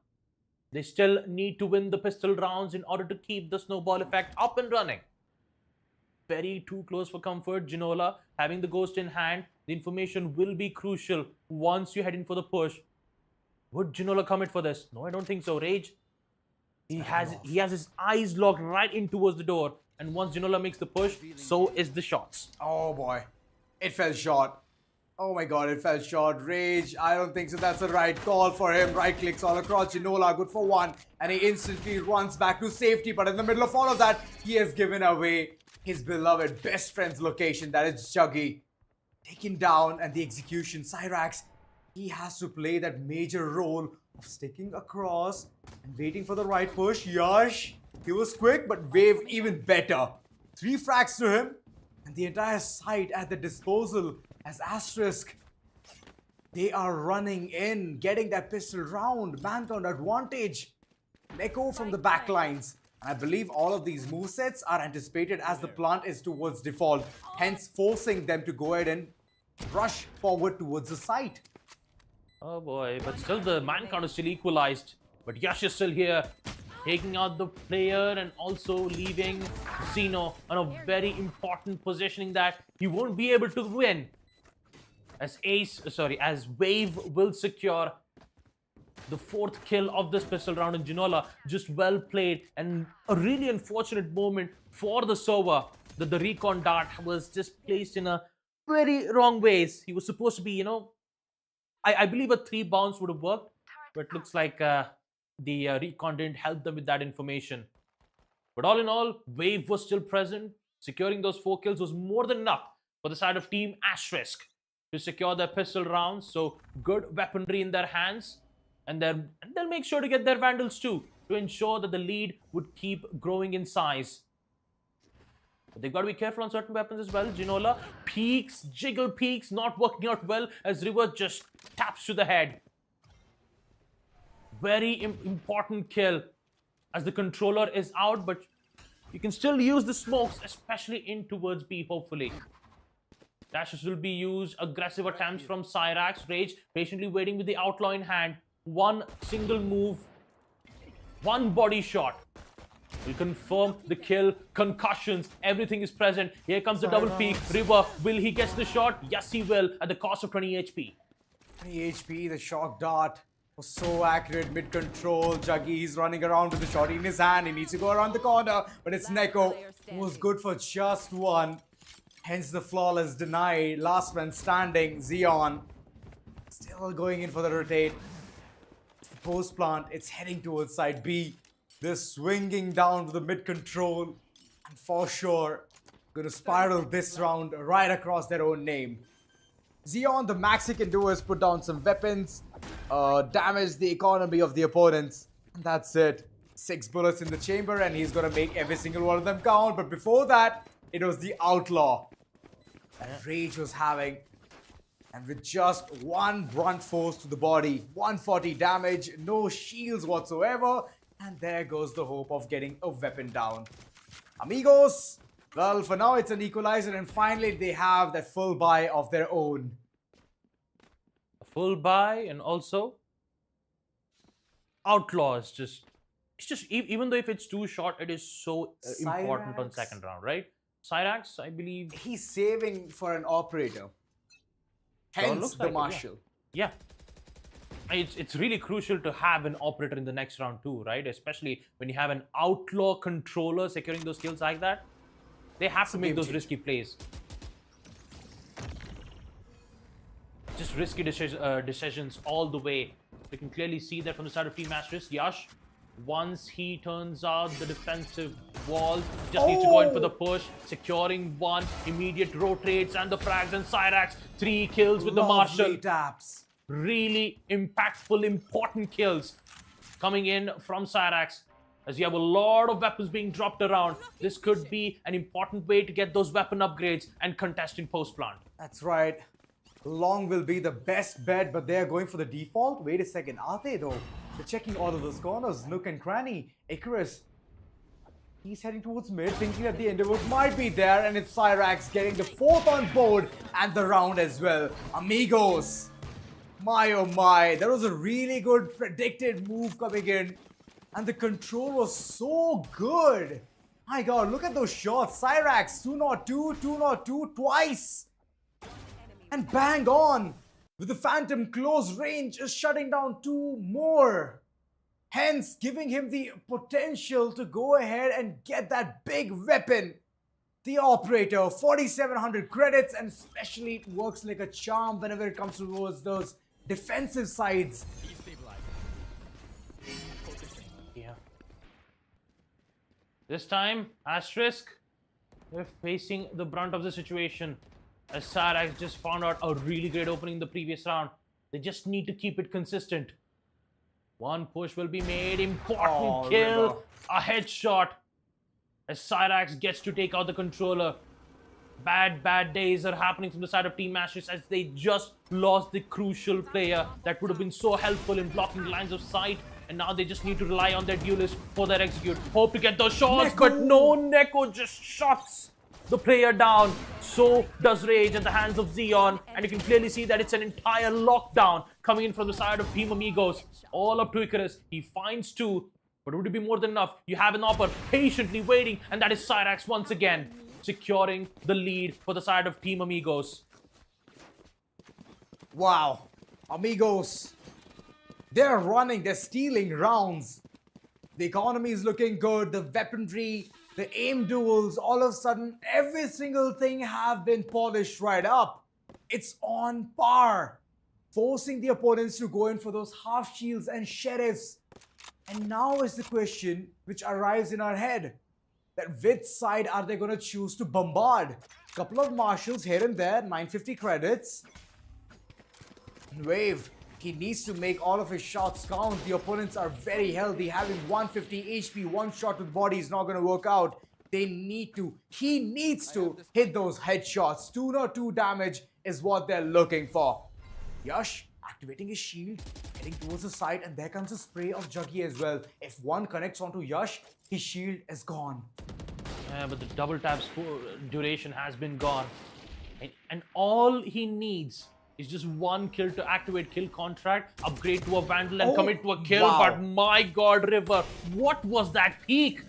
They still need to win the pistol rounds in order to keep the snowball effect up and running. Very too close for comfort. Ginola having the ghost in hand. The information will be crucial once you head in for the push. Would Ginola commit for this? No, I don't think so. Rage, he has his eyes locked right in towards the door. And once Ginola makes the push, so is the shots. Oh boy, it fell short. Oh my god, it fell short. Rage, I don't think so. That's the right call for him. Right clicks all across Ginola, good for one. And he instantly runs back to safety. But in the middle of all of that, he has given away his beloved best friend's location. That is Juggy. Taken down, and the execution, Cyrax, he has to play that major role of sticking across and waiting for the right push. Yash, he was quick, but Wave even better. 3 frags to him, and the entire site at the disposal as Asterisk. They are running in, getting that pistol round, man-count advantage. Neko from the backlines. I believe all of these movesets are anticipated as the plant is towards default, hence forcing them to go ahead and rush forward towards the site. Oh boy, but still the man count is still equalized. But Yash is still here, taking out the player and also leaving Xeno on a very important positioning that he won't be able to win. As Wave will secure the 4th kill of this pistol round, in Ginola just well played, and a really unfortunate moment for the server that the recon dart was just placed in a very wrong ways. He was supposed to be, I believe a 3 bounce would have worked, but it looks like the recon didn't help them with that information. But all in all, Wave was still present. Securing those 4 kills was more than enough for the side of Team Asterisk to secure their pistol rounds. So good weaponry in their hands. And they'll make sure to get their Vandals too, to ensure that the lead would keep growing in size. But they've got to be careful on certain weapons as well. Ginola peeks, jiggle peeks, not working out well as River just taps to the head. Very important kill as the controller is out, but you can still use the smokes, especially in towards B, hopefully. Dashes will be used, aggressive attempts from Cyrax. Rage patiently waiting with the outlaw in hand. One single move, one body shot will confirm the kill. Concussions, everything is present. Here comes the double peek. River, will he get the shot? Yes, he will, at the cost of 20 HP. 20 HP, the shock dart was so accurate, mid-control. Juggy, he's running around with the shot in his hand. He needs to go around the corner, but it's Neko who was good for just one. Hence the flawless deny. Last man standing, Xeon. Still going in for the rotate. It's the post plant, it's heading towards side B. They're swinging down to the mid-control. And for sure, going to spiral this round right across their own name. Xeon, the max he can do is put down some weapons, damage the economy of the opponents, and that's it. 6 bullets in the chamber, and he's gonna make every single one of them count. But before that, it was the outlaw that Rage was having, and with just one blunt force to the body, 140 damage, no shields whatsoever, and there goes the hope of getting a weapon down. Amigos, well, for now it's an equalizer, and finally they have that full buy of their own. A full buy, and also Outlaw is just, even though if it's too short, it is so important on Cyrax. second round, right? Cyrax, I believe. He's saving for an operator. Hence looks the like it, yeah. marshal. Yeah. It's really crucial to have an operator in the next round too, right? Especially when you have an outlaw controller securing those kills like that. They have to make those risky plays. Just risky decisions all the way. You can clearly see that from the side of Team Asterisk. Yash, once he turns out the defensive walls, just needs to go in for the push, securing one, immediate rotates and the frags, and Cyrax, 3 kills with the marshal. Lovely taps. Really impactful, important kills coming in from Cyrax. As you have a lot of weapons being dropped around, this could be an important way to get those weapon upgrades and contest in post-plant. That's right. Long will be the best bet, but they're going for the default. Wait a second, are they though? They're checking all of those corners, nook and cranny. Icarus, he's heading towards mid, thinking that the endeavor might be there, and it's Cyrax getting the 4th on board and the round as well. Amigos, my oh my, that was a really good predicted move coming in, and the control was so good. My god, look at those shots. Cyrax, 202, 202 twice. And bang on, with the Phantom close range is shutting down 2 more. Hence, giving him the potential to go ahead and get that big weapon. The operator, 4,700 credits, and especially it works like a charm whenever it comes towards those defensive sides. Yeah. This time, Asterisk, they're facing the brunt of the situation. As Cyrax just found out a really great opening in the previous round. They just need to keep it consistent. One push will be made. Important kill. River. A headshot. As Cyrax gets to take out the controller. Bad days are happening from the side of Team Asterisk as they just lost the crucial player that would have been so helpful in blocking lines of sight. And now they just need to rely on their duelist for their execute. Hope to get those shots, but no, Neko just shots the player down. So does Rage at the hands of Xeon, and you can clearly see that it's an entire lockdown coming in from the side of Team Amigos. All up to Icarus. He finds 2, but would it be more than enough? You have an opper patiently waiting, and that is Cyrax once again, securing the lead for the side of Team Amigos. Wow, Amigos, they're running, they're stealing rounds. The economy is looking good, the weaponry, the aim duels, all of a sudden, every single thing have been polished right up. It's on par, forcing the opponents to go in for those half shields and sheriffs. And now is the question which arrives in our head. that which side are they going to choose to bombard. Couple of marshals here and there, 950 credits. Wave, he needs to make all of his shots count. The opponents are very healthy, having 150 HP. One shot to the body is not going to work out. He needs to hit those headshots. 202 damage is what they're looking for. Yash activating his shield, heading towards the side, and there comes a spray of Juggy as well. If one connects onto Yash, his shield is gone. Yeah, but the double tap duration has been gone. And all he needs is just one kill to activate kill contract, upgrade to a Vandal and commit to a kill. Wow. But my god, River, what was that peak?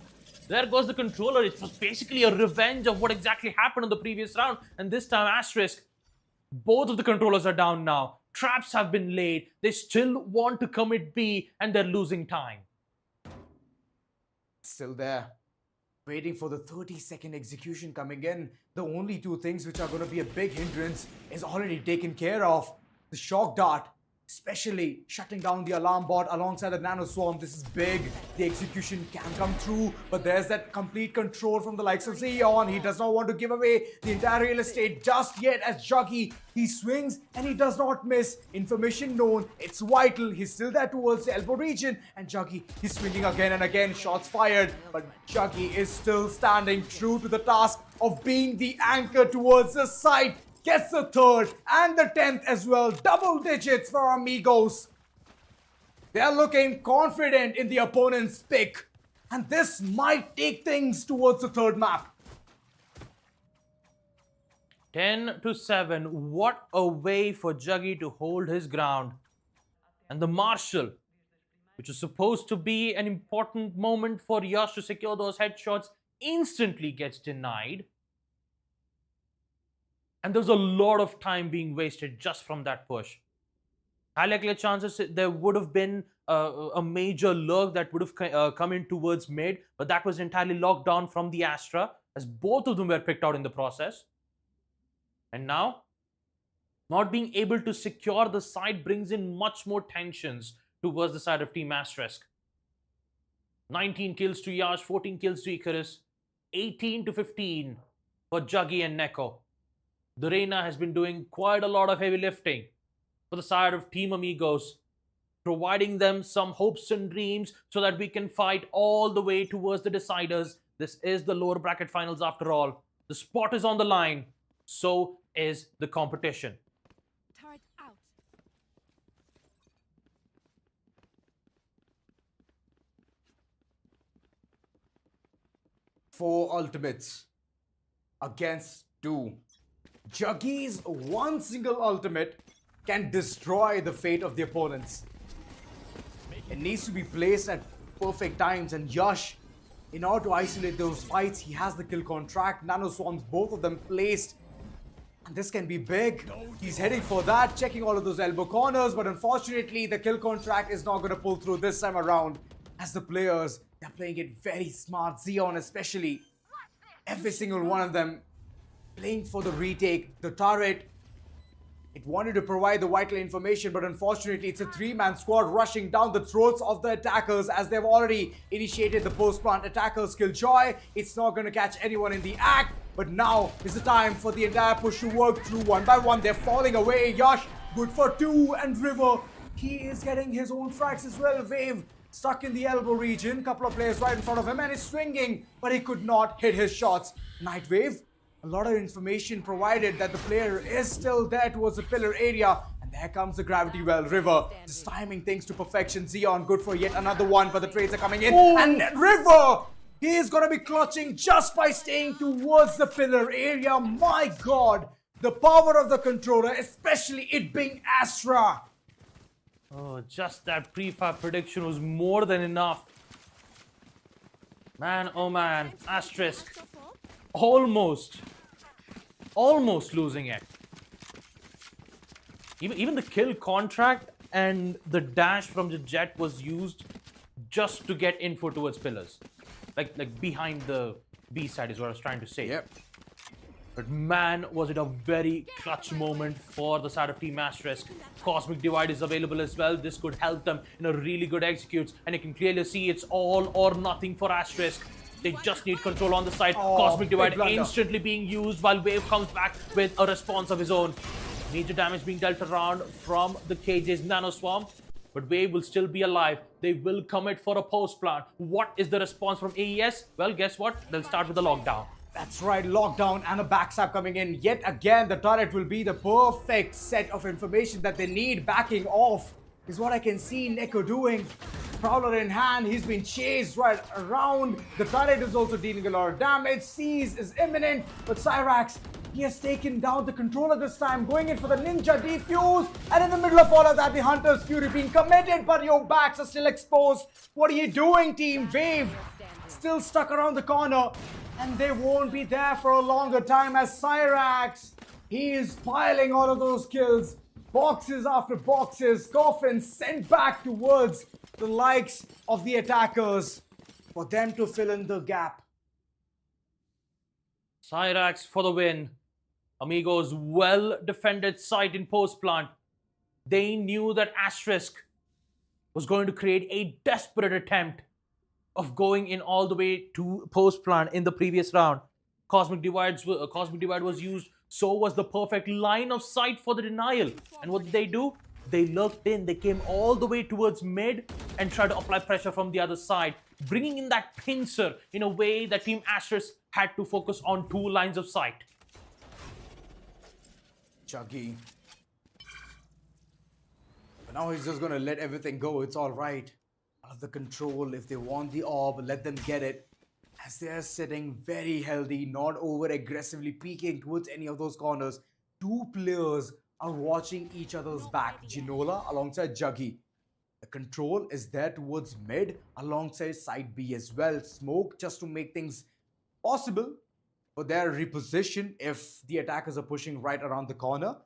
There goes the controller. It was basically a revenge of what exactly happened in the previous round. And this time, Asterisk, both of the controllers are down now. Traps have been laid. They still want to commit B and they're losing time. Still there. Waiting for the 30-second execution coming in. The only two things which are going to be a big hindrance is already taken care of. The shock dart, especially shutting down the alarm bot alongside the nano swarm. This is big. The execution can come through, but there's that complete control from the likes of Zeon. He does not want to give away the entire real estate just yet as Juggy. He swings and he does not miss. Information known. It's vital. He's still there towards the elbow region. And Juggy, he's swinging again and again. Shots fired. But Juggy is still standing true to the task of being the anchor towards the side. Gets the third and the 10th as well. Double digits for Amigos. They are looking confident in the opponent's pick. And this might take things towards the third map. 10-7. What a way for Juggy to hold his ground. And the Marshal, which was supposed to be an important moment for Yash to secure those headshots, instantly gets denied. And there's a lot of time being wasted just from that push. Highly likely chances there would have been a major lurk that would have come in towards mid, but that was entirely locked down from the Astra, as both of them were picked out in the process. And now, not being able to secure the side brings in much more tensions towards the side of Team Asterisk. 19 kills to Yash, 14 kills to Icarus, 18-15 for Juggy and Neko. The Reina has been doing quite a lot of heavy lifting for the side of Team Amigos, providing them some hopes and dreams so that we can fight all the way towards the deciders. This is the lower bracket finals after all. The spot is on the line. So is the competition. Turret out. 4 ultimates against 2. Juggy's one single ultimate can destroy the fate of the opponents. It needs to be placed at perfect times, and Yash, in order to isolate those fights, he has the kill contract. Nano Swarms, both of them placed. And this can be big. He's heading for that, checking all of those elbow corners, but unfortunately, the kill contract is not going to pull through this time around. As the players, they're playing it very smart. Zeon especially, every single one of them playing for the retake. The turret, it wanted to provide the vital information, but unfortunately, it's a 3-man squad rushing down the throats of the attackers as they've already initiated the post-plant attackers. Killjoy, it's not going to catch anyone in the act, but now is the time for the entire push to work through one by one. They're falling away. Yash, good for 2, and River, he is getting his own frags as well. Wave, stuck in the elbow region. Couple of players right in front of him, and he's swinging, but he could not hit his shots. Nightwave, a lot of information provided that the player is still there towards the pillar area. And there comes the gravity well. River just timing things to perfection. Zeon, good for yet another one, but the trades are coming in. Ooh. And River, he is going to be clutching just by staying towards the pillar area. My God, the power of the controller, especially it being Astra. Oh, just that prefab prediction was more than enough. Man, oh man, Asterisk almost losing it. Even the kill contract and the dash from the jet was used just to get info towards pillars. Like behind the B side is what I was trying to say. Yep. But man, was it a very clutch moment for the side of Team Asterisk. Cosmic Divide is available as well. This could help them in a really good executes. And you can clearly see it's all or nothing for Asterisk. They just need control on the side. Oh, Cosmic big Divide blunder. instantly being used while Wave comes back with a response of his own. Major damage being dealt around from the KJ's Nano Swarm. But Wave will still be alive. They will commit for a post plant. What is the response from AES? Well, guess what? They'll start with the lockdown. That's right, lockdown and a backstab coming in. Yet again, the turret will be the perfect set of information that they need. Backing off is what I can see Neko doing. Prowler in hand, he's been chased right around. The turret is also dealing a lot of damage. Seize is imminent, but Cyrax, he has taken down the controller this time, going in for the Ninja Defuse. And in the middle of all of that, the Hunter's Fury being committed, but your backs are still exposed. What are you doing, Team Wave? Still stuck around the corner, and they won't be there for a longer time as Cyrax, he is piling all of those kills. Boxes after boxes, coffins sent back towards the likes of the attackers for them to fill in the gap. Cyrax for the win. Amigos well defended site in post plant. They knew that Asterisk was going to create a desperate attempt of going in all the way to post plant in the previous round. Cosmic Divide was used, so was the perfect line of sight for the denial. And what did they do? They lurked in, they came all the way towards mid and tried to apply pressure from the other side, bringing in that pincer in a way that Team Asterisk had to focus on two lines of sight. Juggy. But now he's just gonna let everything go. It's alright. Out of the control, if they want the orb, let them get it. As they're sitting very healthy, not over aggressively peeking towards any of those corners. Two players are watching each other's back. Ginola alongside Juggy. The control is there towards mid alongside side B as well. Smoke just to make things possible for their reposition if the attackers are pushing right around the corner.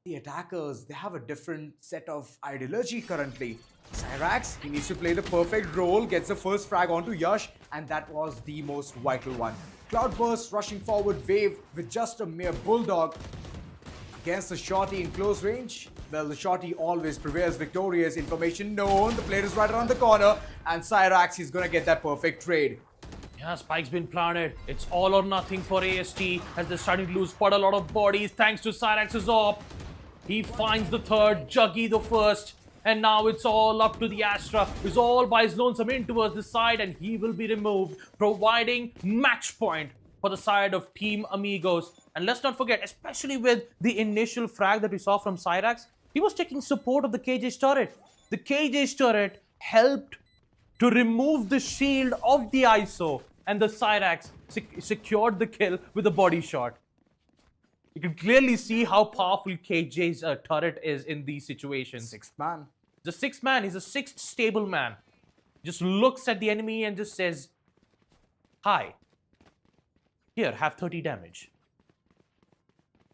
The attackers, they have a different set of ideology currently. Cyrax, he needs to play the perfect role, gets the first frag onto Yash, and that was the most vital one. Cloudburst rushing forward, Wave with just a mere bulldog against the shorty in close range. Well, the shorty always prevails victorious. Information known, the player is right around the corner, and Cyrax is gonna get that perfect trade. Yeah, Spike's been planted. It's all or nothing for AST as they're starting to lose quite a lot of bodies thanks to Cyrax's AWP. He finds the third, Juggy the first. And now it's all up to the Astra, who's all by his lonesome in towards the side, and he will be removed, providing match point for the side of Team Amigos. And let's not forget, especially with the initial frag that we saw from Cyrax, he was taking support of the KJ's turret. The KJ's turret helped to remove the shield of the ISO, and the Cyrax secured the kill with a body shot. You can clearly see how powerful KJ's turret is in these situations. Sixth man. The sixth man is a sixth stable man. Just looks at the enemy and just says, "Hi. Here, have 30 damage."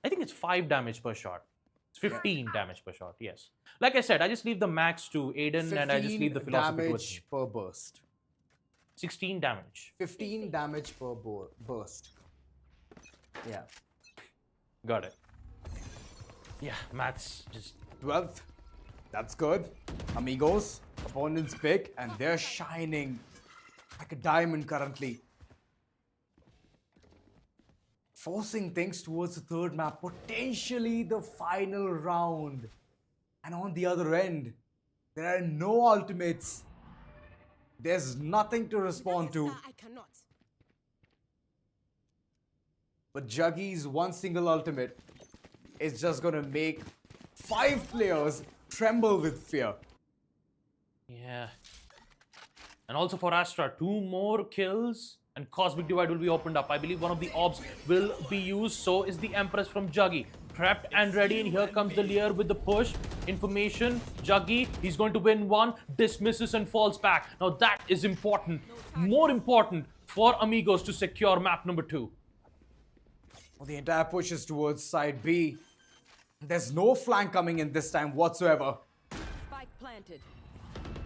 I think it's 5 damage per shot. It's 15 damage per shot, yes. Like I said, I just leave the max to Aiden and I just leave the philosophy to damage per burst. 16 damage. 15 damage per burst. Yeah. Got it. Yeah, maths just... 12th. That's good. Amigos, opponent's pick, and they're shining like a diamond currently. Forcing things towards the third map, potentially the final round. And on the other end, there are no ultimates. There's nothing to respond to. But Juggy's one single ultimate is just gonna make 5 players tremble with fear. Yeah. And also for Astra, 2 more kills and Cosmic Divide will be opened up. I believe one of the orbs will be used. So is the Empress from Juggy. Prepped and ready, and here comes the Lear with the push. Information, Juggy, he's going to win one, dismisses and falls back. Now that is important. More important for Amigos to secure map number 2. Well, the entire push is towards side B. There's no flank coming in this time whatsoever. Spike planted.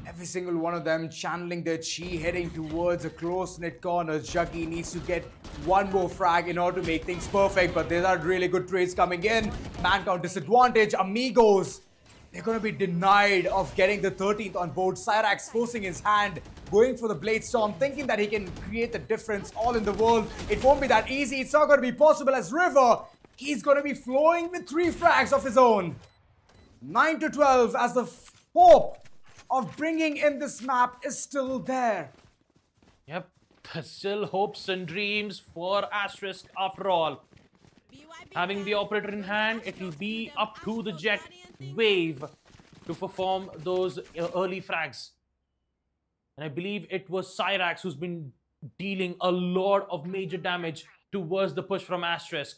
Every single one of them channeling their chi, heading towards a close-knit corner. Juggy needs to get one more frag in order to make things perfect, but there are really good trades coming in. Man count disadvantage. Amigos, they're going to be denied of getting the 13th on board. Cyrax forcing his hand, going for the Blade Storm, thinking that he can create the difference all in the world. It won't be that easy. It's not going to be possible as River, he's going to be flowing with 3 frags of his own. 9-12 as the hope of bringing in this map is still there. Yep, there's still hopes and dreams for Asterisk after all. Having the operator in hand, it will be up to the Jet Wave to perform those early frags. And I believe it was Cyrax who's been dealing a lot of major damage towards the push from Asterisk.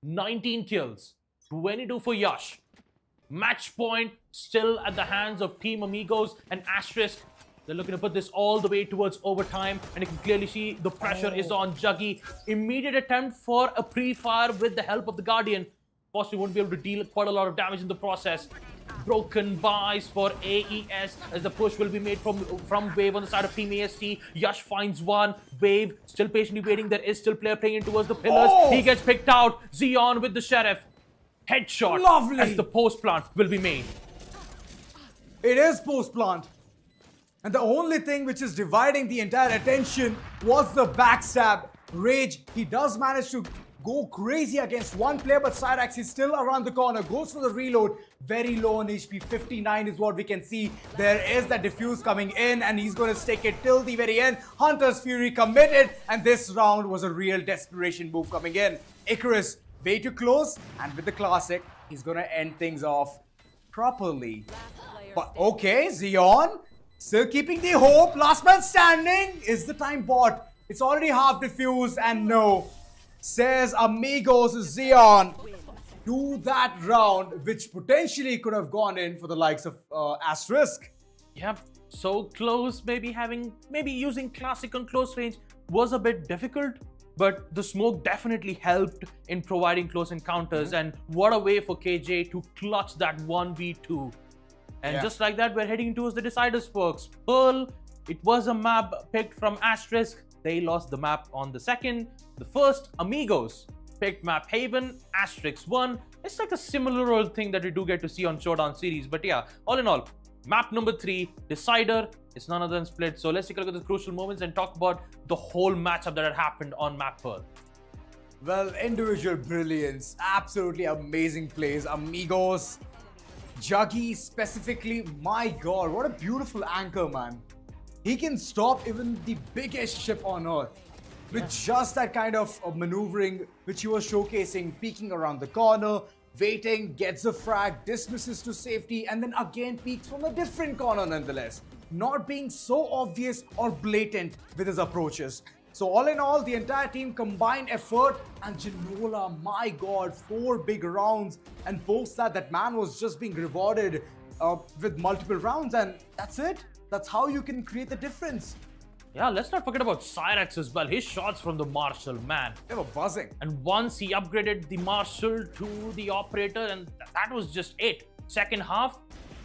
19 kills, 22 for Yash. Match point still at the hands of Team Amigos and Asterisk. They're looking to put this all the way towards overtime, and you can clearly see the pressure is on Juggy. Immediate attempt for a pre-fire with the help of the Guardian. Possibly won't be able to deal quite a lot of damage in the process. Broken buys for AES as the push will be made from Wave on the side of Team AST. Yash finds one. Wave still patiently waiting. There is still player playing in towards the pillars. He gets picked out. Xeon with the Sheriff. Headshot. Lovely. As the post plant will be made. It is post plant. And the only thing which is dividing the entire attention was the backstab. Rage, he does manage to go crazy against one player, but Cyrax is still around the corner, goes for the reload. Very low on HP, 59 is what we can see. There is that diffuse coming in, and he's going to stick it till the very end. Hunter's Fury committed, and this round was a real desperation move coming in. Icarus, way too close, and with the classic, he's going to end things off properly. But okay, Xeon, still keeping the hope. Last man standing is the time bot. It's already half diffused, and no. Says Amigos Xeon to that round, which potentially could have gone in for the likes of Asterisk. Yep, so close. Maybe using classic on close range was a bit difficult, but the smoke definitely helped in providing close encounters. And what a way for KJ to clutch that 1v2. And just like that, we're heading towards the Deciders perks. Pearl, it was a map picked from Asterisk. They lost the map on the second. The first, Amigos, picked map Haven. Asterisk won. It's like a similar old thing that we do get to see on Showdown series. But yeah, all in all, map number 3, Decider. It's none other than Split. So let's take a look at the crucial moments and talk about the whole matchup that had happened on map Pearl. Well, individual brilliance. Absolutely amazing plays. Amigos. Juggy specifically, my god, what a beautiful anchor, man. He can stop even the biggest ship on Earth with just that kind of maneuvering which he was showcasing, peeking around the corner, waiting, gets the frag, dismisses to safety, and then again peeks from a different corner nonetheless. Not being so obvious or blatant with his approaches. So all in all, the entire team combined effort, and Ginola, my god, 4 big rounds, and post that man was just being rewarded with multiple rounds, and that's it. That's how you can create the difference. Yeah, let's not forget about Cyrax as well. His shots from the Marshal, man. They were buzzing. And once he upgraded the Marshal to the Operator, and that was just it. Second half,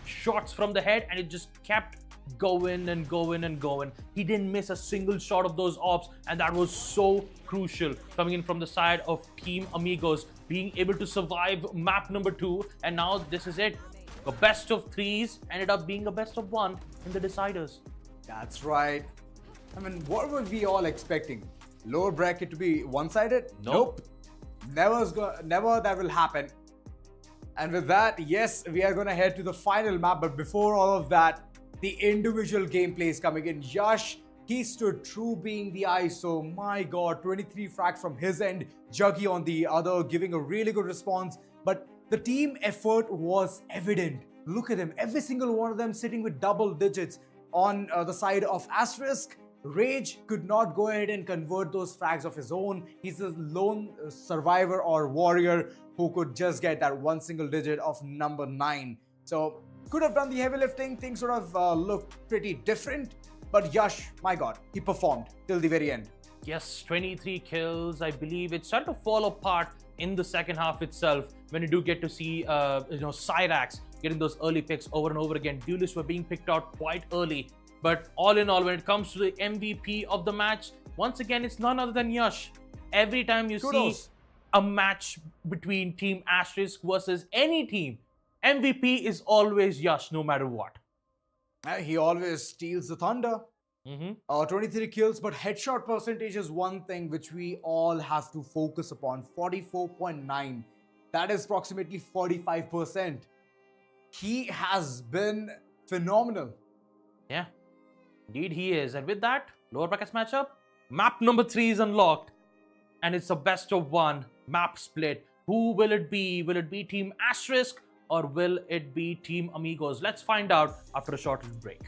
shots from the head, and it just kept going and going and going. He didn't miss a single shot of those ops, and that was so crucial coming in from the side of Team Amigos, being able to survive map number 2, and now this is it. A best of 3s ended up being a best of 1 in the Deciders. That's right. I mean, what were we all expecting? Lower bracket to be one-sided? Nope. Never that will happen. And with that, yes, we are going to head to the final map. But before all of that, the individual gameplay is coming in. Yash, he stood true being the ISO. My god, 23 frags from his end. Juggy on the other, giving a really good response. But the team effort was evident. Look at them, every single one of them sitting with double digits on the side of Asterisk. Rage could not go ahead and convert those frags of his own. He's a lone survivor or warrior who could just get that one single digit of number 9. So could have done the heavy lifting. Things sort of looked pretty different. But Yash, my god, he performed till the very end. Yes, 23 kills. I believe it started to fall apart in the second half itself when you do get to see Cyrax getting those early picks over and over again. Duelists were being picked out quite early. But all in all, when it comes to the MVP of the match, once again, it's none other than Yash. Every time you see a match between Team Asterisk versus any team, MVP is always Yash, no matter what. He always steals the thunder. 23 kills, but headshot percentage is one thing which we all have to focus upon. 44.9. That is approximately 45%. He has been phenomenal. Yeah, indeed he is. And with that, lower brackets matchup, map number 3 is unlocked. And it's a best of 1 map split. Who will it be? Will it be Team Asterisk or will it be Team Amigos? Let's find out after a short little break.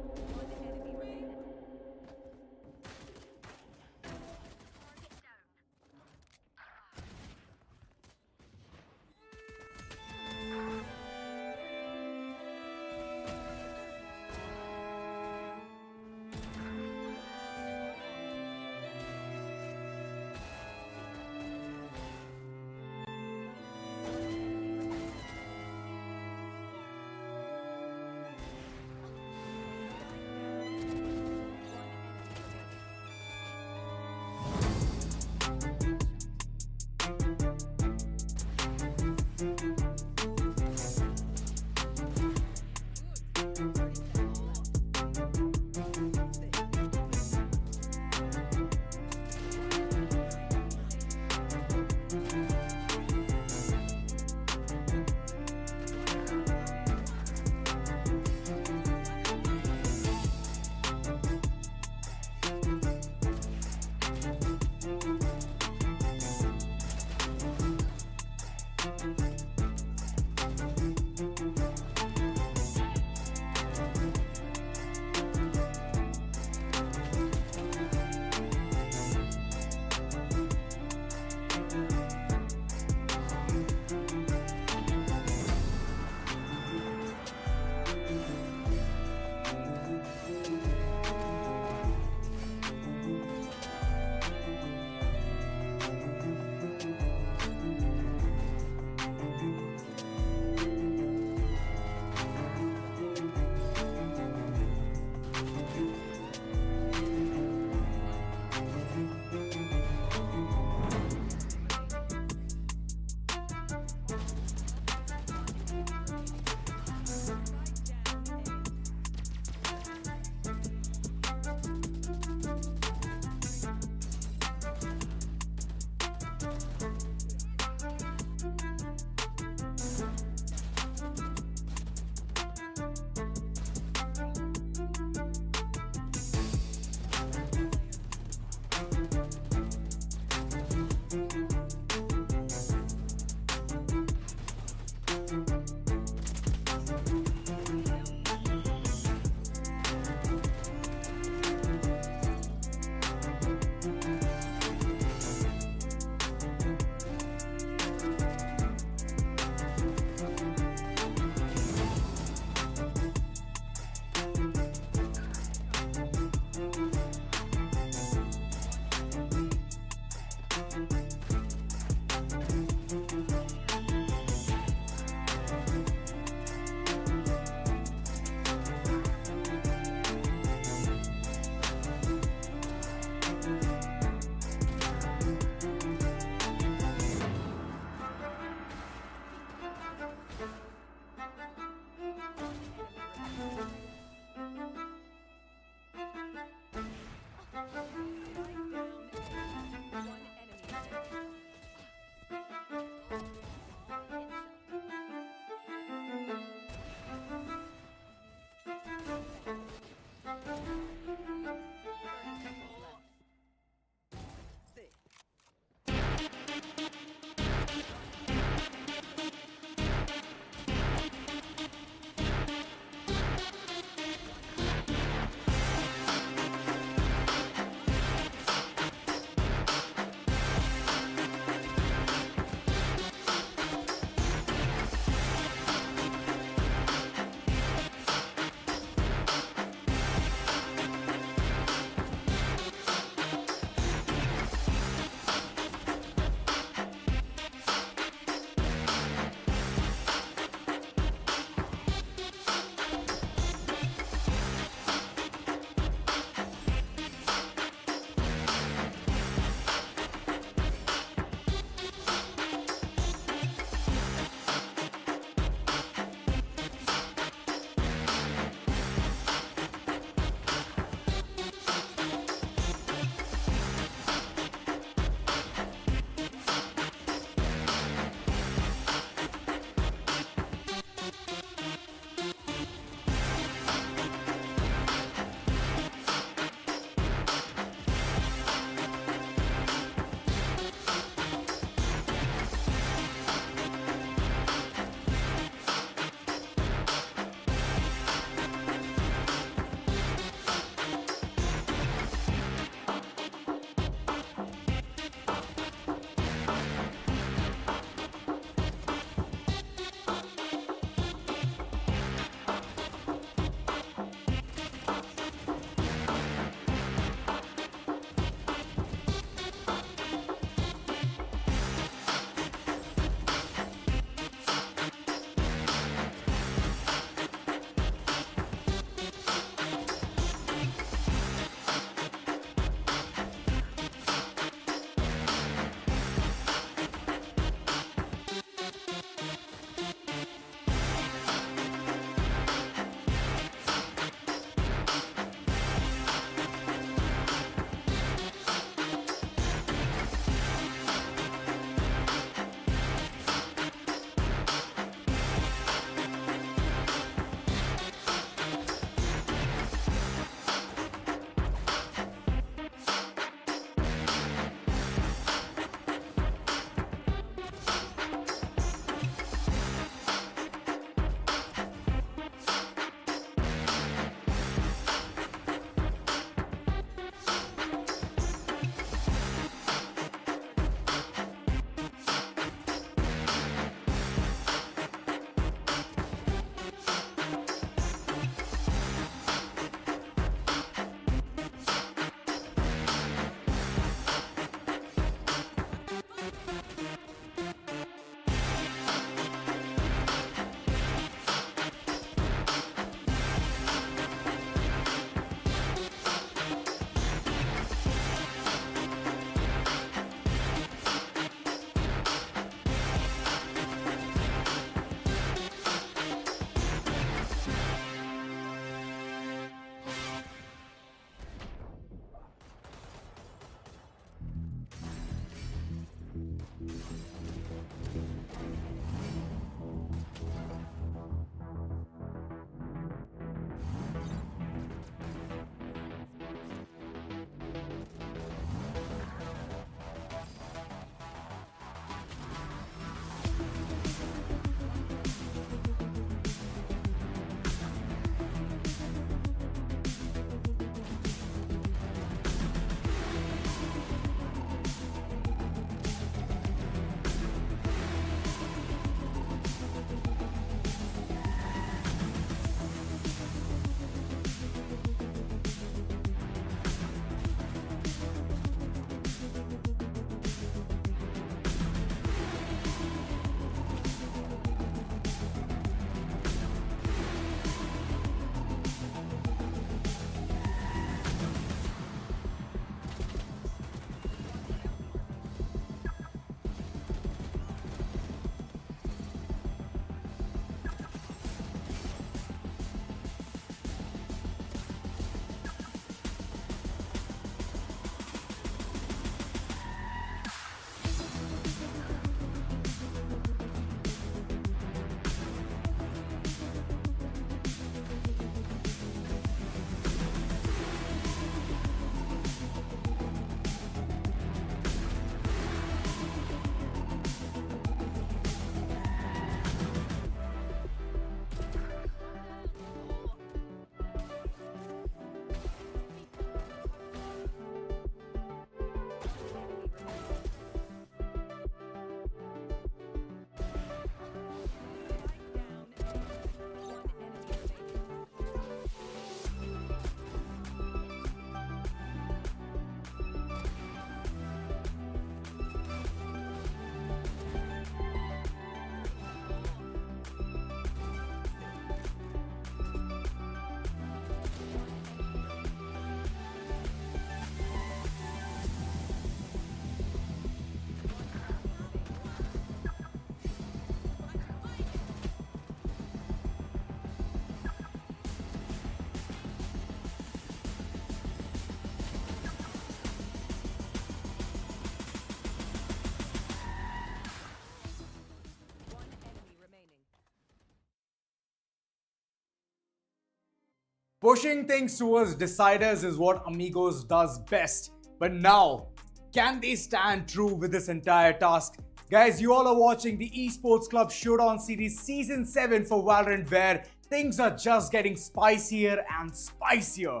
Pushing things towards deciders is what Amigos does best. But now, can they stand true with this entire task? Guys, you all are watching the Esports Club Showdown Series Season 7 for Valorant, where things are just getting spicier and spicier.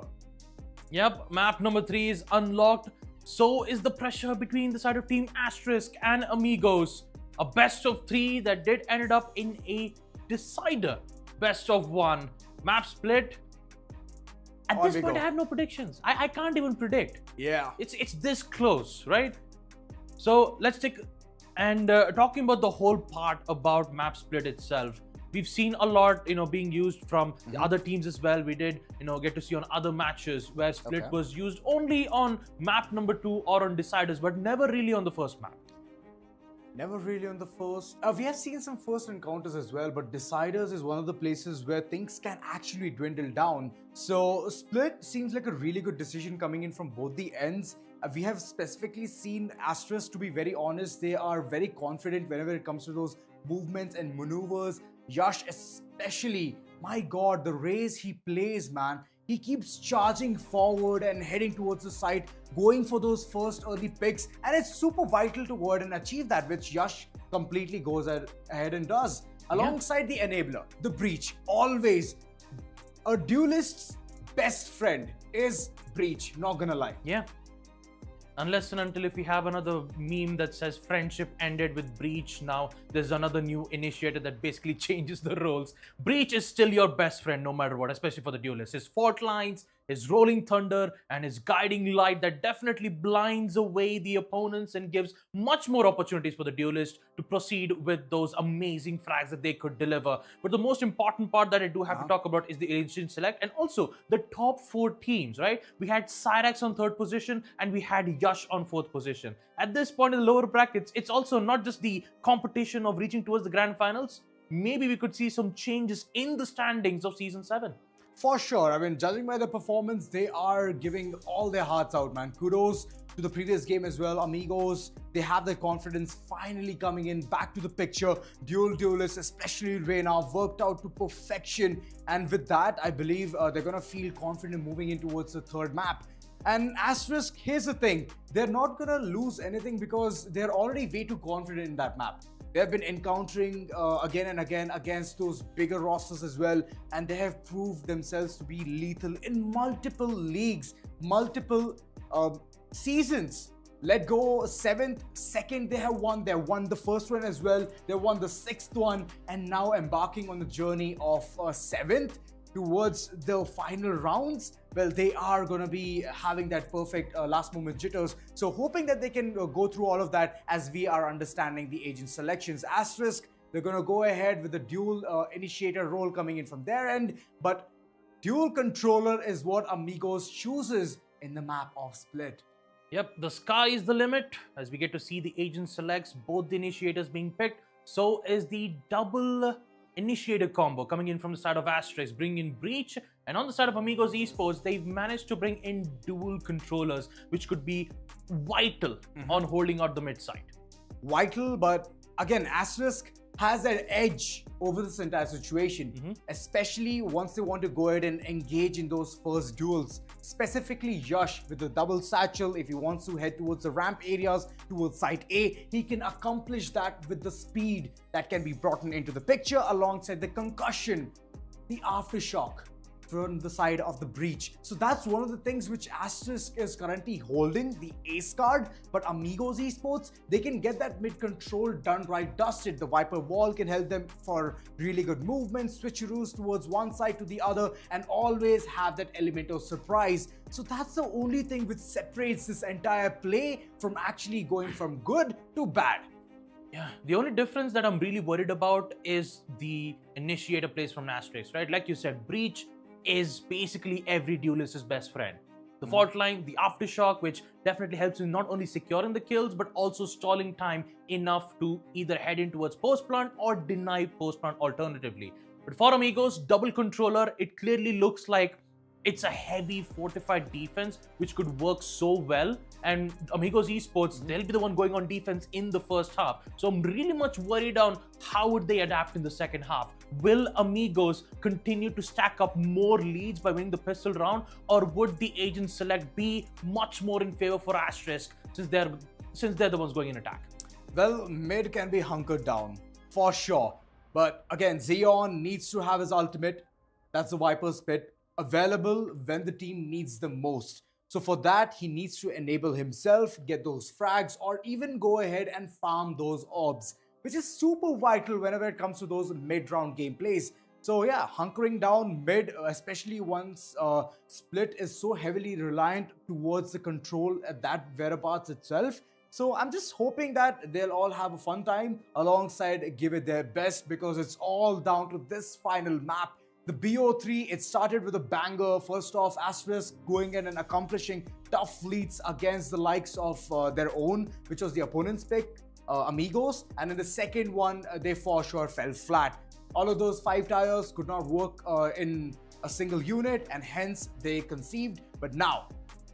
Yep, map number 3 is unlocked. So is the pressure between the side of Team Asterisk and Amigos. A best of 3 that did ended up in a decider. Best of 1. Map split. At On this we point, go. I have no predictions. I can't even predict. Yeah. It's this close, right? So let's take and talking about the whole part about map split itself. We've seen a lot, being used from the other teams as well. We did, get to see on other matches where split Okay. was used only on map number 2 or on deciders, but never really on the first map. Never really on the first. We have seen some first encounters as well, but deciders is one of the places where things can actually dwindle down. So split seems like a really good decision coming in from both the ends. We have specifically seen Asterisk, to be very honest, they are very confident whenever it comes to those movements and maneuvers. Yash especially, my god, the raise he plays, man. He keeps charging forward and heading towards the site, going for those first early picks, and it's super vital to go ahead and achieve that, which Yash completely goes ahead and does. Alongside the enabler, the breach, always a duelist's best friend is breach, not gonna lie. Yeah. Unless and until if we have another meme that says friendship ended with breach, now there's another new initiator that basically changes the roles. Breach is still your best friend no matter what, especially for the duelist. His fault lines, his rolling thunder, and his guiding light that definitely blinds away the opponents and gives much more opportunities for the duelist to proceed with those amazing frags that they could deliver. But the most important part that I do have to talk about is the agent select and also the top 4 teams, right? We had Cyrax on 3rd position and we had Yash on 4th position. At this point in the lower brackets, it's also not just the competition of reaching towards the grand finals. Maybe we could see some changes in the standings of Season 7. For sure. I mean, judging by the performance, they are giving all their hearts out, man. Kudos to the previous game as well. Amigos, they have their confidence finally coming in back to the picture. Duelists, especially Reyna, worked out to perfection. And with that, I believe they're going to feel confident moving in towards the 3rd map. And Asterisk, here's the thing. They're not going to lose anything because they're already way too confident in that map. They have been encountering again and again against those bigger rosters as well, and they have proved themselves to be lethal in multiple leagues, multiple seasons. Let go 7th, 2nd they have won. They won the 1st one as well. They won the 6th one, and now embarking on the journey of 7th towards the final rounds. Well, they are going to be having that perfect last moment jitters. So hoping that they can go through all of that as we are understanding the agent selections. Asterisk, they're going to go ahead with the dual initiator role coming in from their end, but dual controller is what Amigos chooses in the map of split. Yep, the sky is the limit as we get to see the agent selects both the initiators being picked. So is the double initiator combo coming in from the side of Asterisk, bringing in Breach, and on the side of Amigos Esports, they've managed to bring in dual controllers, which could be vital on holding out the mid side. Vital, but again, Asterisk has an edge over this entire situation, especially once they want to go ahead and engage in those first duels. Specifically Yash with the double satchel, if he wants to head towards the ramp areas, towards site A, he can accomplish that with the speed that can be brought into the picture alongside the concussion, the aftershock from the side of the breach. So that's one of the things which Asterisk is currently holding, the ace card, but Amigos Esports, they can get that mid control done right, dusted. The Viper wall can help them for really good movements, switcheroos towards one side to the other, and always have that element of surprise. So that's the only thing which separates this entire play from actually going from good to bad. Yeah, the only difference that I'm really worried about is the initiator plays from Asterisk, right? Like you said, Breach is basically every duelist's best friend. The fault line, the aftershock, which definitely helps in not only securing the kills, but also stalling time enough to either head in towards post-plant or deny post-plant alternatively. But for Amigos, double controller, it clearly looks like it's a heavy fortified defense which could work so well, and Amigos Esports, they'll be the one going on defense in the first half. So I'm really much worried on how would they adapt in the second half. Will Amigos continue to stack up more leads by winning the pistol round, or would the agent select be much more in favor for Asterisk since they're the ones going in attack? Well, mid can be hunkered down, for sure. But again, Xeon needs to have his ultimate, that's the Viper's Pit, available when the team needs the most. So for that, he needs to enable himself, get those frags, or even go ahead and farm those orbs, which is super vital whenever it comes to those mid-round gameplays. So yeah, hunkering down mid, especially once Split is so heavily reliant towards the control at that whereabouts itself. So I'm just hoping that they'll all have a fun time alongside give it their best, because it's all down to this final map. The BO3, it started with a banger. First off, Asterisk going in and accomplishing tough leads against the likes of their own, which was the opponent's pick, Amigos. And in the second one, they for sure fell flat. All of those 5 tires could not work in a single unit, and hence they conceived. But now,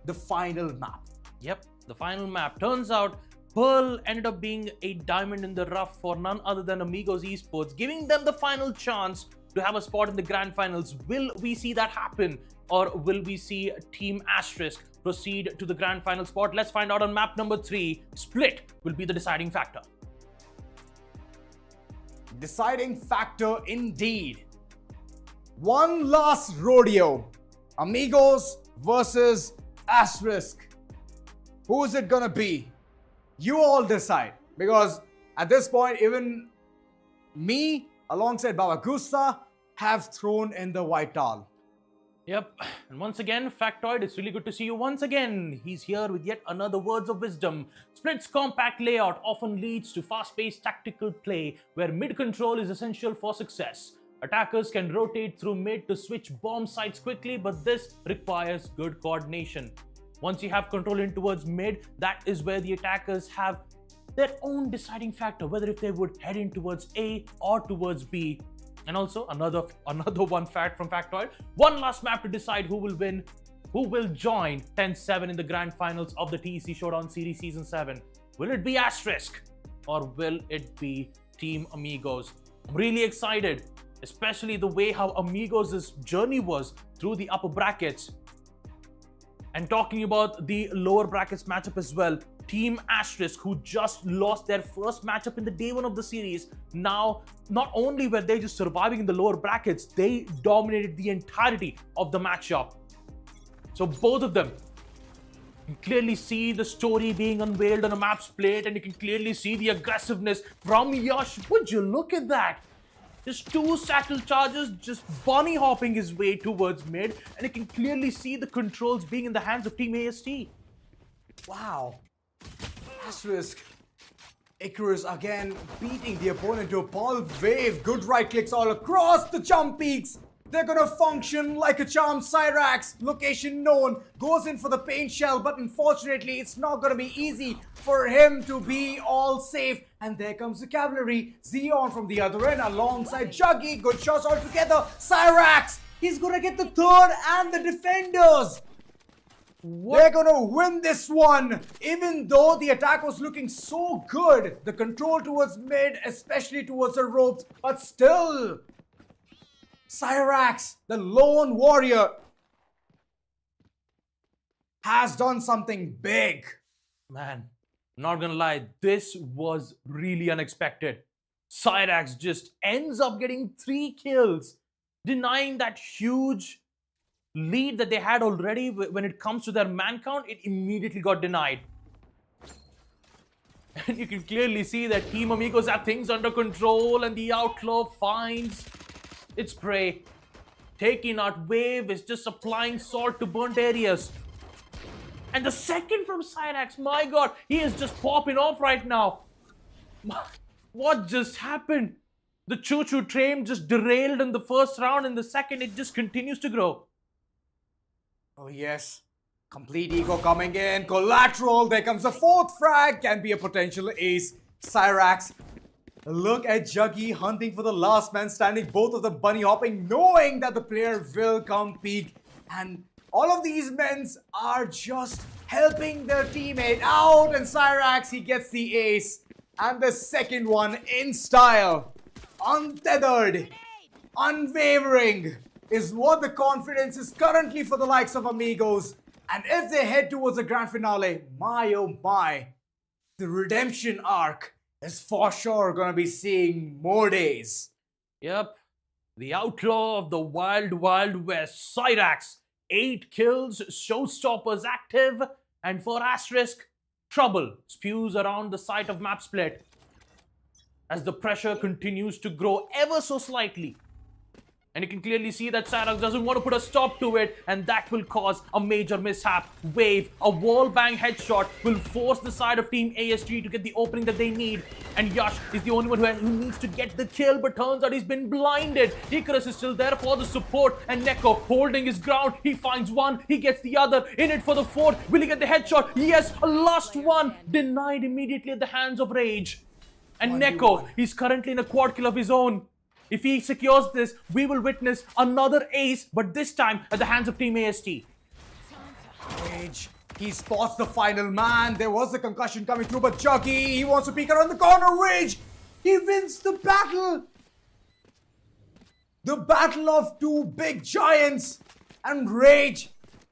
the final map. Yep, the final map. Turns out Pearl ended up being a diamond in the rough for none other than Amigos Esports, giving them the final chance to have a spot in the grand finals. Will we see that happen, or will we see Team Asterisk proceed to the grand final spot? Let's find out on map number 3. Split will be the deciding factor. Deciding factor indeed. One last rodeo. Amigos versus Asterisk. Who is it gonna be? You all decide. Because at this point, even me, alongside Baba Gusta, have thrown in the white towel. Yep, and once again, Factoid, it's really good to see you once again. He's here with yet another words of wisdom. Split's compact layout often leads to fast-paced tactical play, where mid-control is essential for success. Attackers can rotate through mid to switch bomb sites quickly, but this requires good coordination. Once you have control in towards mid, that is where the attackers have their own deciding factor, whether if they would head in towards A or towards B. And also another one fact from Factoid, one last map to decide who will win, who will join 10-7 in the grand finals of the TEC Showdown Series Season 7. Will it be Asterisk, or will it be Team Amigos? I'm really excited, especially the way how Amigos' journey was through the upper brackets. And talking about the lower brackets matchup as well, Team Asterisk, who just lost their first matchup in the day 1 of the series, now not only were they just surviving in the lower brackets, they dominated the entirety of the matchup. So both of them, you can clearly see the story being unveiled on a map split, and you can clearly see the aggressiveness from Yash. Would you look at that? Just 2 satchel charges, just bunny hopping his way towards mid, and you can clearly see the controls being in the hands of Team AST. Wow. Asterisk. Icarus again beating the opponent to a ball wave. Good right clicks all across the jump peaks. They're gonna function like a charm. Cyrax, location known, goes in for the paint shell, but unfortunately it's not gonna be easy for him to be all safe. And there comes the cavalry. Xeon from the other end alongside Juggy. Good shots all together. Cyrax, he's gonna get the third and the defenders. They're gonna win this one. Even though the attack was looking so good, the control towards mid, especially towards the ropes, but still, Cyrax, the lone warrior, has done something big. Man, not gonna lie, this was really unexpected. Cyrax just ends up getting 3 kills, denying that huge lead that they had already when it comes to their man count. It immediately got denied. And you can clearly see that Team Amigos have things under control, and the Outlaw finds its prey. Taking out Wave is just applying salt to burnt areas. And the second from Cyrax, my god, he is just popping off right now. What just happened? The choo-choo train just derailed in the first round. In the second, it just continues to grow. Oh yes, complete ego coming in, collateral, there comes a 4th frag, can be a potential ace. Cyrax, look at Juggy hunting for the last man standing, both of them bunny hopping, knowing that the player will come peek. And all of these men are just helping their teammate out. And Cyrax, he gets the ace. And the second one in style. Untethered, unwavering is what the confidence is currently for the likes of Amigos. And if they head towards the grand finale, my oh my, the redemption arc is for sure gonna be seeing more days. Yep. The outlaw of the wild, wild west, Cyrax. 8 kills, showstoppers active, and for Asterisk, trouble spews around the site of map split as the pressure continues to grow ever so slightly. And you can clearly see that Cyrax doesn't want to put a stop to it, and that will cause a major mishap. Wave, a wall bang headshot will force the side of Team ASG to get the opening that they need. And Yash is the only one who needs to get the kill, but turns out he's been blinded. Icarus is still there for the support, and Neko holding his ground. He finds one, he gets the other, in it for the fourth. Will he get the headshot? Yes, a last one, denied immediately at the hands of Rage. And Neko, he's currently in a quad kill of his own. If he secures this, we will witness another ace, but this time at the hands of Team AST. Rage, he spots the final man. There was a concussion coming through, but Juggy, he wants to peek around the corner. Rage, he wins the battle. The battle of two big giants. And Rage,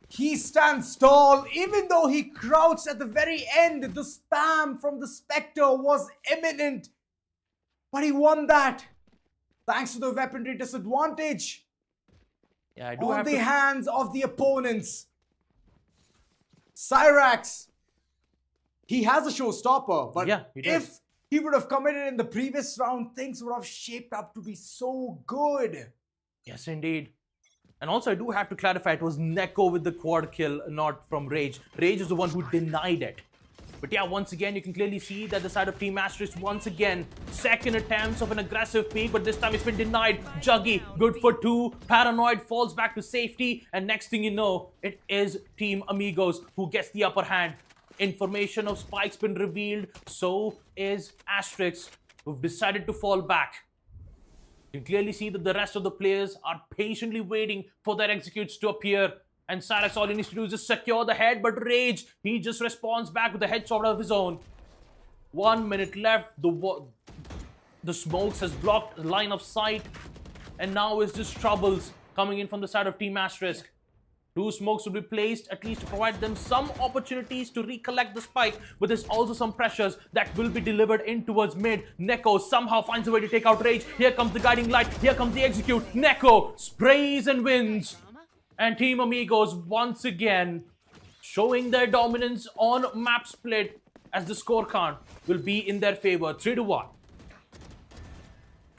he stands tall. Even though he crouched at the very end, the spam from the Spectre was imminent. But he won that. Thanks to the weaponry disadvantage on the hands of the opponents. Cyrax, he has a showstopper, but if he would have committed in the previous round, things would have shaped up to be so good. Yes, indeed. And also, I do have to clarify, it was Neko with the quad kill, not from Rage. Rage is the one who denied it. But yeah, once again, you can clearly see that the side of Team Asterisk, once again, second attempts of an aggressive peek, but this time it's been denied. Juggy, good for 2. Paranoid falls back to safety. And next thing you know, it is Team Amigos who gets the upper hand. Information of Spike's been revealed. So is Asterisk, who've decided to fall back. You can clearly see that the rest of the players are patiently waiting for their executes to appear. And Cyrax, all he needs to do is just secure the head, but Rage, he just responds back with a headshot of his own. 1 minute left. The smokes has blocked the line of sight. And now it's just troubles coming in from the side of Team Asterisk. 2 smokes will be placed, at least to provide them some opportunities to recollect the spike. But there's also some pressures that will be delivered in towards mid. Neko somehow finds a way to take out Rage. Here comes the guiding light. Here comes the execute. Neko sprays and wins. And Team Amigos once again showing their dominance on map split as the score count will be in their favor, 3-1.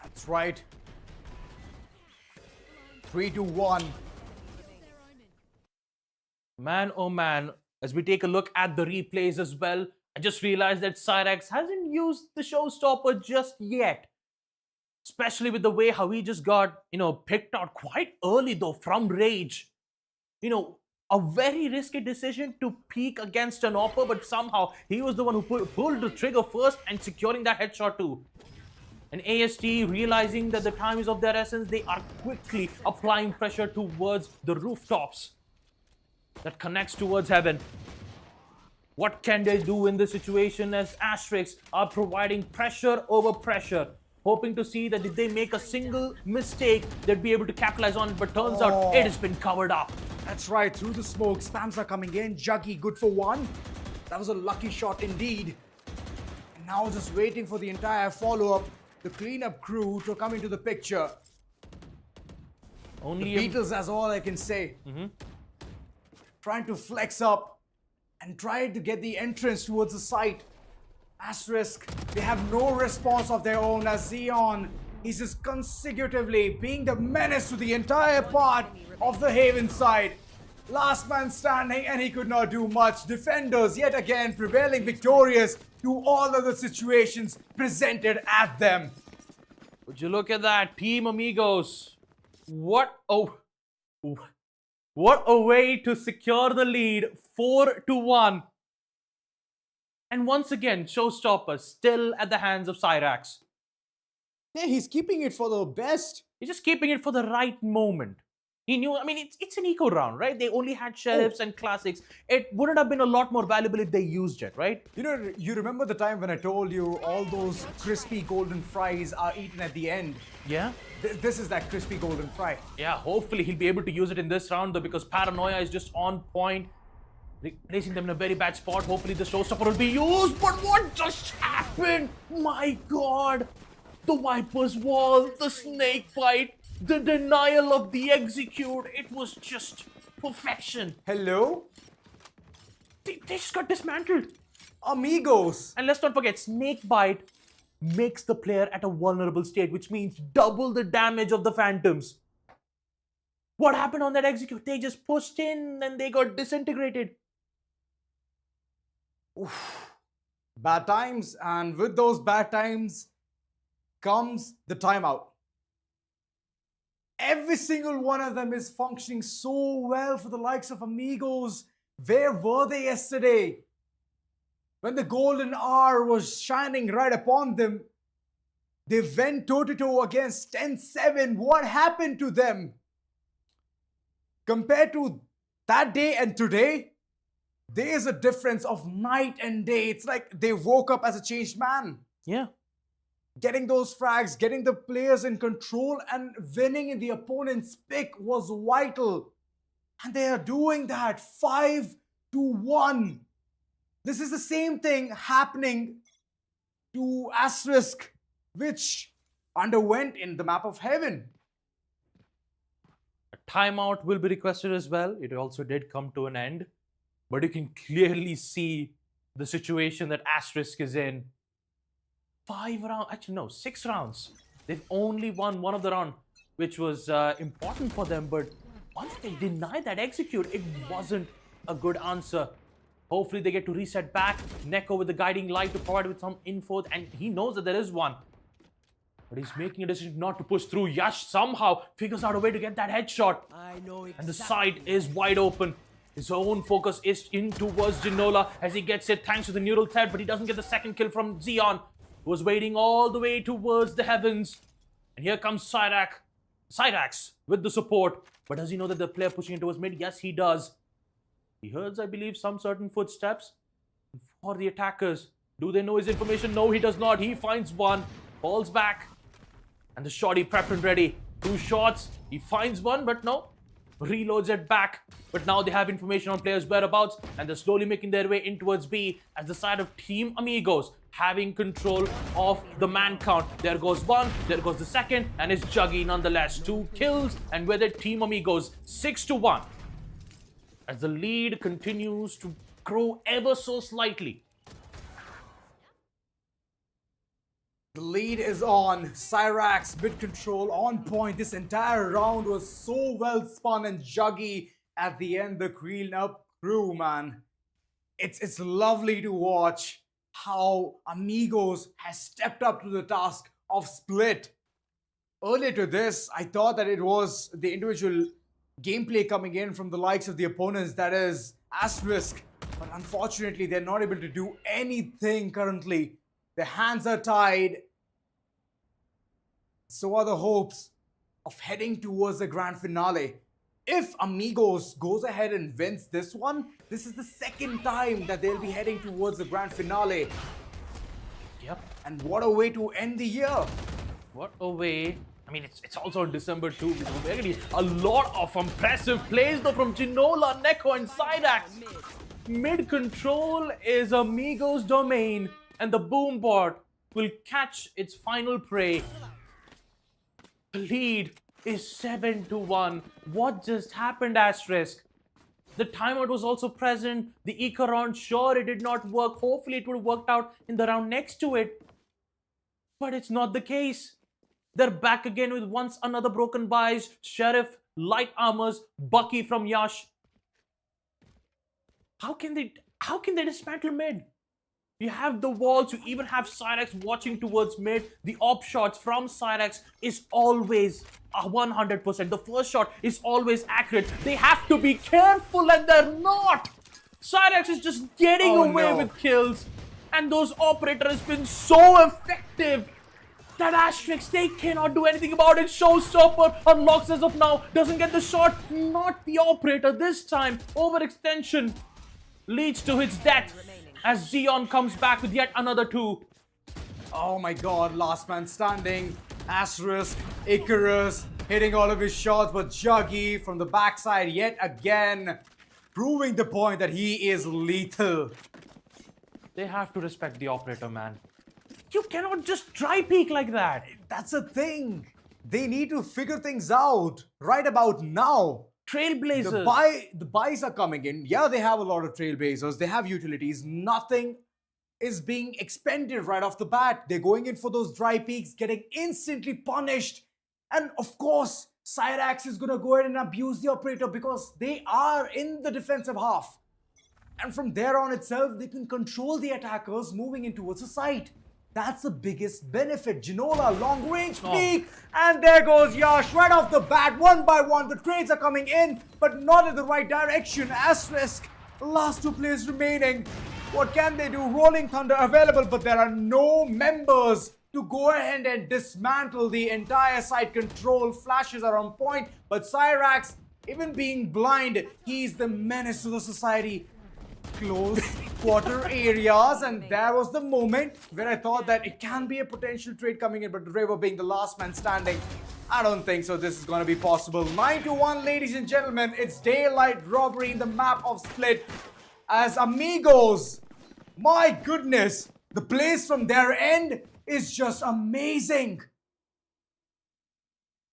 That's right. 3-1. Man, oh man, as we take a look at the replays as well, I just realized that Cyrax hasn't used the showstopper just yet. Especially with the way how he just got, picked out quite early though from Rage. A very risky decision to peek against an Opper, but somehow he was the one who pulled the trigger first and securing that headshot too. And AST, realizing that the time is of their essence, they are quickly applying pressure towards the rooftops that connects towards heaven. What can they do in this situation as Asterisks are providing pressure over pressure, hoping to see that if they make a single mistake, they'd be able to capitalize on it, but turns out it has been covered up. That's right, through the smoke, spams are coming in. Juggy, good for 1. That was a lucky shot indeed. And now just waiting for the entire follow-up, the cleanup crew to come into the picture. Only the Beatles, that's all I can say. Trying to flex up and try to get the entrance towards the site. Asterisk, they have no response of their own as Xeon, he's just consecutively being the menace to the entire part of the Haven side. Last man standing and he could not do much. Defenders yet again prevailing victorious to all of the situations presented at them. Would you look at that, Team Amigos? What a way to secure the lead, 4-1. And once again, showstopper still at the hands of Cyrax. Yeah, he's keeping it for the best. He's just keeping it for the right moment. He knew, I mean, it's an eco round, right? They only had sheriffs and classics. It wouldn't have been a lot more valuable if they used it, right? You know, you remember the time when I told you all those crispy golden fries are eaten at the end? Yeah. This is that crispy golden fry. Yeah, hopefully he'll be able to use it in this round though, because Paranoia is just on point, placing them in a very bad spot. Hopefully the showstopper will be used, but what just happened? My God! The Viper's Wall, the snake bite, the denial of the execute. It was just perfection. Hello? They just got dismantled. Amigos! And let's not forget, snake bite makes the player at a vulnerable state, which means double the damage of the phantoms. What happened on that execute? They just pushed in and they got disintegrated. Oof. Bad times, and with those bad times comes the timeout. Every single one of them is functioning so well for the likes of Amigos. Where were they yesterday? When the golden hour was shining right upon them, they went toe-to-toe against 10-7. What happened to them? Compared to that day and today, there is a difference of night and day. It's like they woke up as a changed man. Yeah. Getting those frags, getting the players in control, and winning in the opponent's pick was vital. And they are doing that 5-1. This is the same thing happening to Asterisk, which underwent in the map of heaven. A timeout will be requested as well. It also did come to an end. But you can clearly see the situation that Asterisk is in. 6 rounds. They've only won one of the round, which was important for them. But once they denied that execute, it wasn't a good answer. Hopefully they get to reset back. Neko with the guiding light to provide with some info, and he knows that there is one. But he's making a decision not to push through. Yash somehow figures out a way to get that headshot. And the side is wide open. His own focus is in towards Ginola as he gets it thanks to the neural threat, but he doesn't get the second kill from Xeon, who was waiting all the way towards the heavens. And here comes Cyrax with the support. But does he know that the player pushing into his mid? Yes, he does. He hears, I believe, some certain footsteps. For the attackers, do they know his information? No, he does not. He finds one, falls back, and the shotty prepped and ready. 2 shots, he finds one, but no, reloads it back. But now they have information on players' whereabouts, and they're slowly making their way in towards B as the side of Team Amigos having control of the man count. There goes one, there goes the second, and it's Juggy nonetheless. 2 kills, and with it, Team Amigos 6-1. As the lead continues to grow ever so slightly. The lead is on. Cyrax, mid control, on point. This entire round was so well spun, and Juggy at the end, the clean up crew, man. It's lovely to watch how Amigos has stepped up to the task of split. Earlier to this, I thought that it was the individual gameplay coming in from the likes of the opponents, that is Asterisk. But unfortunately, they're not able to do anything currently. Their hands are tied. So are the hopes of heading towards the grand finale. If Amigos goes ahead and wins this one, this is the second time that they'll be heading towards the grand finale. Yep. And what a way to end the year. What a way. I mean, it's also in December too. Really a lot of impressive plays though from Ginola, Neko, and Cyrax. Mid control is Amigos' domain, and the Boombot will catch its final prey. The lead is 7-1. What just happened, Asterisk? The timeout was also present. The eco round, sure, it did not work. Hopefully, it would have worked out in the round next to it. But it's not the case. They're back again with once another broken buys. Sheriff, light armors, Bucky from Yash. How can they dismantle mid? You have the walls, you even have Cyrax watching towards mid. The op shots from Cyrax is always 100%. The first shot is always accurate. They have to be careful, and they're not. Cyrax is just getting away with kills. And those operators have been so effective. That Asterisk, they cannot do anything about it. Showstopper unlocks as of now. Doesn't get the shot. Not the operator this time. Overextension leads to his death as Xeon comes back with yet another 2. Oh my god, last man standing. Asterisk, Icarus hitting all of his shots, but Juggy from the backside yet again proving the point that he is lethal. They have to respect the operator, man. You cannot just try peek like that. That's a thing. They need to figure things out right about now. Trailblazers. The buys are coming in. Yeah, they have a lot of trailblazers. They have utilities. Nothing is being expended right off the bat. They're going in for those dry peaks, getting instantly punished. And of course, Cyrax is going to go ahead and abuse the operator because they are in the defensive half. And from there on itself, they can control the attackers moving in towards the site. That's the biggest benefit. Ginola, long range peek. And there goes Yash right off the bat. One by one, the trades are coming in, but not in the right direction. Asterisk, last 2 players remaining. What can they do? Rolling Thunder available, but there are no members to go ahead and dismantle the entire site. Control flashes are on point, but Cyrax, even being blind, he's the menace to the society. Close quarter areas, and there was the moment where I thought that it can be a potential trade coming in, but River being the last man standing, I don't think so this is going to be possible. 9-1, ladies and gentlemen. It's daylight robbery in the map of Split as Amigos, my goodness, the plays from their end is just amazing.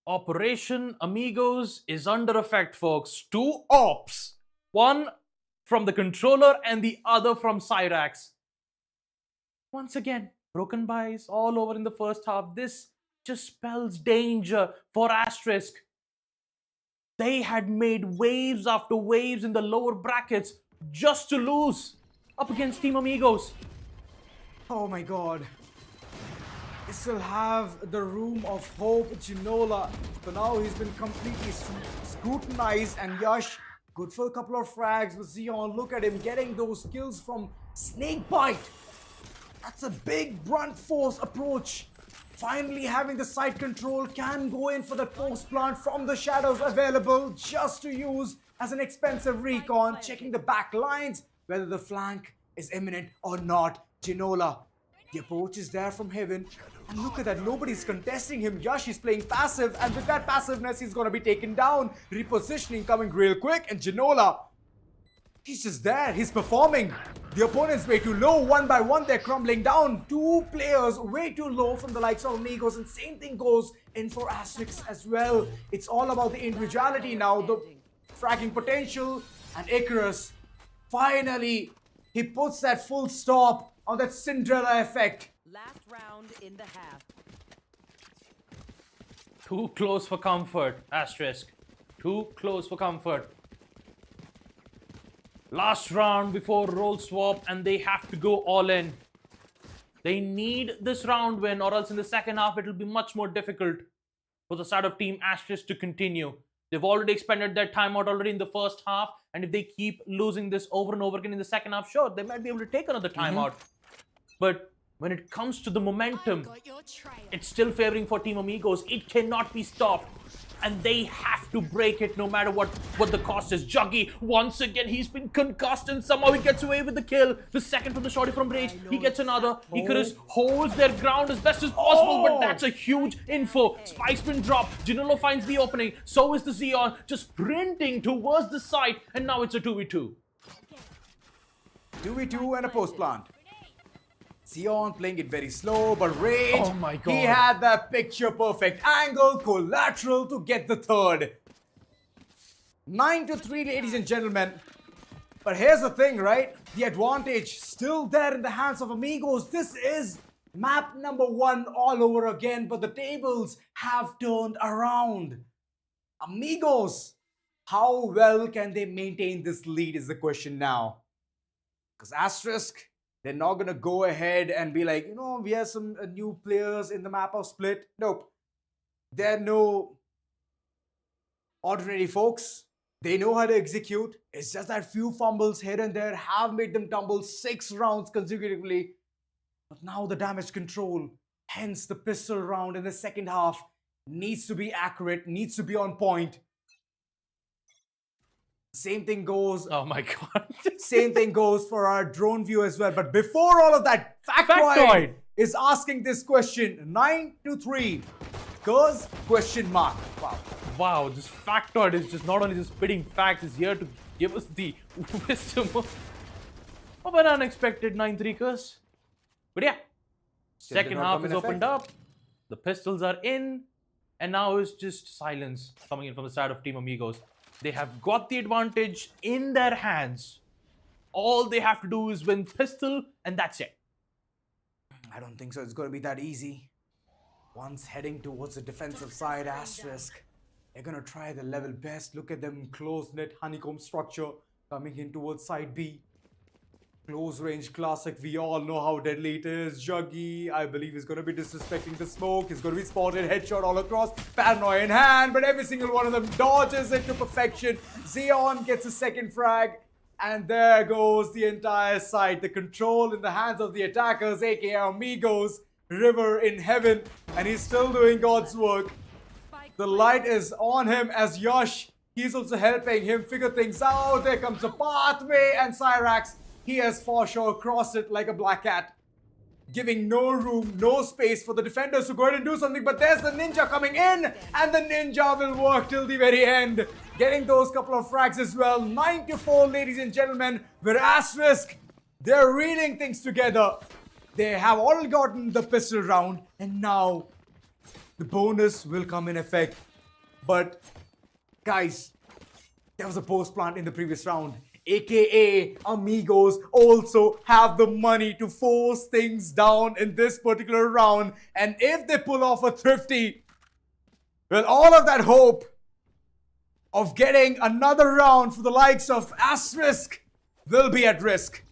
Operation Amigos is under effect, folks. 2 ops. One from the controller and the other from Cyrax. Once again, broken buys all over in the first half. This just spells danger for Asterisk. They had made waves after waves in the lower brackets just to lose up against Team Amigos. Oh my god. They still have the room of hope. Ginola, but now he's been completely scrutinized, and Yash, good for a couple of frags with Xeon. Look at him getting those kills from Snakebite. That's a big brunt force approach. Finally having the site control, can go in for the post plant from the shadows available just to use as an expensive recon. Checking the back lines, whether the flank is imminent or not. Ginola, the approach is there from heaven. And look at that, nobody's contesting him. Yash is playing passive, and with that passiveness, he's going to be taken down. Repositioning coming real quick, and Ginola, he's just there, he's performing. The opponent's way too low, one by one, they're crumbling down. 2 players way too low from the likes of Amigos, and same thing goes in for Asterisk as well. It's all about the individuality now, the fragging potential, and Icarus, finally, he puts that full stop on that Cinderella effect. Last round in the half. Too close for comfort, Asterisk. Too close for comfort. Last round before roll swap, and they have to go all in. They need this round win, or else in the second half it will be much more difficult for the side of Team Asterisk to continue. They've already expended their timeout already in the first half, and if they keep losing this over and over again in the second half, sure, they might be able to take another timeout. But when it comes to the momentum, it's still favoring for Team Amigos. It cannot be stopped, and they have to break it no matter what the cost is. Juggy, once again, he's been concussed, and somehow he gets away with the kill. The second from the shorty from Rage, he gets another. Icarus holds their ground as best as possible, but that's a huge info. Spike's been dropped. Ginolo finds the opening. So is the Xeon, just sprinting towards the site, and now it's a 2v2. 2v2 and a post plant. Xeon playing it very slow, but Rage, Oh my God. he had that picture perfect angle, collateral to get the third. 9-3, ladies and gentlemen. But here's the thing, right? The advantage still there in the hands of Amigos. This is map number 1 all over again, but the tables have turned around. Amigos, how well can they maintain this lead is the question now. Because Asterisk, they're not going to go ahead and be like, you know, we have some new players in the map of Split. Nope. They're no ordinary folks. They know how to execute. It's just that few fumbles here and there have made them tumble 6 rounds consecutively. But now the damage control Hence, the pistol round in the second half needs to be accurate, needs to be on point. Same thing goes. Oh my god. Same thing goes for our drone view as well. But before all of that, Factoid is asking this question 9-3. Cause question mark. Wow. Wow, this Factoid is just not only just spitting facts, is here to give us the wisdom of an unexpected 9-3 curse. But yeah, second half is opened up, the pistols are in, and now it's just silence coming in from the side of Team Amigos. They have got the advantage in their hands. All they have to do is win pistol, and that's it. I don't think so. It's going to be that easy. Once heading towards the defensive side, Asterisk, they're going to try their level best. Look at them, close-knit honeycomb structure coming in towards side B. Close range classic, we all know how deadly it is. Juggy, I believe, is going to be disrespecting the smoke. He's going to be spotted, headshot all across. Paranoia in hand, but every single one of them dodges it to perfection. Xeon gets a second frag. And there goes the entire side. The control in the hands of the attackers, aka Amigos. River in heaven. And he's still doing God's work. The light is on him as Yash. He's also helping him figure things out. There comes a pathway, and Cyrax, he has for sure crossed it like a black cat, giving no room, no space for the defenders to go ahead and do something. But there's the ninja coming in, and the ninja will work till the very end, getting those couple of frags as well. 9-4, ladies and gentlemen, where Asterisk, they're reading things together. They have all gotten the pistol round, and now the bonus will come in effect. But guys, there was a post plant in the previous round, aka Amigos also have the money to force things down in this particular round. And if they pull off a thrifty, well, all of that hope of getting another round for the likes of Asterisk will be at risk.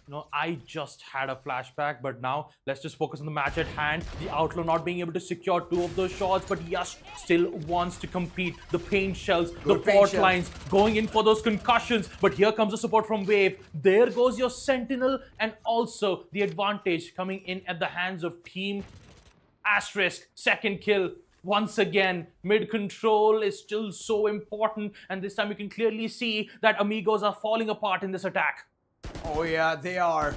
You know, I just had a flashback, but now let's just focus on the match at hand. The Outlaw not being able to secure 2 of those shots, but Yash still wants to compete. The paint shells, the port lines, going in for those concussions. But here comes the support from Wave. There goes your Sentinel, and also the advantage coming in at the hands of Team Asterisk. Second kill. Once again, mid control is still so important, and this time you can clearly see that Amigos are falling apart in this attack. Oh yeah, they are.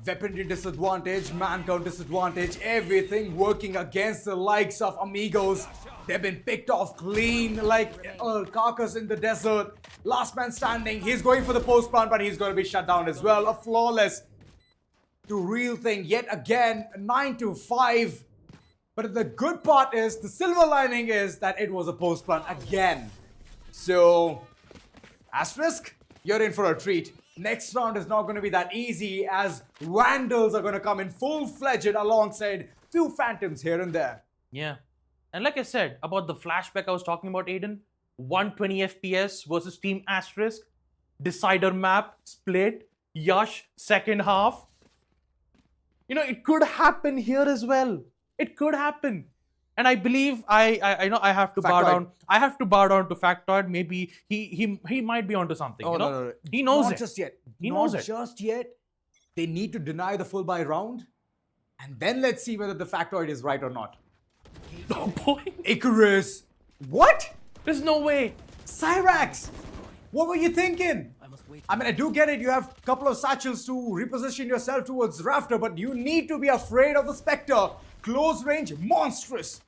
Weaponry disadvantage, man count disadvantage, everything working against the likes of Amigos. They've been picked off clean like a carcass in the desert. Last man standing, he's going for the post plant, but he's going to be shut down as well. A flawless to real thing yet again, 9-5. But the good part is, the silver lining is that it was a post plant again. So, Asterisk, you're in for a treat. Next round is not going to be that easy, as Vandals are going to come in full-fledged alongside few Phantoms here and there. Yeah. And like I said about the flashback I was talking about, Aiden, 120 FPS versus Team Asterisk, decider map, split, Yash, second half. You know, it could happen here as well. It could happen. And I believe I know I have to bow down. I have to bow down to Factoid. Maybe he might be onto something. Oh, you know? no. He knows Not it. just yet. He Not knows it. just yet. They need to deny the full buy round. And then let's see whether the Factoid is right or not. Oh boy. Icarus. What? There's no way. Cyrax. What were you thinking? I mean, I do get it. You have a couple of satchels to reposition yourself towards Rafter, but you need to be afraid of the Spectre. Close range, monstrous.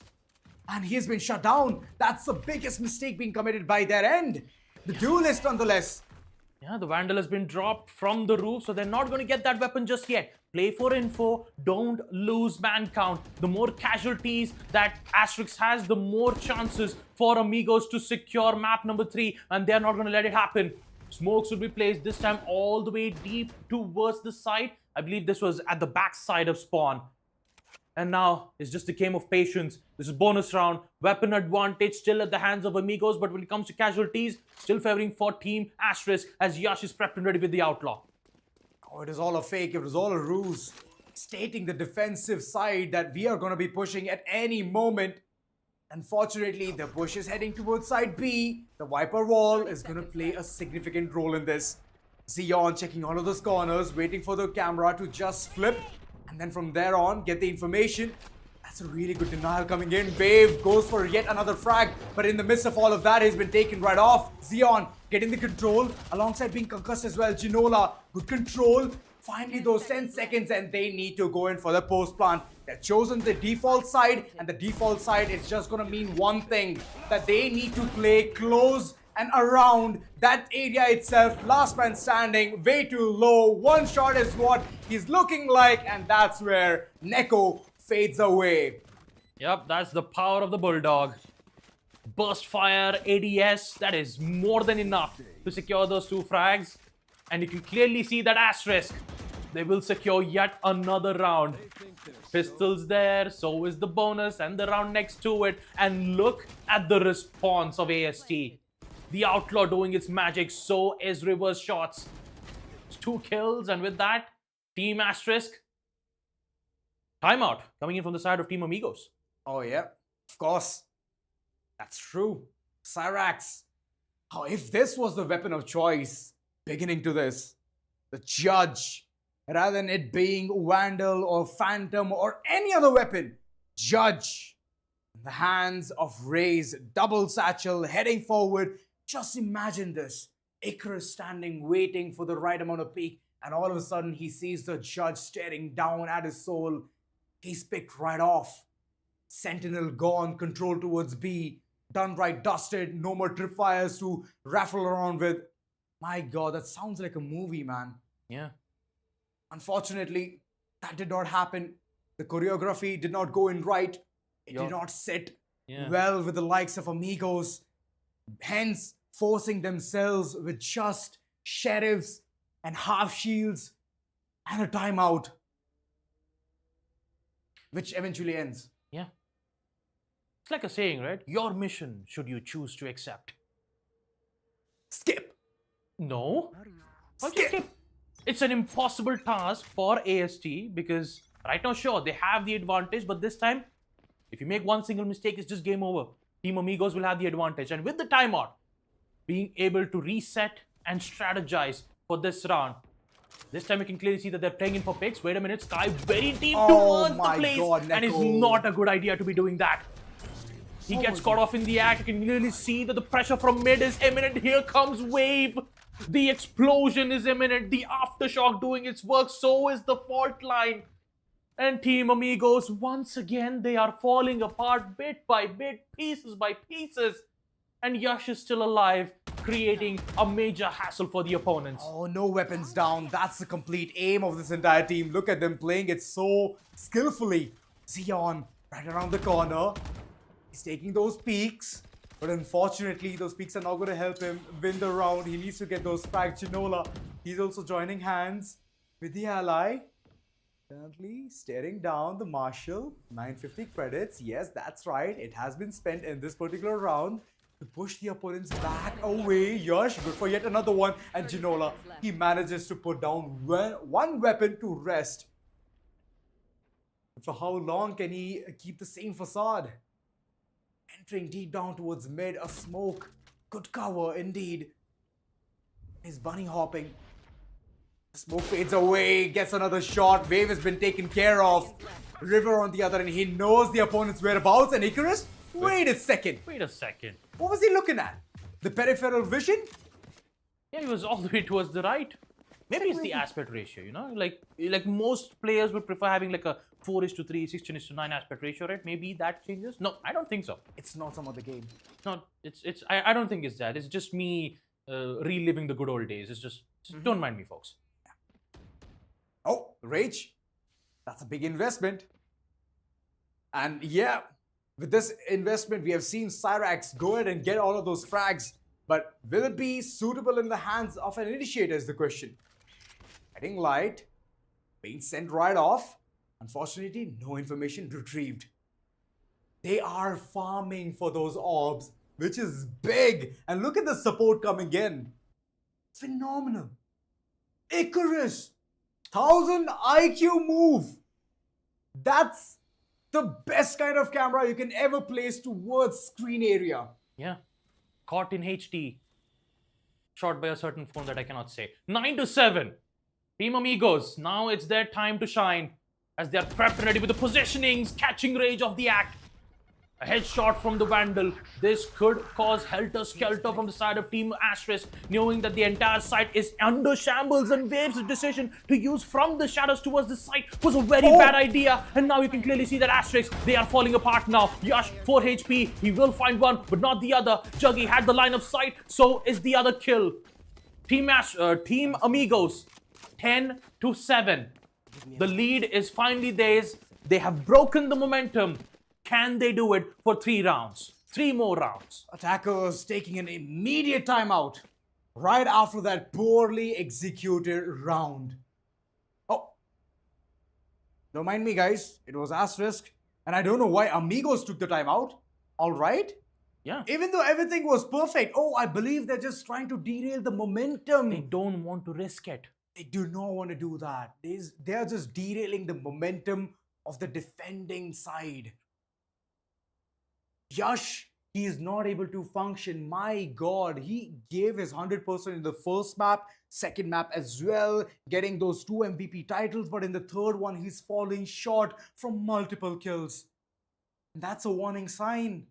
And he has been shut down. That's the biggest mistake being committed by their end. The duelist, nonetheless. Yeah, the Vandal has been dropped from the roof, so they're not going to get that weapon just yet. Play for info. Don't lose man count. The more casualties that Asterisk has, the more chances for Amigos to secure map number 3, and they're not going to let it happen. Smokes will be placed this time all the way deep towards the side. I believe this was at the back side of spawn. And now it's just a game of patience. This is bonus round. Weapon advantage still at the hands of Amigos, but when it comes to casualties, still favoring for Team Asterisk as Yash is prepped and ready with the Outlaw. Oh, it is all a fake. It was all a ruse. Stating the defensive side that we are going to be pushing at any moment. Unfortunately, the push is heading towards side B. The Viper wall is going to play a significant role in this. Xeon checking all of those corners, waiting for the camera to just flip. And then from there on, get the information. That's a really good denial coming in. Wave goes for yet another frag, but in the midst of all of that, he's been taken right off. Zeon getting the control alongside being concussed as well. Ginola, good control. Finally, those 10 seconds, and they need to go in for the post plant. They've chosen the default side, and the default side is just going to mean one thing, that they need to play close and around that area itself. Last man standing, way too low. One shot is what he's looking like, and that's where Neko fades away. Yep, that's the power of the Bulldog. Burst fire, ADS, that is more than enough to secure those 2 frags. And you can clearly see that Asterisk. They will secure yet another round. Pistols there, so is the bonus and the round next to it. And look at the response of AST. The Outlaw doing its magic, so is reverse shots. 2 kills, and with that, Team Asterisk. Timeout coming in from the side of Team Amigos. Oh yeah, of course. That's true. Cyrax. Oh, if this was the weapon of choice beginning to this, the Judge, rather than it being Vandal or Phantom or any other weapon, Judge in the hands of Raze, double satchel, heading forward. Just imagine this. Icarus standing, waiting for the right amount of peak, and all of a sudden he sees the Judge staring down at his soul. He's picked right off. Sentinel gone, control towards B. Done right, dusted, no more tripwires to raffle around with. My God, that sounds like a movie, man. Yeah. Unfortunately, that did not happen. The choreography did not go in right. It did not sit well with the likes of Amigos. Hence, forcing themselves with just sheriffs and half shields and a timeout, which eventually ends. Yeah. It's like a saying, right? Your mission, should you choose to accept. Skip. No. Why don't you skip? It's an impossible task for AST because right now, sure, they have the advantage, but this time, if you make one single mistake, it's just game over. Team Amigos will have the advantage. And with the timeout, being able to reset and strategize for this round. This time you can clearly see that they're playing in for picks. Wait a minute, Sky very deep towards the place. God, and it's not a good idea to be doing that. He gets caught off in the act. You can clearly see that the pressure from mid is imminent. Here comes Wave. The explosion is imminent. The aftershock doing its work. So is the fault line. And Team Amigos, once again, they are falling apart bit by bit, pieces by pieces. And Yash is still alive, creating a major hassle for the opponents. Oh, no weapons down. That's the complete aim of this entire team. Look at them playing it so skillfully. Zeon right around the corner. He's taking those peaks. But unfortunately, those peaks are not going to help him win the round. He needs to get those frags. Ginola, he's also joining hands with the ally. Currently staring down the Marshal. 950 credits. Yes, that's right. It has been spent in this particular round to push the opponents back away. Yash, good for yet another one. And Ginola, he manages to put down one weapon to rest. But for how long can he keep the same facade? Entering deep down towards mid, a smoke. Good cover indeed. He's bunny hopping. The smoke fades away, gets another shot. Wave has been taken care of. River on the other end, he knows the opponent's whereabouts. And Icarus? Wait a second. Wait a second. What was he looking at? The peripheral vision? Yeah, he was all the way towards the right. Maybe it's the aspect ratio, you know? Like most players would prefer having like a 4:3, 16:9 aspect ratio, right? Maybe that changes. No, I don't think so. It's not some other game. I don't think it's that. It's just me reliving the good old days. It's just don't mind me, folks. Oh, Rage. That's a big investment. And yeah, with this investment, we have seen Cyrax go ahead and get all of those frags. But will it be suitable in the hands of an initiator is the question. Heading light, being sent right off. Unfortunately, no information retrieved. They are farming for those orbs, which is big. And look at the support coming in. Phenomenal. Icarus, 1000 IQ move. That's the best kind of camera you can ever place towards screen area. Yeah. Caught in HD. Shot by a certain phone that I cannot say. 9-7. Team Amigos, now it's their time to shine. as they are prepped and ready with the positionings, catching range of the act. A headshot from the Vandal. This could cause helter-skelter from the side of Team Asterisk, knowing that the entire site is under shambles, and Waves' decision to use from the shadows towards the site was a very bad idea. And now you can clearly see that Asterisk, they are falling apart now. Yash, 4 HP, he will find one, but not the other. Juggy had the line of sight, so is the other kill. Team Amigos, 10-7. The lead is finally theirs. They have broken the momentum. Can they do it for 3 rounds? 3 more rounds. Attackers taking an immediate timeout right after that poorly executed round. Oh, don't mind me, guys. It was Asterisk, and I don't know why Amigos took the timeout. All right. Yeah. Even though everything was perfect. Oh, I believe they're just trying to derail the momentum. They don't want to risk it. They do not want to do that. They're just derailing the momentum of the defending side. Yash, he is not able to function. My God, he gave his 100% in the first map, second map as well, getting those 2 MVP titles, but in the third one, he's falling short from multiple kills. And that's a warning sign.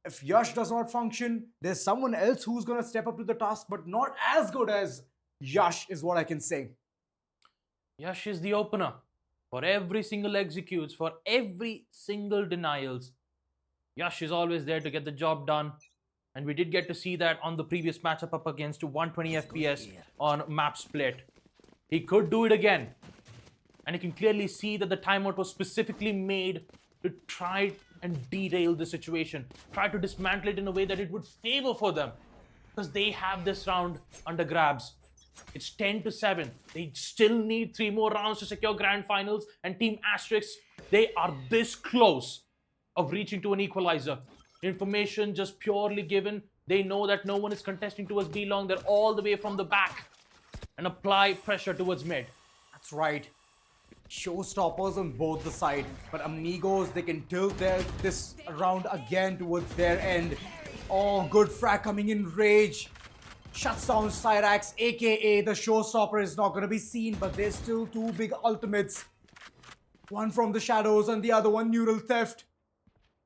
If Yash does not function, there's someone else who's going to step up to the task, but not as good as Yash is what I can say. Yash is the opener for every single executes, for every single denials. Yash is always there to get the job done. And we did get to see that on the previous matchup up against 120 FPS on map split. He could do it again. And you can clearly see that the timeout was specifically made to try and derail the situation. Try to dismantle it in a way that it would favor for them. Because they have this round under grabs. It's 10-7. They still need 3 more rounds to secure grand finals. And Team Asterisk, they are this close of reaching to an equalizer. Information just purely given. They know that no one is contesting towards B long. They're all the way from the back. And apply pressure towards mid. That's right. Showstoppers on both the side. But Amigos, they can tilt this round again towards their end. Oh, good frag coming in rage. Shuts down Cyrax, aka the showstopper is not going to be seen, but there's still 2 big ultimates. One from the shadows and the other one neural theft.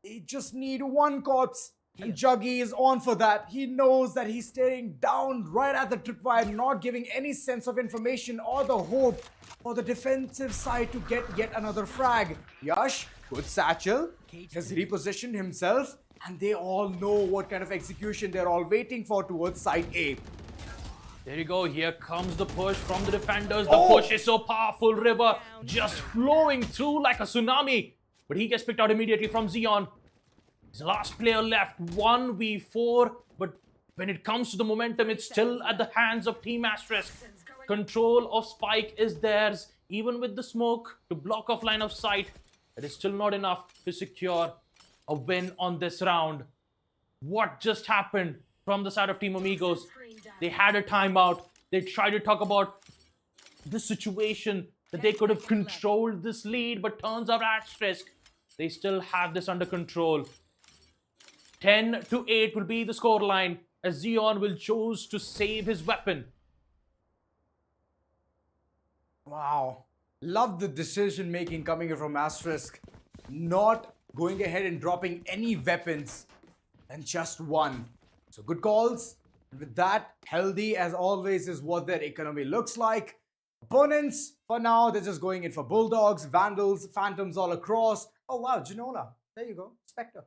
They just need 1 corpse. And Juggy is on for that. He knows that he's staring down right at the tripwire, not giving any sense of information or the hope for the defensive side to get yet another frag. Yash, good satchel, has repositioned himself, and they all know what kind of execution they're all waiting for towards side A. There you go. Here comes the push from the defenders. The push is so powerful. River just flowing through like a tsunami. But he gets picked out immediately from Xeon. His last player left, 1v4. But when it comes to the momentum, it's still at the hands of Team Asterisk. Control of Spike is theirs. Even with the smoke to block off line of sight, it is still not enough to secure a win on this round. What just happened from the side of Team Amigos? They had a timeout. They tried to talk about the situation, that they could have controlled this lead, but turns out Asterisk, they still have this under control. 10-8 will be the scoreline as Xeon will choose to save his weapon. Wow. Love the decision making coming in from Asterisk. Not going ahead and dropping any weapons and just 1. So good calls. And with that, healthy as always is what their economy looks like. Opponents, for now, they're just going in for Bulldogs, Vandals, Phantoms all across. Oh wow, Genola. There you go. Spectre.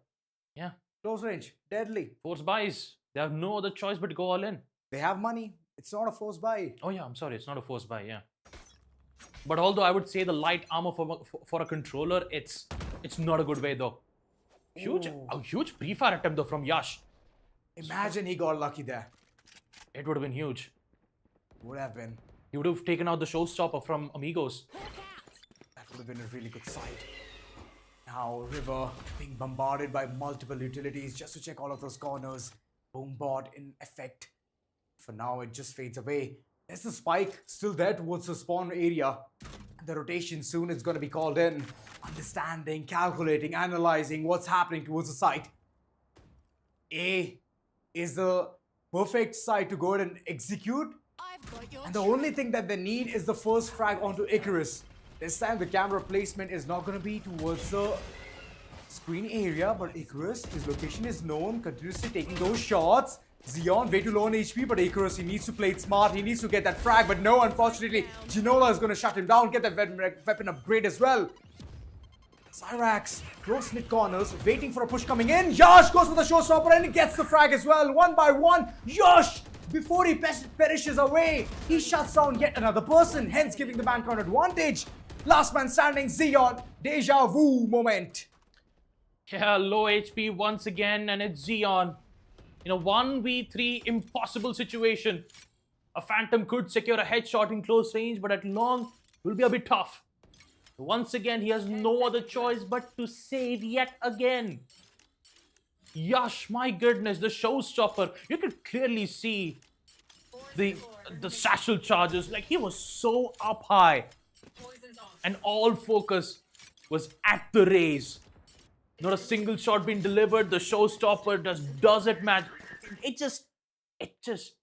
Yeah. Close range. Deadly. Force buys. They have no other choice but to go all in. They have money. It's not a force buy. Oh yeah, I'm sorry. It's not a force buy, yeah. But although I would say the light armor for a controller, it's not a good way though. A huge pre-fire attempt though from Yash. Imagine he got lucky there. It would have been huge. Would have been. He would have taken out the showstopper from Amigos. That would have been a really good sight. Now River being bombarded by multiple utilities just to check all of those corners. Boombot in effect. For now it just fades away. There's the spike still there towards the spawn area. The rotation soon is going to be called in. Understanding, calculating, analyzing what's happening towards the site. A is the perfect site to go ahead and execute. And the only thing that they need is the first frag onto Icarus. This time the camera placement is not going to be towards the screen area, but Icarus, his location is known, continuously taking those shots. Xeon way too low on HP, but Icarus, he needs to play it smart. He needs to get that frag, but no, unfortunately, Ginola is going to shut him down, get that weapon upgrade as well. Cyrax, close-knit corners, waiting for a push coming in. Yash goes for the showstopper and he gets the frag as well. One by one, Yash, before he perishes away, he shuts down yet another person, hence giving the man count advantage. Last man standing, Xeon, deja vu moment. Yeah, low HP once again, and it's Xeon. In a 1v3 impossible situation. A Phantom could secure a headshot in close range, but at long, will be a bit tough. Once again, he has no other choice but to save yet again. Yash, my goodness, the showstopper. You could clearly see the satchel charges. Like, he was so up high. And all focus was at the raise. Not a single shot being delivered. The showstopper just doesn't match. It just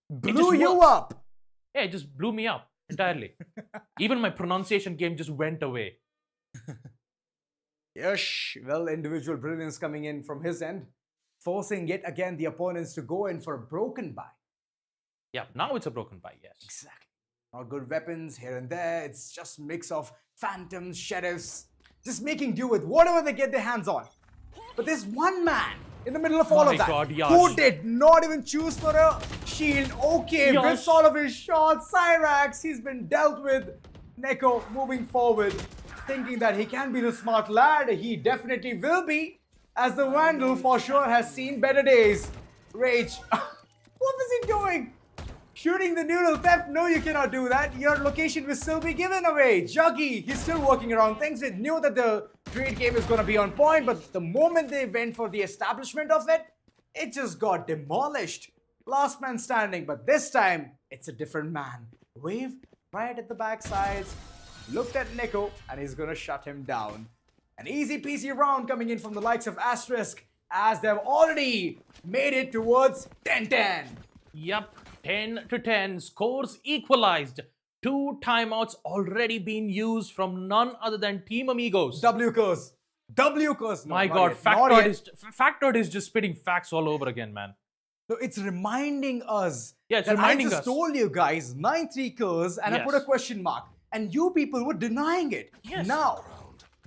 Blew you up. Yeah, it just blew me up entirely. Even my pronunciation game just went away. Yash, well, individual brilliance coming in from his end, forcing yet again the opponents to go in for a broken buy. Yeah, now it's a broken buy, yes. Exactly. Not good weapons here and there. It's just mix of phantoms, sheriffs, just making do with whatever they get their hands on. But there's one man in the middle of all of that who did not even choose for a shield. Okay, whiffs all of his shots. Cyrax, he's been dealt with. Neko moving forward, thinking that he can be the smart lad. He definitely will be, as the Vandal for sure has seen better days. Rage, what was he doing? Shooting the noodle theft? No, you cannot do that. Your location will still be given away. Juggy, he's still working around things. He knew that the trade game is going to be on point, but the moment they went for the establishment of it, it just got demolished. Last man standing, but this time, it's a different man. Wave right at the backsides, looked at Neko, and he's going to shut him down. An easy peasy round coming in from the likes of ASTERISK, as they've already made it towards 10-10. Yep. 10-10, scores equalized. 2 timeouts already been used from none other than Team Amigos. W curse. No, my God, Factoid is just spitting facts all over again, man. So it's reminding us. Yeah, it's reminding us. I just told you guys 9-3 curse and I put a question mark. And you people were denying it. Yes. Now,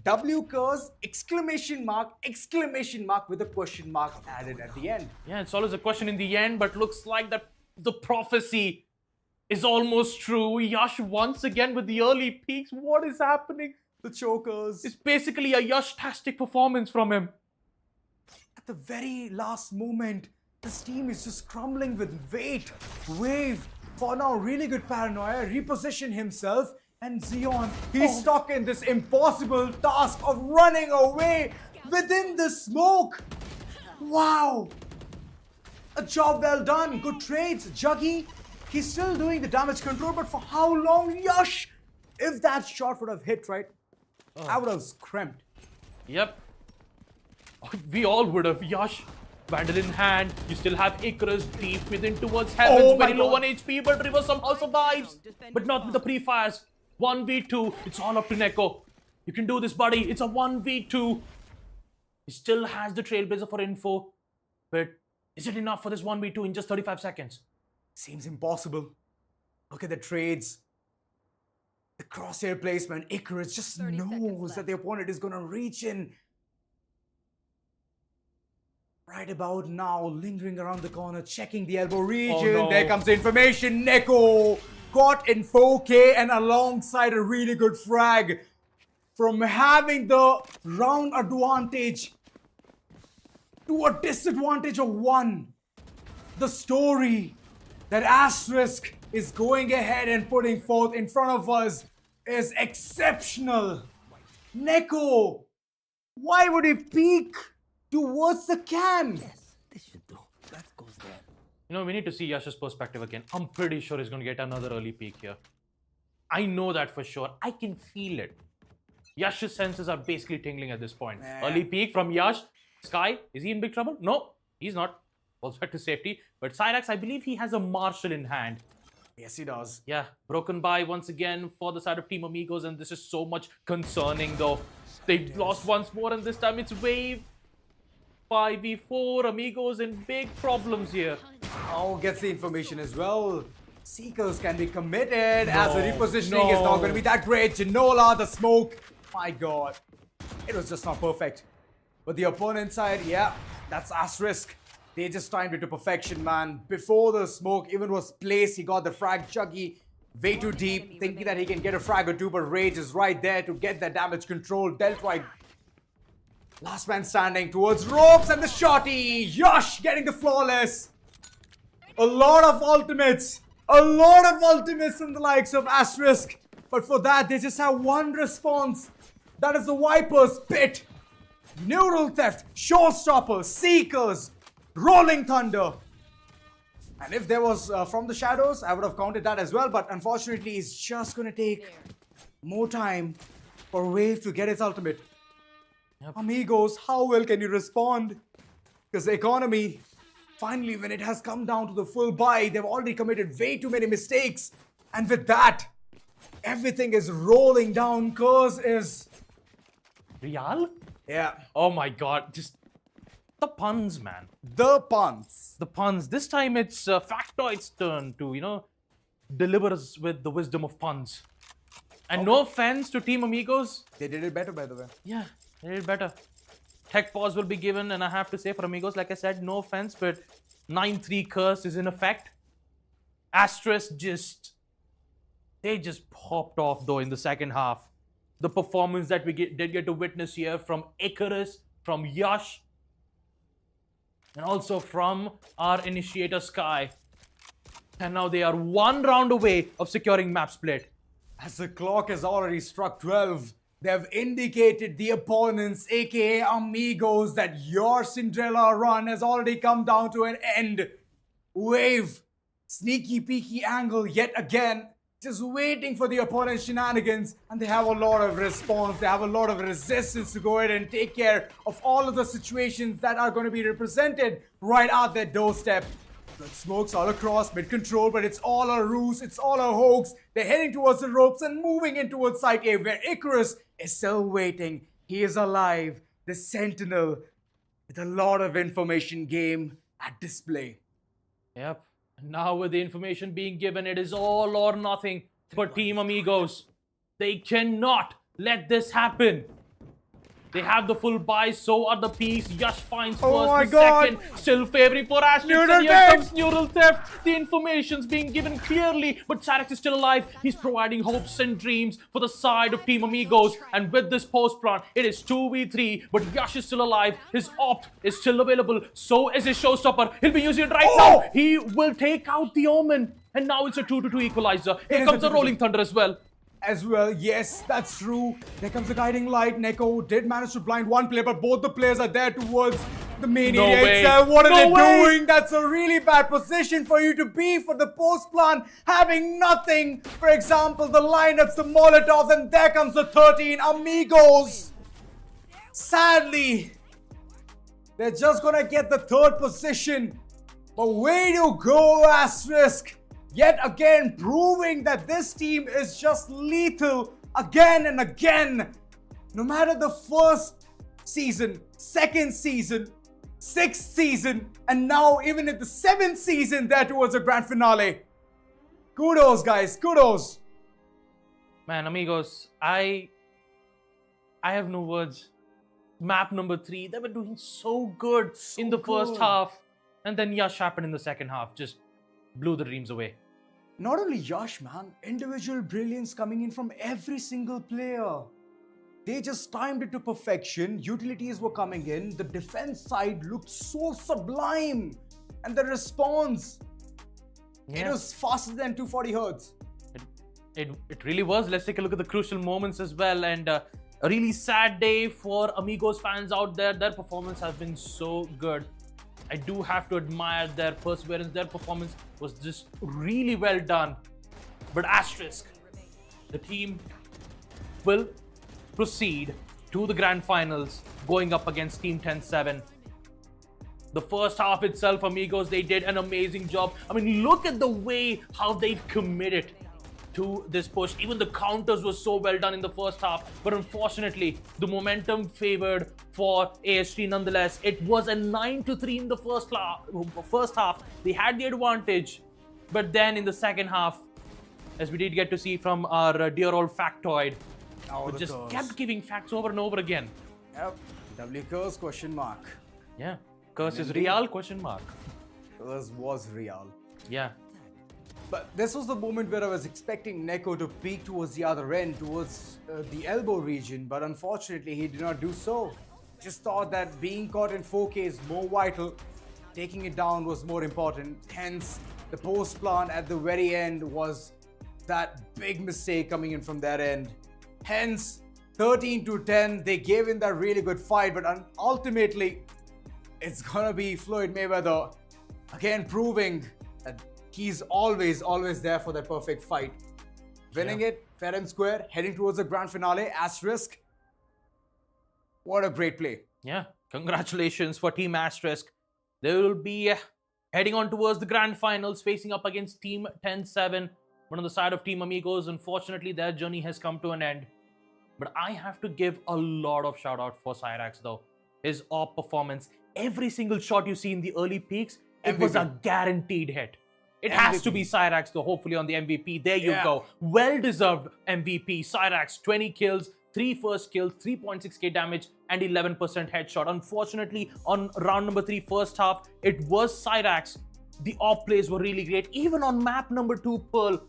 W curse, exclamation mark with a question mark added at the end. Yeah, it's always a question in the end, but looks like that the prophecy is almost true. Yash once again with the early peaks. What is happening? The chokers. It's basically a Yash-tastic performance from him. At the very last moment, this team is just crumbling with weight. Wave, for now, really good paranoia, reposition himself. And Xeon, he's stuck in this impossible task of running away within the smoke. Wow. A job well done. Good trades. Juggy, he's still doing the damage control, but for how long? Yash! If that shot would have hit, right, I would have scrimped. Yep. We all would have. Yash, Vandal in hand. You still have Icarus deep within towards heavens. Very low on HP, but River somehow survives. But not with the pre-fires. 1v2. It's all up to Neko. You can do this, buddy. It's a 1v2. He still has the Trailblazer for info. But is it enough for this 1v2 in just 35 seconds? Seems impossible. Look at the trades. The crosshair placement. Icarus just knows that the opponent is going to reach in. Right about now, lingering around the corner, checking the elbow region. Oh, no. There comes the information. Neko got in 4K and alongside a really good frag. From having the round advantage to a disadvantage of 1. The story that Asterisk is going ahead and putting forth in front of us is exceptional. Neko, why would he peek towards the cam? Yes, this should do. That goes there. You know, we need to see Yash's perspective again. I'm pretty sure he's going to get another early peak here. I know that for sure. I can feel it. Yash's senses are basically tingling at this point. Early peak from Yash. Sky, is he in big trouble? No, he's not. Also back to safety. But Cyrax, I believe he has a Marshal in hand. Yes, he does. Yeah, broken by once again for the side of Team Amigos, and this is so much concerning though. They've lost once more, and this time it's wave 5v4. Amigos in big problems here. Oh, gets the information as well. Seekers can be committed as the repositioning is not going to be that great. Ginola, the smoke. My God. It was just not perfect. But the opponent side, yeah, that's Asterisk. They just timed it to perfection, man. Before the smoke even was placed, he got the frag Chuggy way too deep, thinking that he can get a frag or two, but Rage is right there to get that damage control. Dealt right. Last man standing towards ropes and the shotty. Yosh getting the flawless. A lot of ultimates. A lot of ultimates from the likes of Asterisk. But for that, they just have one response. That is the Viper's Pit. Neural Theft, Showstopper, Seekers, Rolling Thunder. And if there was from the shadows, I would have counted that as well. But unfortunately, it's just going to take more time for Wave to get its ultimate. Amigos, how well can you respond? Because the economy, finally, when it has come down to the full buy, they've already committed way too many mistakes. And with that, everything is rolling down. Curse is... Real? Yeah. Oh my God, just the puns, man. The puns. The puns. This time it's Factoid's turn to, deliver us with the wisdom of puns. And no offense to Team Amigos. They did it better, by the way. Yeah, they did better. Tech pause will be given, and I have to say for Amigos, like I said, no offense, but 9-3 curse is in effect. Asterisk they just popped off though in the second half. The performance that we did get to witness here from Icarus, from Yash, and also from our initiator Sky. And now they are one round away of securing map split. As the clock has already struck 12, they have indicated the opponents, aka Amigos, that your Cinderella run has already come down to an end. Wave, sneaky peeky angle yet again, just waiting for the opponent's shenanigans, and they have a lot of response, they have a lot of resistance to go ahead and take care of all of the situations that are going to be represented right at their doorstep. The smokes all across mid-control, but it's all a ruse, it's all a hoax. They're heading towards the ropes and moving in towards Site A, where Icarus is still waiting. He is alive, the Sentinel, with a lot of information game at display. Yep. Now with the information being given, it is all or nothing for Team Amigos. They cannot let this happen. They have the full buy, so are the P's. Yash finds first, second, still favoring for Asterisk, and here comes Neural Theft. The information's being given clearly, but Sarex is still alive. He's providing hopes and dreams for the side of Team Amigos, and with this post plant, it is 2v3, but Yash is still alive. His opt is still available, so is his Showstopper. He'll be using it right now. He will take out the Omen, and now it's a 2-2 equalizer. Here comes the Rolling Thunder as well. Yes, that's true. There comes the guiding light. Neko did manage to blind one player, but both the players are there towards the main area itself. What are they doing? That's a really bad position for you to be for the post plant, having nothing. For example, the lineups, the Molotovs, and there comes the 13 Amigos. Sadly, they're just gonna get the third position. But way to go, Asterisk. Yet again, proving that this team is just lethal again and again. No matter the first season, second season, sixth season, and now even in the 7th season there towards a grand finale. Kudos, guys, kudos. Man, Amigos, I have no words. Map number 3, they were doing so good in the first half. And then Yash happened in the second half, just blew the dreams away. Not only Yash, man, individual brilliance coming in from every single player. They just timed it to perfection. Utilities were coming in. The defense side looked so sublime. And the response, it was faster than 240 hertz. It really was. Let's take a look at the crucial moments as well. And a really sad day for Amigos fans out there. Their performance has been so good. I do have to admire their perseverance. Their performance was just really well done. But Asterisk, the team will proceed to the grand finals, going up against Team 10-7. The first half itself, Amigos, they did an amazing job. I mean, look at the way how they've committed to this push. Even the counters were so well done in the first half, but unfortunately, the momentum favored for AST nonetheless. It was a 9-3 in the first half. They had the advantage, but then in the second half, as we did get to see from our dear old factoid, who just kept giving facts over and over again. Yep. W curse question mark. Yeah. Curse is real question mark. Curse was real. Yeah. But this was the moment where I was expecting Neko to peek towards the other end, towards the elbow region, but unfortunately he did not do so. Just thought that being caught in 4K is more vital, taking it down was more important. Hence, the post plant at the very end was that big mistake coming in from their end. Hence, 13-10, they gave in that really good fight, but ultimately, it's gonna be Floyd Mayweather again proving that he's always there for that perfect fight. Winning it fair and square, heading towards the grand finale. Asterisk. What a great play. Yeah, congratulations for Team Asterisk. They will be heading on towards the grand finals, facing up against Team 10-7. But on the side of Team Amigos, unfortunately, their journey has come to an end. But I have to give a lot of shout out for Cyrax though. His AWP performance, every single shot you see in the early peaks, it was a guaranteed hit. It has to be Cyrax though, hopefully on the MVP. There you go. Well-deserved MVP. Cyrax, 20 kills, 3 first kills, 3.6k damage, and 11% headshot. Unfortunately, on round number 3 first half, it was Cyrax. The AWP plays were really great. Even on map number 2, Pearl,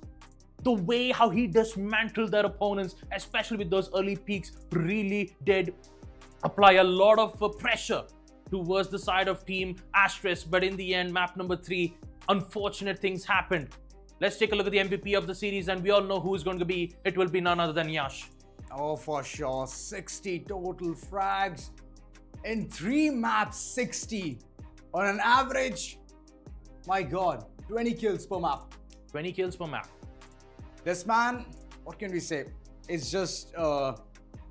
the way how he dismantled their opponents, especially with those early peaks, really did apply a lot of pressure towards the side of Team Asterisk. But in the end, map number 3, unfortunate things happened. Let's take a look at the MVP of the series, and we all know who is going to be. It will be none other than Yash. Oh, for sure. 60 total frags. In 3 maps, 60. On an average, my god, 20 kills per map. 20 kills per map. This man, what can we say? It's just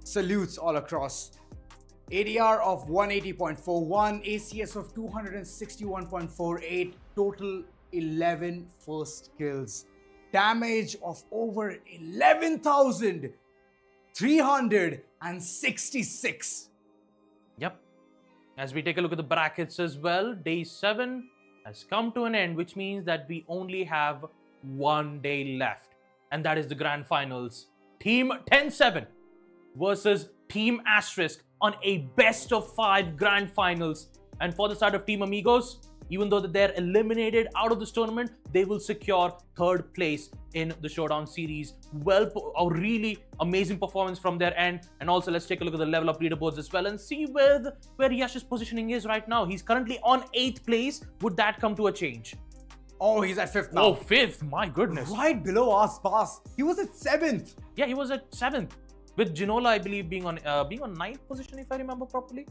salutes all across. ADR of 180.41, ACS of 261.48, total 11 first kills. Damage of over 11,366. Yep. As we take a look at the brackets as well, day 7 has come to an end, which means that we only have 1 day left. And that is the grand finals. Team 10-7 versus Team Asterisk on a best of 5 grand finals. And for the side of Team Amigos, even though they're eliminated out of this tournament, they will secure 3rd place in the Showdown series. Well, a really amazing performance from their end. And also, let's take a look at the level up leaderboards as well and see where Yash's positioning is right now. He's currently on 8th place. Would that come to a change? Oh, he's at 5th now. Oh, 5th. My goodness. Right below us, pass. He was at 7th. Yeah, he was at 7th. With Ginola, I believe, being on 9th position, if I remember properly.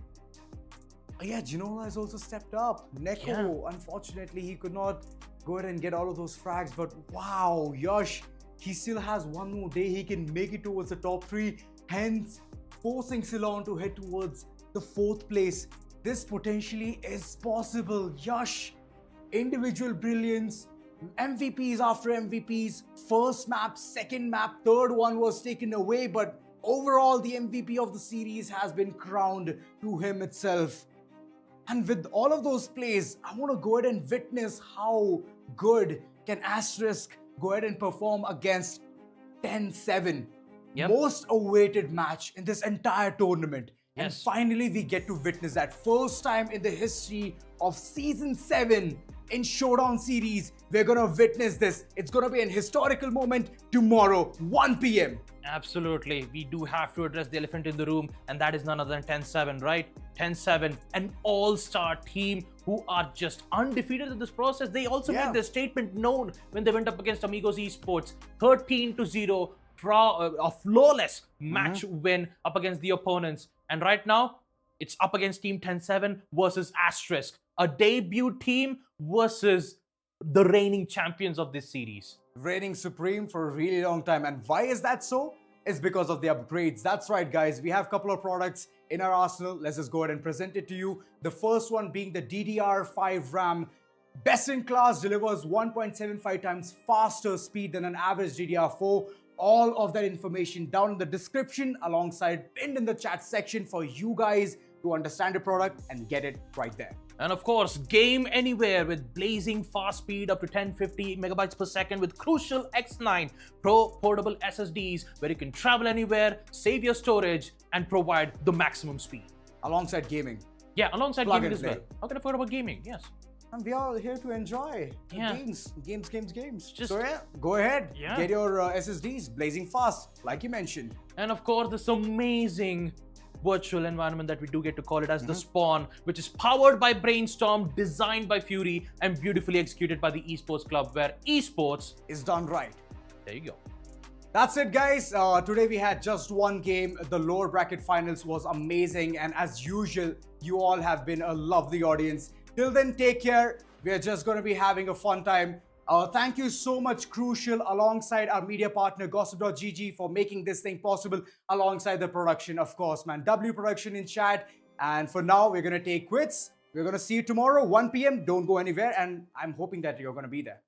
Yeah, Ginola has also stepped up. Neko, unfortunately, he could not go ahead and get all of those frags. But wow, Yash, he still has one more day. He can make it towards the top 3. Hence, forcing Ceylon to head towards the 4th place. This potentially is possible. Yash, individual brilliance, MVPs after MVPs, first map, second map, third one was taken away, but overall the MVP of the series has been crowned to him itself. And with all of those plays, I want to go ahead and witness how good can Asterisk go ahead and perform against 10-7. Most awaited match in this entire tournament. And finally, we get to witness that first time in the history of Season 7 in Showdown series. We're going to witness this. It's going to be an historical moment tomorrow, 1 p.m. Absolutely. We do have to address the elephant in the room, and that is none other than 10-7, right? 10-7, an all-star team who are just undefeated in this process. They also made their statement known when they went up against Amigos Esports. 13-0, a flawless match win up against the opponents. And right now, it's up against Team 10-7 versus Asterisk, a debut team versus the reigning champions of this series. Reigning supreme for a really long time. And why is that so? It's because of the upgrades. That's right, guys. We have a couple of products in our arsenal. Let's just go ahead and present it to you. The first one being the DDR5 RAM. Best in class, delivers 1.75 times faster speed than an average DDR4. All of that information down in the description alongside pinned in the chat section for you guys to understand the product and get it right there. And of course, game anywhere with blazing fast speed up to 1050 megabytes per second with crucial X9 Pro portable SSDs where you can travel anywhere, save your storage, and provide the maximum speed. Alongside gaming. Yeah, alongside Plug gaming and as well. play. How can I forget about gaming? Yes. And we are here to enjoy Yeah. games. Just- So yeah, go ahead. Yeah. Get your SSDs blazing fast, like you mentioned. And of course, this amazing virtual environment that we do get to call it as the Spawn, which is powered by Brainstorm, designed by Fury, and beautifully executed by the Esports Club, where esports Is done right. There you go. That's it, guys. Today we had just one game. The lower bracket finals was amazing, and as usual, you all have been a lovely audience. Till then, take care. We're just going to be having a fun time. Thank you so much, Crucial, alongside our media partner, Gossip.gg, for making this thing possible, alongside the production, of course, man. W Production in chat. And for now, we're going to take quits. We're going to see you tomorrow, 1 p.m. Don't go anywhere, and I'm hoping that you're going to be there.